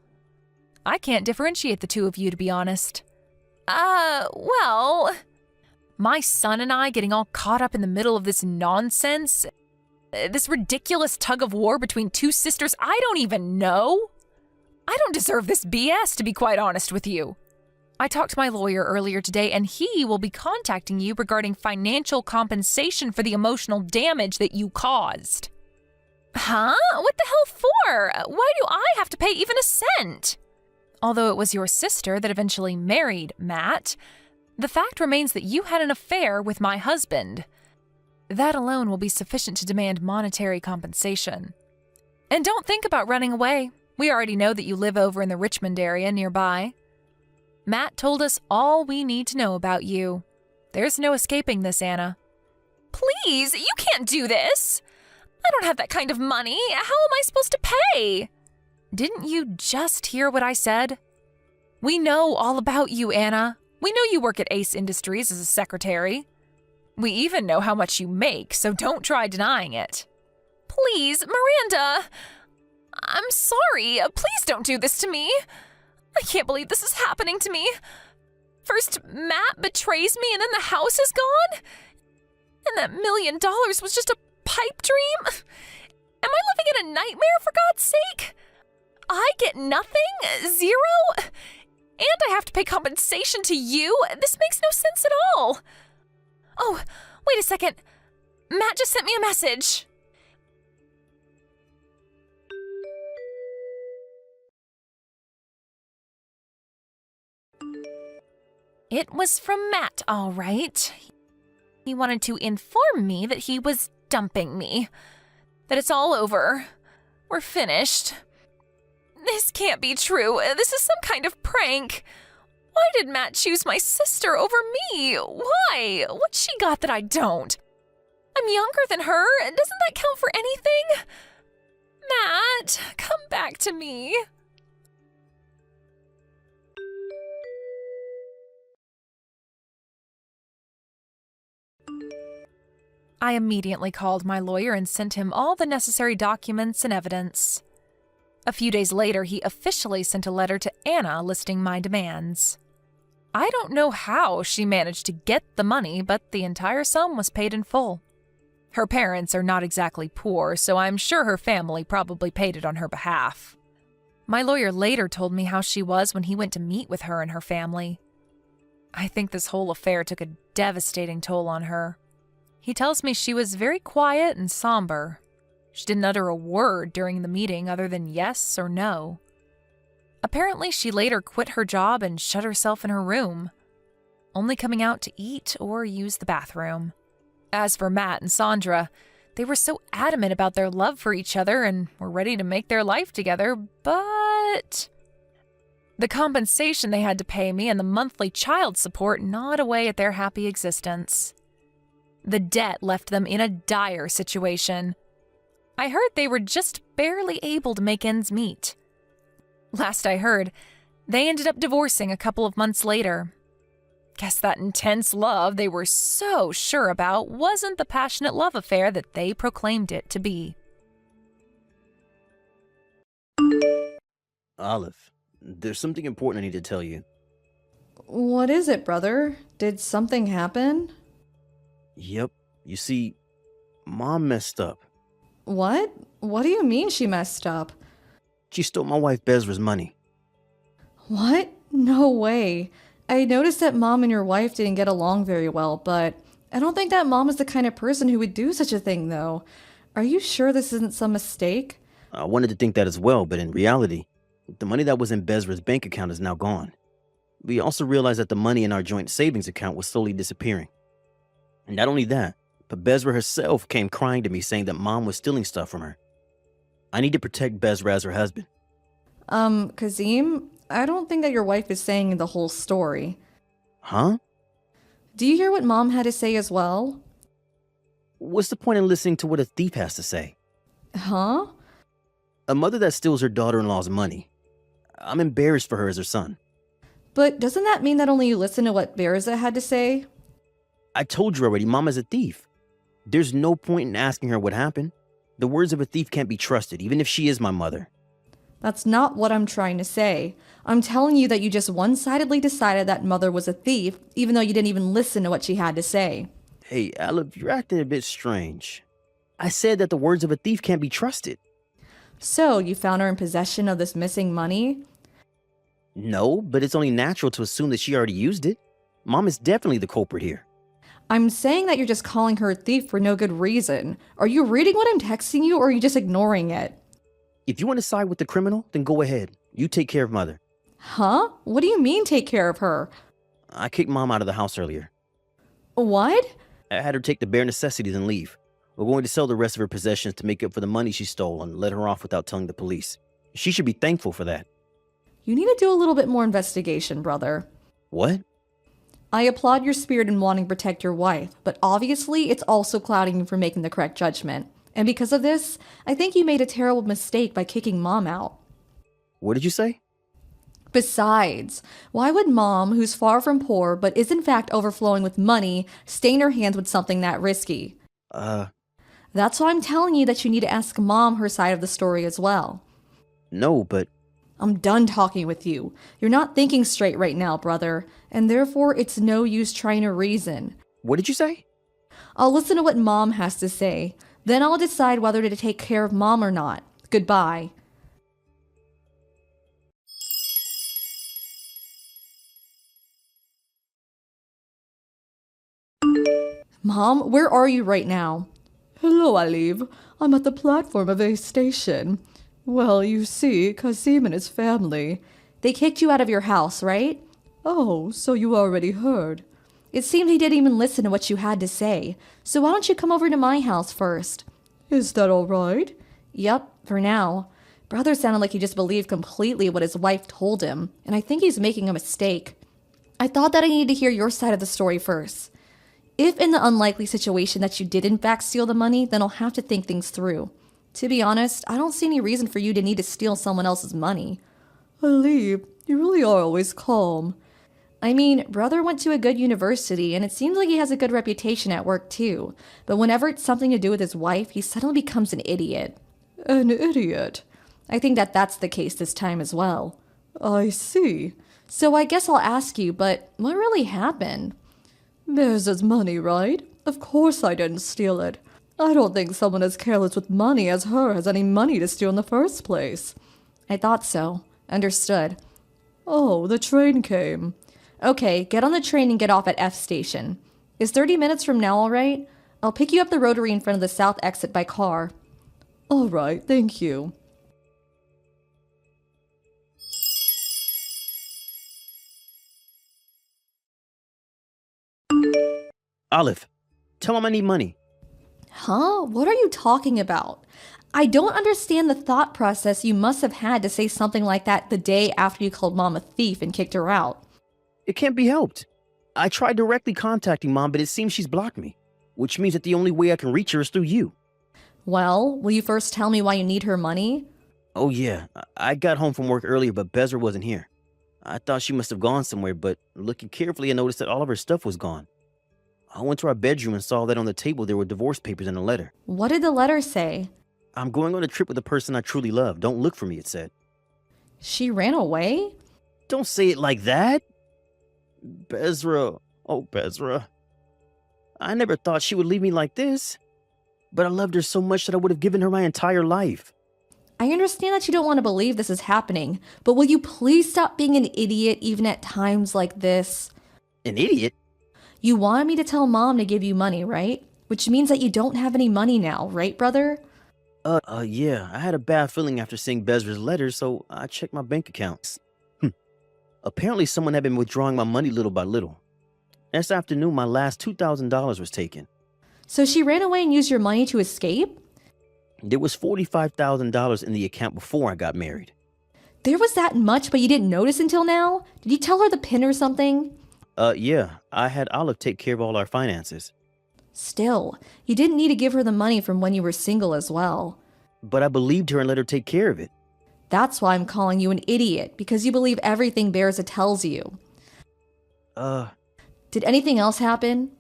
I can't differentiate the two of you, to be honest. Well... My son and I getting all caught up in the middle of this nonsense? This ridiculous tug of war between two sisters I don't even know? I don't deserve this BS, to be quite honest with you. I talked to my lawyer earlier today, and he will be contacting you regarding financial compensation for the emotional damage that you caused. Huh? What the hell for? Why do I have to pay even a cent? Although it was your sister that eventually married Matt, the fact remains that you had an affair with my husband. That alone will be sufficient to demand monetary compensation. And don't think about running away. We already know that you live over in the Richmond area nearby. Matt told us all we need to know about you. There's no escaping this, Anna. Please, you can't do this. I don't have that kind of money. How am I supposed to pay? Didn't you just hear what I said? We know all about you, Anna. We know you work at Ace Industries as a secretary. We even know how much you make, so don't try denying it. Please, Miranda. I'm sorry. Please don't do this to me. I can't believe this is happening to me. First, Matt betrays me and then the house is gone? And that $1 million was just a pipe dream? Am I living in a nightmare, for God's sake? I get nothing? Zero? And I have to pay compensation to you? This makes no sense at all. Oh, wait a second. Matt just sent me a message. It was from Matt, all right. He wanted to inform me that he was dumping me. That it's all over. We're finished. This can't be true. This is some kind of prank. Why did Matt choose my sister over me? Why? What's she got that I don't? I'm younger than her. Doesn't that count for anything? Matt, come back to me. I immediately called my lawyer and sent him all the necessary documents and evidence. A few days later, he officially sent a letter to Anna listing my demands. I don't know how she managed to get the money, but the entire sum was paid in full. Her parents are not exactly poor, so I'm sure her family probably paid it on her behalf. My lawyer later told me how she was when he went to meet with her and her family. I think this whole affair took a devastating toll on her. He tells me she was very quiet and somber. She didn't utter a word during the meeting other than yes or no. Apparently, she later quit her job and shut herself in her room, only coming out to eat or use the bathroom. As for Matt and Sandra, they were so adamant about their love for each other and were ready to make their life together, but the compensation they had to pay me and the monthly child support gnawed away at their happy existence. The debt left them in a dire situation. I heard they were just barely able to make ends meet. Last I heard, they ended up divorcing a couple of months later. Guess that intense love they were so sure about wasn't the passionate love affair that they proclaimed it to be. Olive, there's something important I need to tell you. What is it, brother? Did something happen? Yep. You see, Mom messed up. What? What do you mean she messed up? She stole my wife Bezra's money. What? No way. I noticed that Mom and your wife didn't get along very well, but I don't think that Mom is the kind of person who would do such a thing, though. Are you sure this isn't some mistake? I wanted to think that as well, but in reality, the money that was in Bezra's bank account is now gone. We also realized that the money in our joint savings account was slowly disappearing. And not only that, but Bezra herself came crying to me saying that Mom was stealing stuff from her. I need to protect Bezra as her husband. Kazim, I don't think that your wife is saying the whole story. Huh? Do you hear what Mom had to say as well? What's the point in listening to what a thief has to say? Huh? A mother that steals her daughter-in-law's money. I'm embarrassed for her as her son. But doesn't that mean that only you listen to what Berza had to say? I told you already, Mom is a thief. There's no point in asking her what happened. The words of a thief can't be trusted, even if she is my mother. That's not what I'm trying to say. I'm telling you that you just one-sidedly decided that Mother was a thief, even though you didn't even listen to what she had to say. Hey, Olive, you're acting a bit strange. I said that the words of a thief can't be trusted. So, you found her in possession of this missing money? No, but it's only natural to assume that she already used it. Mom is definitely the culprit here. I'm saying that you're just calling her a thief for no good reason. Are you reading what I'm texting you, or are you just ignoring it? If you want to side with the criminal, then go ahead. You take care of Mother. Huh? What do you mean take care of her? I kicked Mom out of the house earlier. What? I had her take the bare necessities and leave. We're going to sell the rest of her possessions to make up for the money she stole and let her off without telling the police. She should be thankful for that. You need to do a little bit more investigation, brother. What? I applaud your spirit in wanting to protect your wife, but obviously it's also clouding you from making the correct judgment. And because of this, I think you made a terrible mistake by kicking Mom out. What did you say? Besides, why would mom, who's far from poor but is in fact overflowing with money, stain her hands with something that risky? That's why I'm telling you that you need to ask mom her side of the story as well. No, but I'm done talking with you. You're not thinking straight right now, brother, and therefore it's no use trying to reason. what did you say? I'll listen to what mom has to say. Then I'll decide whether to take care of mom or not. Goodbye. Mom, where are you right now? Hello, Olive. I'm at the platform of a station. Well, you see, Kasim and his family. They kicked you out of your house, right? Oh, so you already heard. It seemed he didn't even listen to what you had to say. So why don't you come over to my house first? Is that all right? Yep, for now. Brother sounded like he just believed completely what his wife told him, and I think he's making a mistake. I thought that I needed to hear your side of the story first. If in the unlikely situation that you did in fact steal the money, then I'll have to think things through. To be honest, I don't see any reason for you to need to steal someone else's money. Alib, you really are always calm. I mean, brother went to a good university, and it seems like he has a good reputation at work too. But whenever it's something to do with his wife, he suddenly becomes an idiot. An idiot? I think that that's the case this time as well. I see. So I guess I'll ask you, but what really happened? There's his money, right? Of course I didn't steal it. I don't think someone as careless with money as her has any money to steal in the first place. I thought so. Understood. Oh, the train came. Okay, get on the train and get off at F station. Is 30 minutes from now all right? I'll pick you up the rotary in front of the south exit by car. All right, thank you. Olive, tell him I need money. Huh? What are you talking about? I don't understand the thought process you must have had to say something like that the day after you called mom a thief and kicked her out. It can't be helped. I tried directly contacting mom, but it seems she's blocked me, which means that the only way I can reach her is through you. Well, will you first tell me why you need her money? Oh yeah, I got home from work earlier, but Bezra wasn't here. I thought she must have gone somewhere, but looking carefully, I noticed that all of her stuff was gone. I went to our bedroom and saw that on the table there were divorce papers and a letter. What did the letter say? I'm going on a trip with the person I truly love. Don't look for me, it said. She ran away? Don't say it like that. Bezra. Oh, Bezra. I never thought she would leave me like this. But I loved her so much that I would have given her my entire life. I understand that you don't want to believe this is happening, but will you please stop being an idiot even at times like this? An idiot? You wanted me to tell mom to give you money, right? Which means that you don't have any money now, right, brother? Yeah. I had a bad feeling after seeing Bezra's letter, so I checked my bank accounts. Apparently someone had been withdrawing my money little by little. This afternoon, my last $2,000 was taken. So she ran away and used your money to escape? There was $45,000 in the account before I got married. There was that much, but you didn't notice until now? Did you tell her the PIN or something? Yeah. I had Olive take care of all our finances. Still, you didn't need to give her the money from when you were single as well. But I believed her and let her take care of it. That's why I'm calling you an idiot, because you believe everything Berza tells you. Did anything else happen?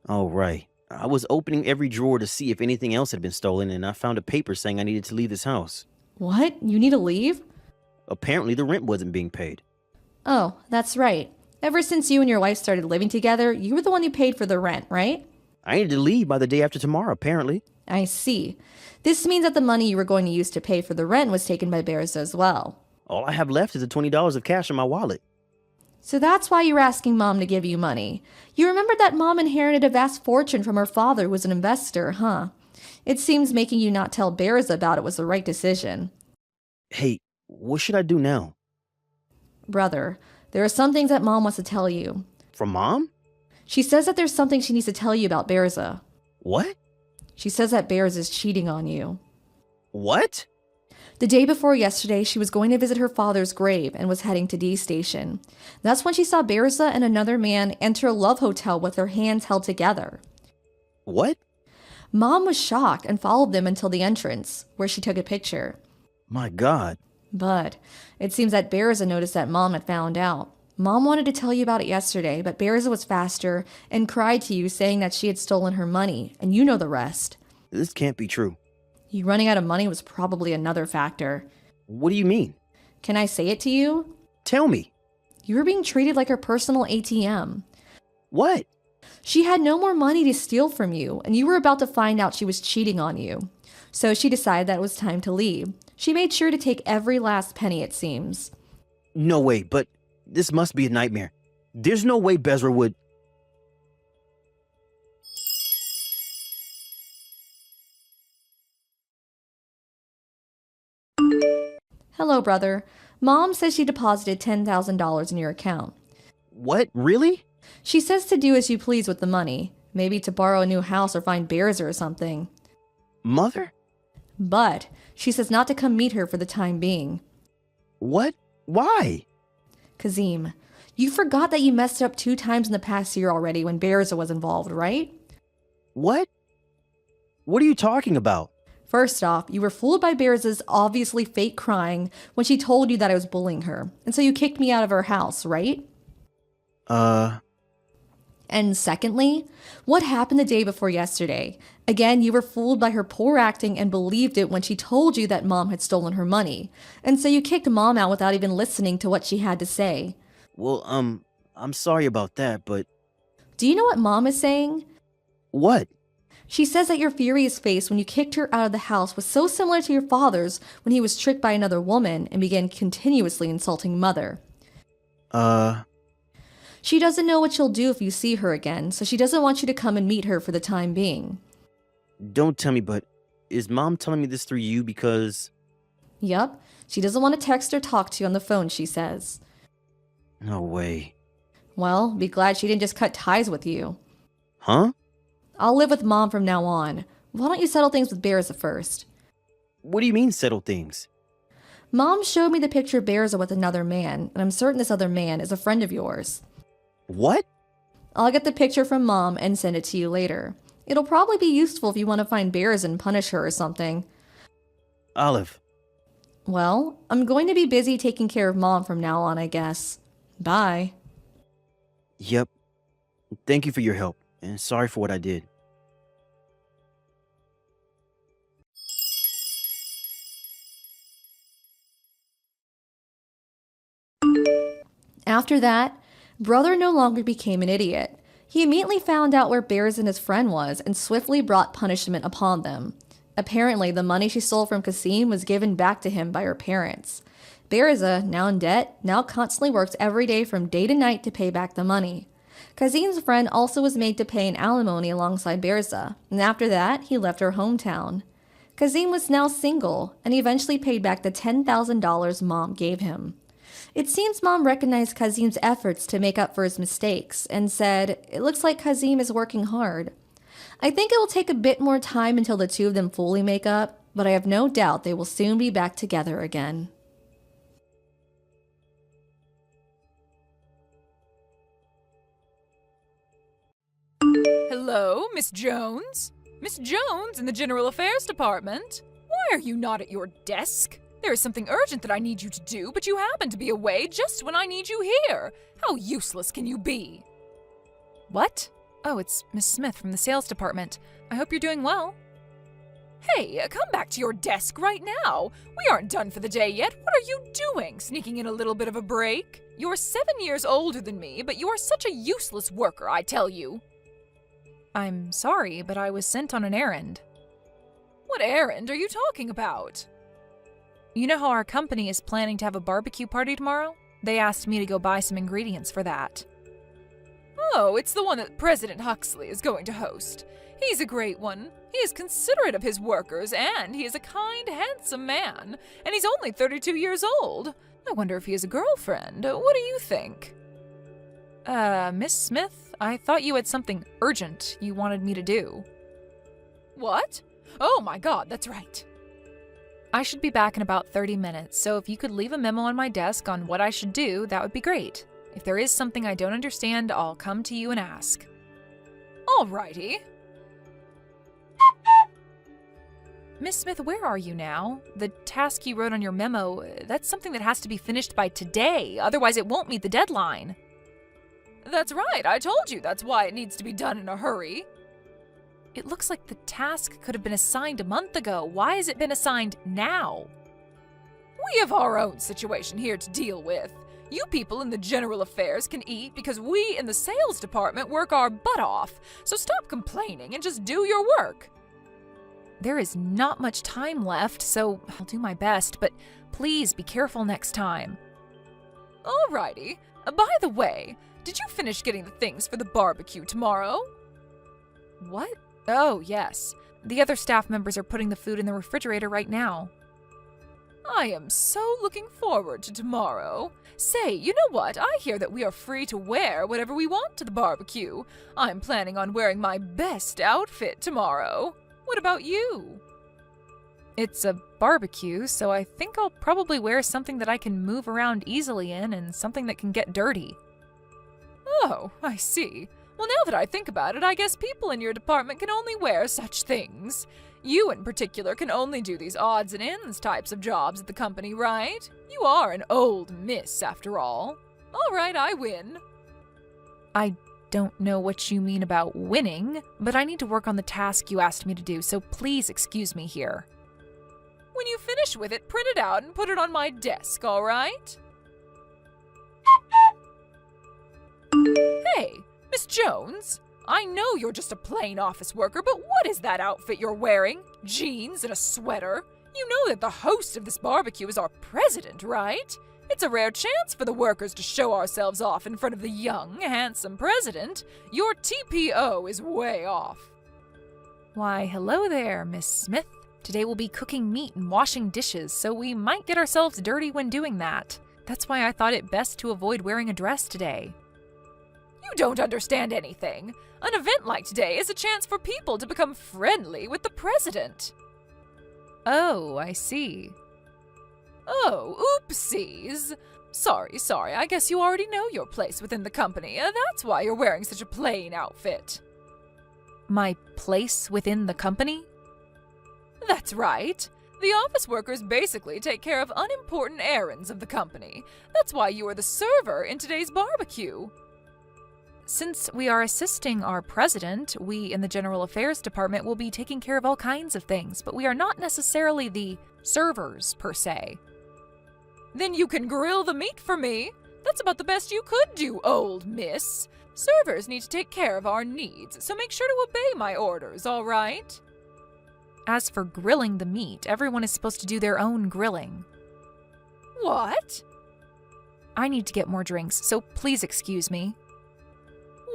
Oh, right. I was opening every drawer to see if anything else had been stolen, and I found a paper saying I needed to leave this house. What? You need to leave? Apparently, the rent wasn't being paid. Oh, that's right. Ever since you and your wife started living together, you were the one who paid for the rent, right? I needed to leave by the day after tomorrow, apparently. I see. This means that the money you were going to use to pay for the rent was taken by Berza as well. All I have left is the $20 of cash in my wallet. So that's why you're asking mom to give you money. You remember that mom inherited a vast fortune from her father who was an investor, huh? It seems making you not tell Berza about it was the right decision. Hey, what should I do now? Brother, there are some things that mom wants to tell you. From mom? She says that there's something she needs to tell you about Berza. What? She says that Berza is cheating on you. What? The day before yesterday, she was going to visit her father's grave and was heading to D Station. That's when she saw Berza and another man enter a love hotel with their hands held together. What? Mom was shocked and followed them until the entrance, where she took a picture. My God. But it seems that Bearza noticed that Mom had found out. Mom wanted to tell you about it yesterday, but Bearza was faster and cried to you saying that she had stolen her money, and you know the rest. This can't be true. You running out of money was probably another factor. What do you mean? Can I say it to you? Tell me. You were being treated like her personal ATM. What? She had no more money to steal from you, and you were about to find out she was cheating on you. So she decided that it was time to leave. She made sure to take every last penny, it seems. No way, but this must be a nightmare. There's no way Bezra would... Hello, brother. Mom says she deposited $10,000 in your account. What? Really? She says to do as you please with the money. Maybe to borrow a new house or find Bearza or something. Mother? But she says not to come meet her for the time being. What? Why? Kazim, you forgot that you messed up 2 times in the past year already when Bearza was involved, right? What? What are you talking about? First off, you were fooled by Bearza's obviously fake crying when she told you that I was bullying her, and so you kicked me out of her house, right? And secondly, what happened the day before yesterday? Again, you were fooled by her poor acting and believed it when she told you that Mom had stolen her money, and so you kicked Mom out without even listening to what she had to say. Well, I'm sorry about that, but... Do you know what Mom is saying? What? She says that your furious face when you kicked her out of the house was so similar to your father's when he was tricked by another woman and began continuously insulting Mother. She doesn't know what she'll do if you see her again, so she doesn't want you to come and meet her for the time being. Don't tell me, but is Mom telling me this through you because... Yup, she doesn't want to text or talk to you on the phone, she says. No way. Well, be glad she didn't just cut ties with you. Huh? I'll live with Mom from now on. Why don't you settle things with Bearza first? What do you mean settle things? Mom showed me the picture of Bearza with another man, and I'm certain this other man is a friend of yours. What? I'll get the picture from Mom and send it to you later. It'll probably be useful if you want to find Bearza and punish her or something. Olive. Well, I'm going to be busy taking care of Mom from now on, I guess. Bye. Yep. Thank you for your help, and sorry for what I did. After that, Brother no longer became an idiot. He immediately found out where Bearza and his friend was and swiftly brought punishment upon them. Apparently, the money she stole from Kasim was given back to him by her parents. Bearza, now in debt, now constantly works every day from day to night to pay back the money. Kazim's friend also was made to pay an alimony alongside Bearza, and after that, he left her hometown. Kazim was now single, and he eventually paid back the $10,000 Mom gave him. It seems Mom recognized Kazim's efforts to make up for his mistakes and said, "It looks like Kazim is working hard." I think it will take a bit more time until the two of them fully make up, but I have no doubt they will soon be back together again. Hello, Miss Jones? Miss Jones in the General Affairs Department? Why are you not at your desk? There is something urgent that I need you to do, but you happen to be away just when I need you here. How useless can you be? What? Oh, it's Miss Smith from the sales department. I hope you're doing well. Hey, come back to your desk right now. We aren't done for the day yet. What are you doing, sneaking in a little bit of a break? You're 7 years older than me, but you are such a useless worker, I tell you. I'm sorry, but I was sent on an errand. What errand are you talking about? You know how our company is planning to have a barbecue party tomorrow? They asked me to go buy some ingredients for that. Oh, it's the one that President Huxley is going to host. He's a great one. He is considerate of his workers, and he is a kind, handsome man. And he's only 32 years old. I wonder if he has a girlfriend. What do you think? Miss Smith, I thought you had something urgent you wanted me to do. What? Oh my God, that's right. I should be back in about 30 minutes, so if you could leave a memo on my desk on what I should do, that would be great. If there is something I don't understand, I'll come to you and ask. Alrighty. Miss Smith, where are you now? The task you wrote on your memo, that's something that has to be finished by today, otherwise it won't meet the deadline. That's right, I told you that's why it needs to be done in a hurry. It looks like the task could have been assigned a month ago. Why has it been assigned now? We have our own situation here to deal with. You people in the general affairs can eat because we in the sales department work our butt off. So stop complaining and just do your work. There is not much time left, so I'll do my best, but please be careful next time. Alrighty. By the way, did you finish getting the things for the barbecue tomorrow? What? Oh, yes. The other staff members are putting the food in the refrigerator right now. I am so looking forward to tomorrow. Say, you know what? I hear that we are free to wear whatever we want to the barbecue. I'm planning on wearing my best outfit tomorrow. What about you? It's a barbecue, so I think I'll probably wear something that I can move around easily in and something that can get dirty. Oh, I see. Well, now that I think about it, I guess people in your department can only wear such things. You in particular can only do these odds and ends types of jobs at the company, right? You are an old miss, after all. All right, I win. I don't know what you mean about winning, but I need to work on the task you asked me to do, so please excuse me here. When you finish with it, print it out and put it on my desk, all right? Hey, Miss Jones, I know you're just a plain office worker, but what is that outfit you're wearing? Jeans and a sweater? You know that the host of this barbecue is our president, right? It's a rare chance for the workers to show ourselves off in front of the young, handsome president. Your TPO is way off. Why, hello there, Miss Smith. Today we'll be cooking meat and washing dishes, so we might get ourselves dirty when doing that. That's why I thought it best to avoid wearing a dress today. You don't understand anything. An event like today is a chance for people to become friendly with the president. Oh, I see. Oh, oopsies. Sorry, I guess you already know your place within the company. That's why you're wearing such a plain outfit. My place within the company? That's right. The office workers basically take care of unimportant errands of the company. That's why you are the server in today's barbecue. Since we are assisting our president, we in the General Affairs Department will be taking care of all kinds of things, but we are not necessarily the servers, per se. Then you can grill the meat for me. That's about the best you could do, old miss. Servers need to take care of our needs, so make sure to obey my orders, all right? As for grilling the meat, everyone is supposed to do their own grilling. What? I need to get more drinks, so please excuse me.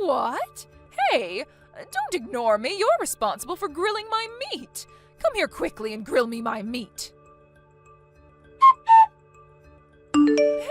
What? Hey, don't ignore me. You're responsible for grilling my meat. Come here quickly and grill me my meat.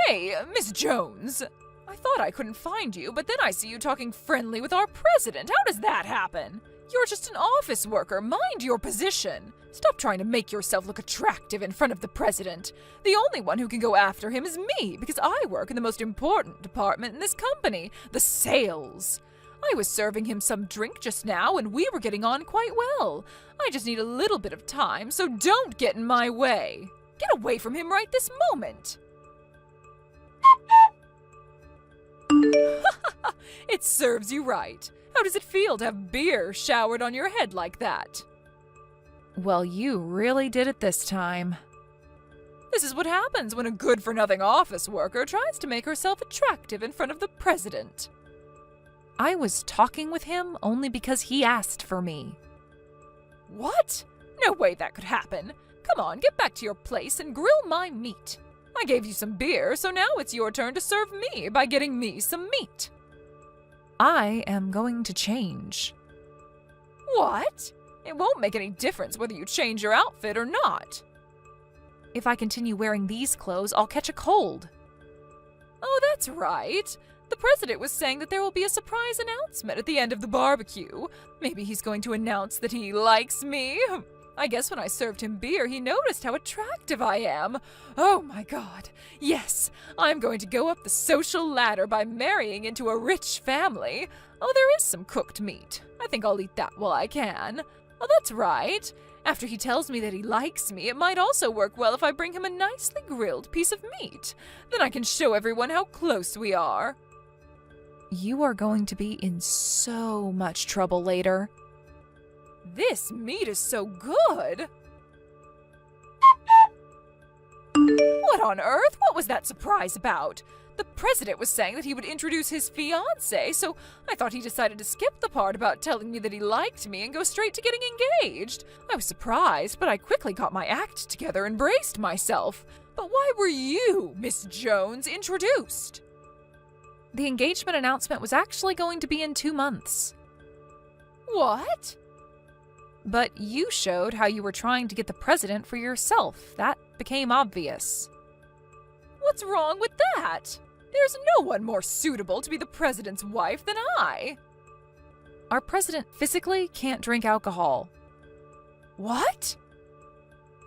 Hey, Miss Jones. I thought I couldn't find you, but then I see you talking friendly with our president. How does that happen? You're just an office worker. Mind your position. Stop trying to make yourself look attractive in front of the president. The only one who can go after him is me, because I work in the most important department in this company, the sales. I was serving him some drink just now, and we were getting on quite well. I just need a little bit of time, so don't get in my way. Get away from him right this moment. It serves you right. How does it feel to have beer showered on your head like that? Well, you really did it this time. This is what happens when a good-for-nothing office worker tries to make herself attractive in front of the president. I was talking with him only because he asked for me. What? No way that could happen. Come on, get back to your place and grill my meat. I gave you some beer, so now it's your turn to serve me by getting me some meat. I am going to change. What? It won't make any difference whether you change your outfit or not. If I continue wearing these clothes, I'll catch a cold. Oh, that's right. The president was saying that there will be a surprise announcement at the end of the barbecue. Maybe he's going to announce that he likes me. I guess when I served him beer, he noticed how attractive I am. Oh my God. Yes, I'm going to go up the social ladder by marrying into a rich family. Oh, there is some cooked meat. I think I'll eat that while I can. Oh, that's right. After he tells me that he likes me, it might also work well if I bring him a nicely grilled piece of meat. Then I can show everyone how close we are. You are going to be in so much trouble later. This meat is so good! What on earth? What was that surprise about? The president was saying that he would introduce his fiancée, so I thought he decided to skip the part about telling me that he liked me and go straight to getting engaged. I was surprised, but I quickly got my act together and braced myself. But why were you, Miss Jones, introduced? The engagement announcement was actually going to be in 2 months. What? But you showed how you were trying to get the president for yourself. That became obvious. What's wrong with that? There's no one more suitable to be the president's wife than I. Our president physically can't drink alcohol. What?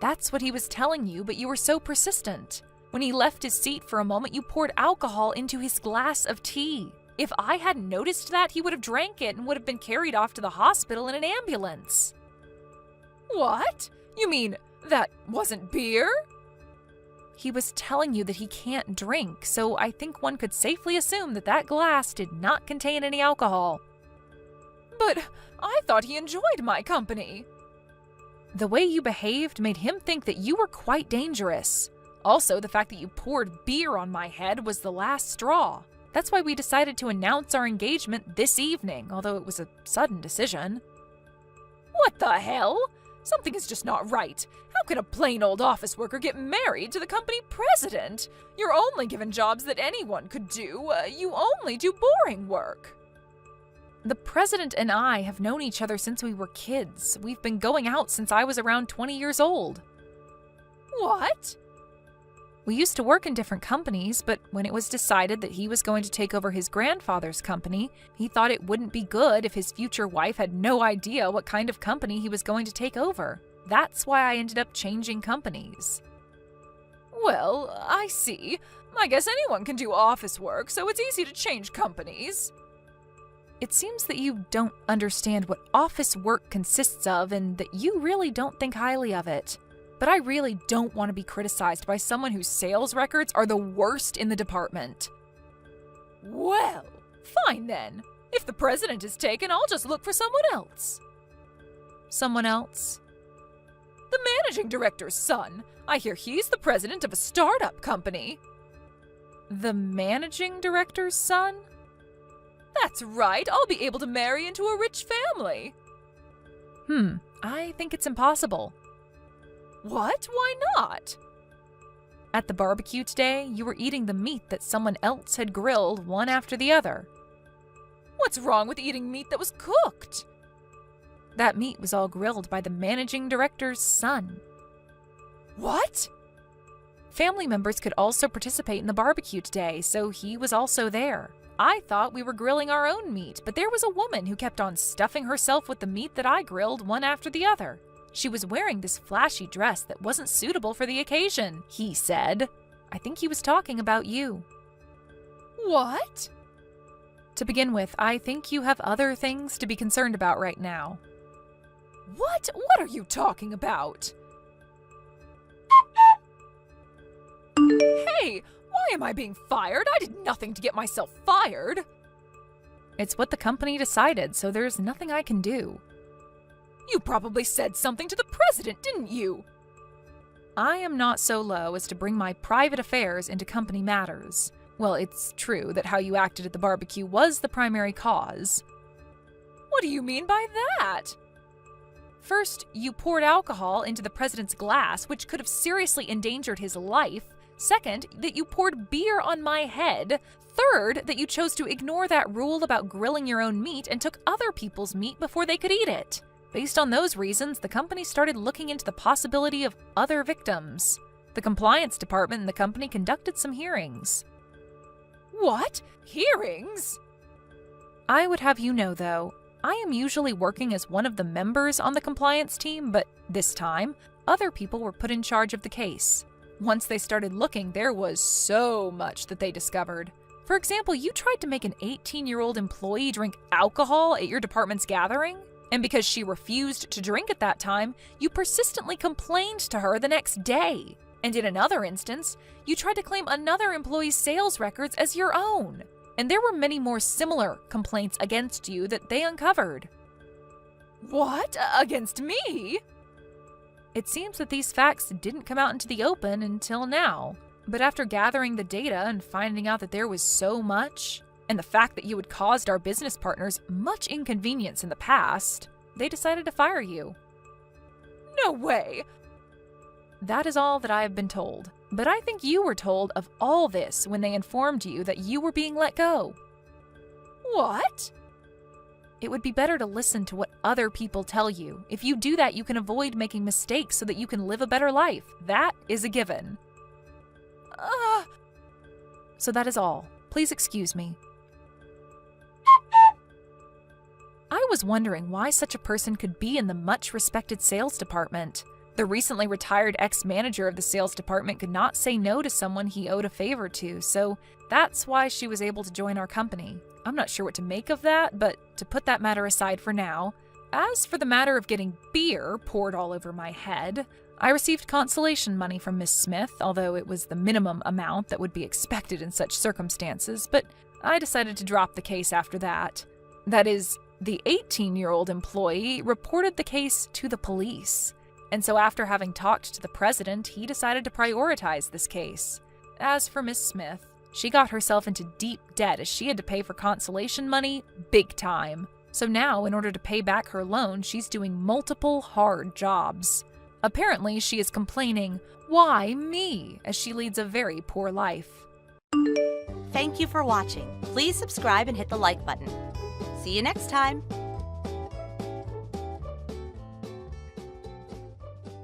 That's what he was telling you, but you were so persistent. When he left his seat for a moment, you poured alcohol into his glass of tea. If I hadn't noticed that, he would have drank it and would have been carried off to the hospital in an ambulance. What? You mean that wasn't beer? He was telling you that he can't drink, so I think one could safely assume that that glass did not contain any alcohol. But I thought he enjoyed my company. The way you behaved made him think that you were quite dangerous. Also, the fact that you poured beer on my head was the last straw. That's why we decided to announce our engagement this evening, although it was a sudden decision. What the hell? Something is just not right. How can a plain old office worker get married to the company president? You're only given jobs that anyone could do. You only do boring work. The president and I have known each other since we were kids. We've been going out since I was around 20 years old. What? We used to work in different companies, but when it was decided that he was going to take over his grandfather's company, he thought it wouldn't be good if his future wife had no idea what kind of company he was going to take over. That's why I ended up changing companies. Well, I see. I guess anyone can do office work, so it's easy to change companies. It seems that you don't understand what office work consists of and that you really don't think highly of it. But I really don't want to be criticized by someone whose sales records are the worst in the department. Well, fine then. If the president is taken, I'll just look for someone else. Someone else? The managing director's son. I hear he's the president of a startup company. The managing director's son? That's right. I'll be able to marry into a rich family. I think it's impossible. What? Why not? At the barbecue today, you were eating the meat that someone else had grilled one after the other. What's wrong with eating meat that was cooked? That meat was all grilled by the managing director's son. What? Family members could also participate in the barbecue today, so he was also there. I thought we were grilling our own meat, but there was a woman who kept on stuffing herself with the meat that I grilled one after the other. She was wearing this flashy dress that wasn't suitable for the occasion, he said. I think he was talking about you. What? To begin with, I think you have other things to be concerned about right now. What? What are you talking about? Hey, why am I being fired? I did nothing to get myself fired. It's what the company decided, so there's nothing I can do. You probably said something to the president, didn't you? I am not so low as to bring my private affairs into company matters. Well, it's true that how you acted at the barbecue was the primary cause. What do you mean by that? First, you poured alcohol into the president's glass, which could have seriously endangered his life. Second, that you poured beer on my head. Third, that you chose to ignore that rule about grilling your own meat and took other people's meat before they could eat it. Based on those reasons, the company started looking into the possibility of other victims. The compliance department in the company conducted some hearings. What? Hearings? I would have you know, though, I am usually working as one of the members on the compliance team, but this time, other people were put in charge of the case. Once they started looking, there was so much that they discovered. For example, you tried to make an 18-year-old employee drink alcohol at your department's gathering? And because she refused to drink at that time, you persistently complained to her the next day. And in another instance, you tried to claim another employee's sales records as your own. And there were many more similar complaints against you that they uncovered. What? Against me? It seems that these facts didn't come out into the open until now. But after gathering the data and finding out that there was so much, and the fact that you had caused our business partners much inconvenience in the past, they decided to fire you. No way! That is all that I have been told. But I think you were told of all this when they informed you that you were being let go. What? It would be better to listen to what other people tell you. If you do that, you can avoid making mistakes so that you can live a better life. That is a given. So that is all. Please excuse me. I was wondering why such a person could be in the much-respected sales department. The recently retired ex-manager of the sales department could not say no to someone he owed a favor to, so that's why she was able to join our company. I'm not sure what to make of that, but to put that matter aside for now. As for the matter of getting beer poured all over my head, I received consolation money from Miss Smith, although it was the minimum amount that would be expected in such circumstances, but I decided to drop the case after that. That is, the 18-year-old employee reported the case to the police. And so after having talked to the president, he decided to prioritize this case. As for Miss Smith, she got herself into deep debt as she had to pay for consolation money big time. So now, in order to pay back her loan, she's doing multiple hard jobs. Apparently, she is complaining, "Why me?" as she leads a very poor life. Thank you for watching. Please subscribe and hit the like button. See you next time.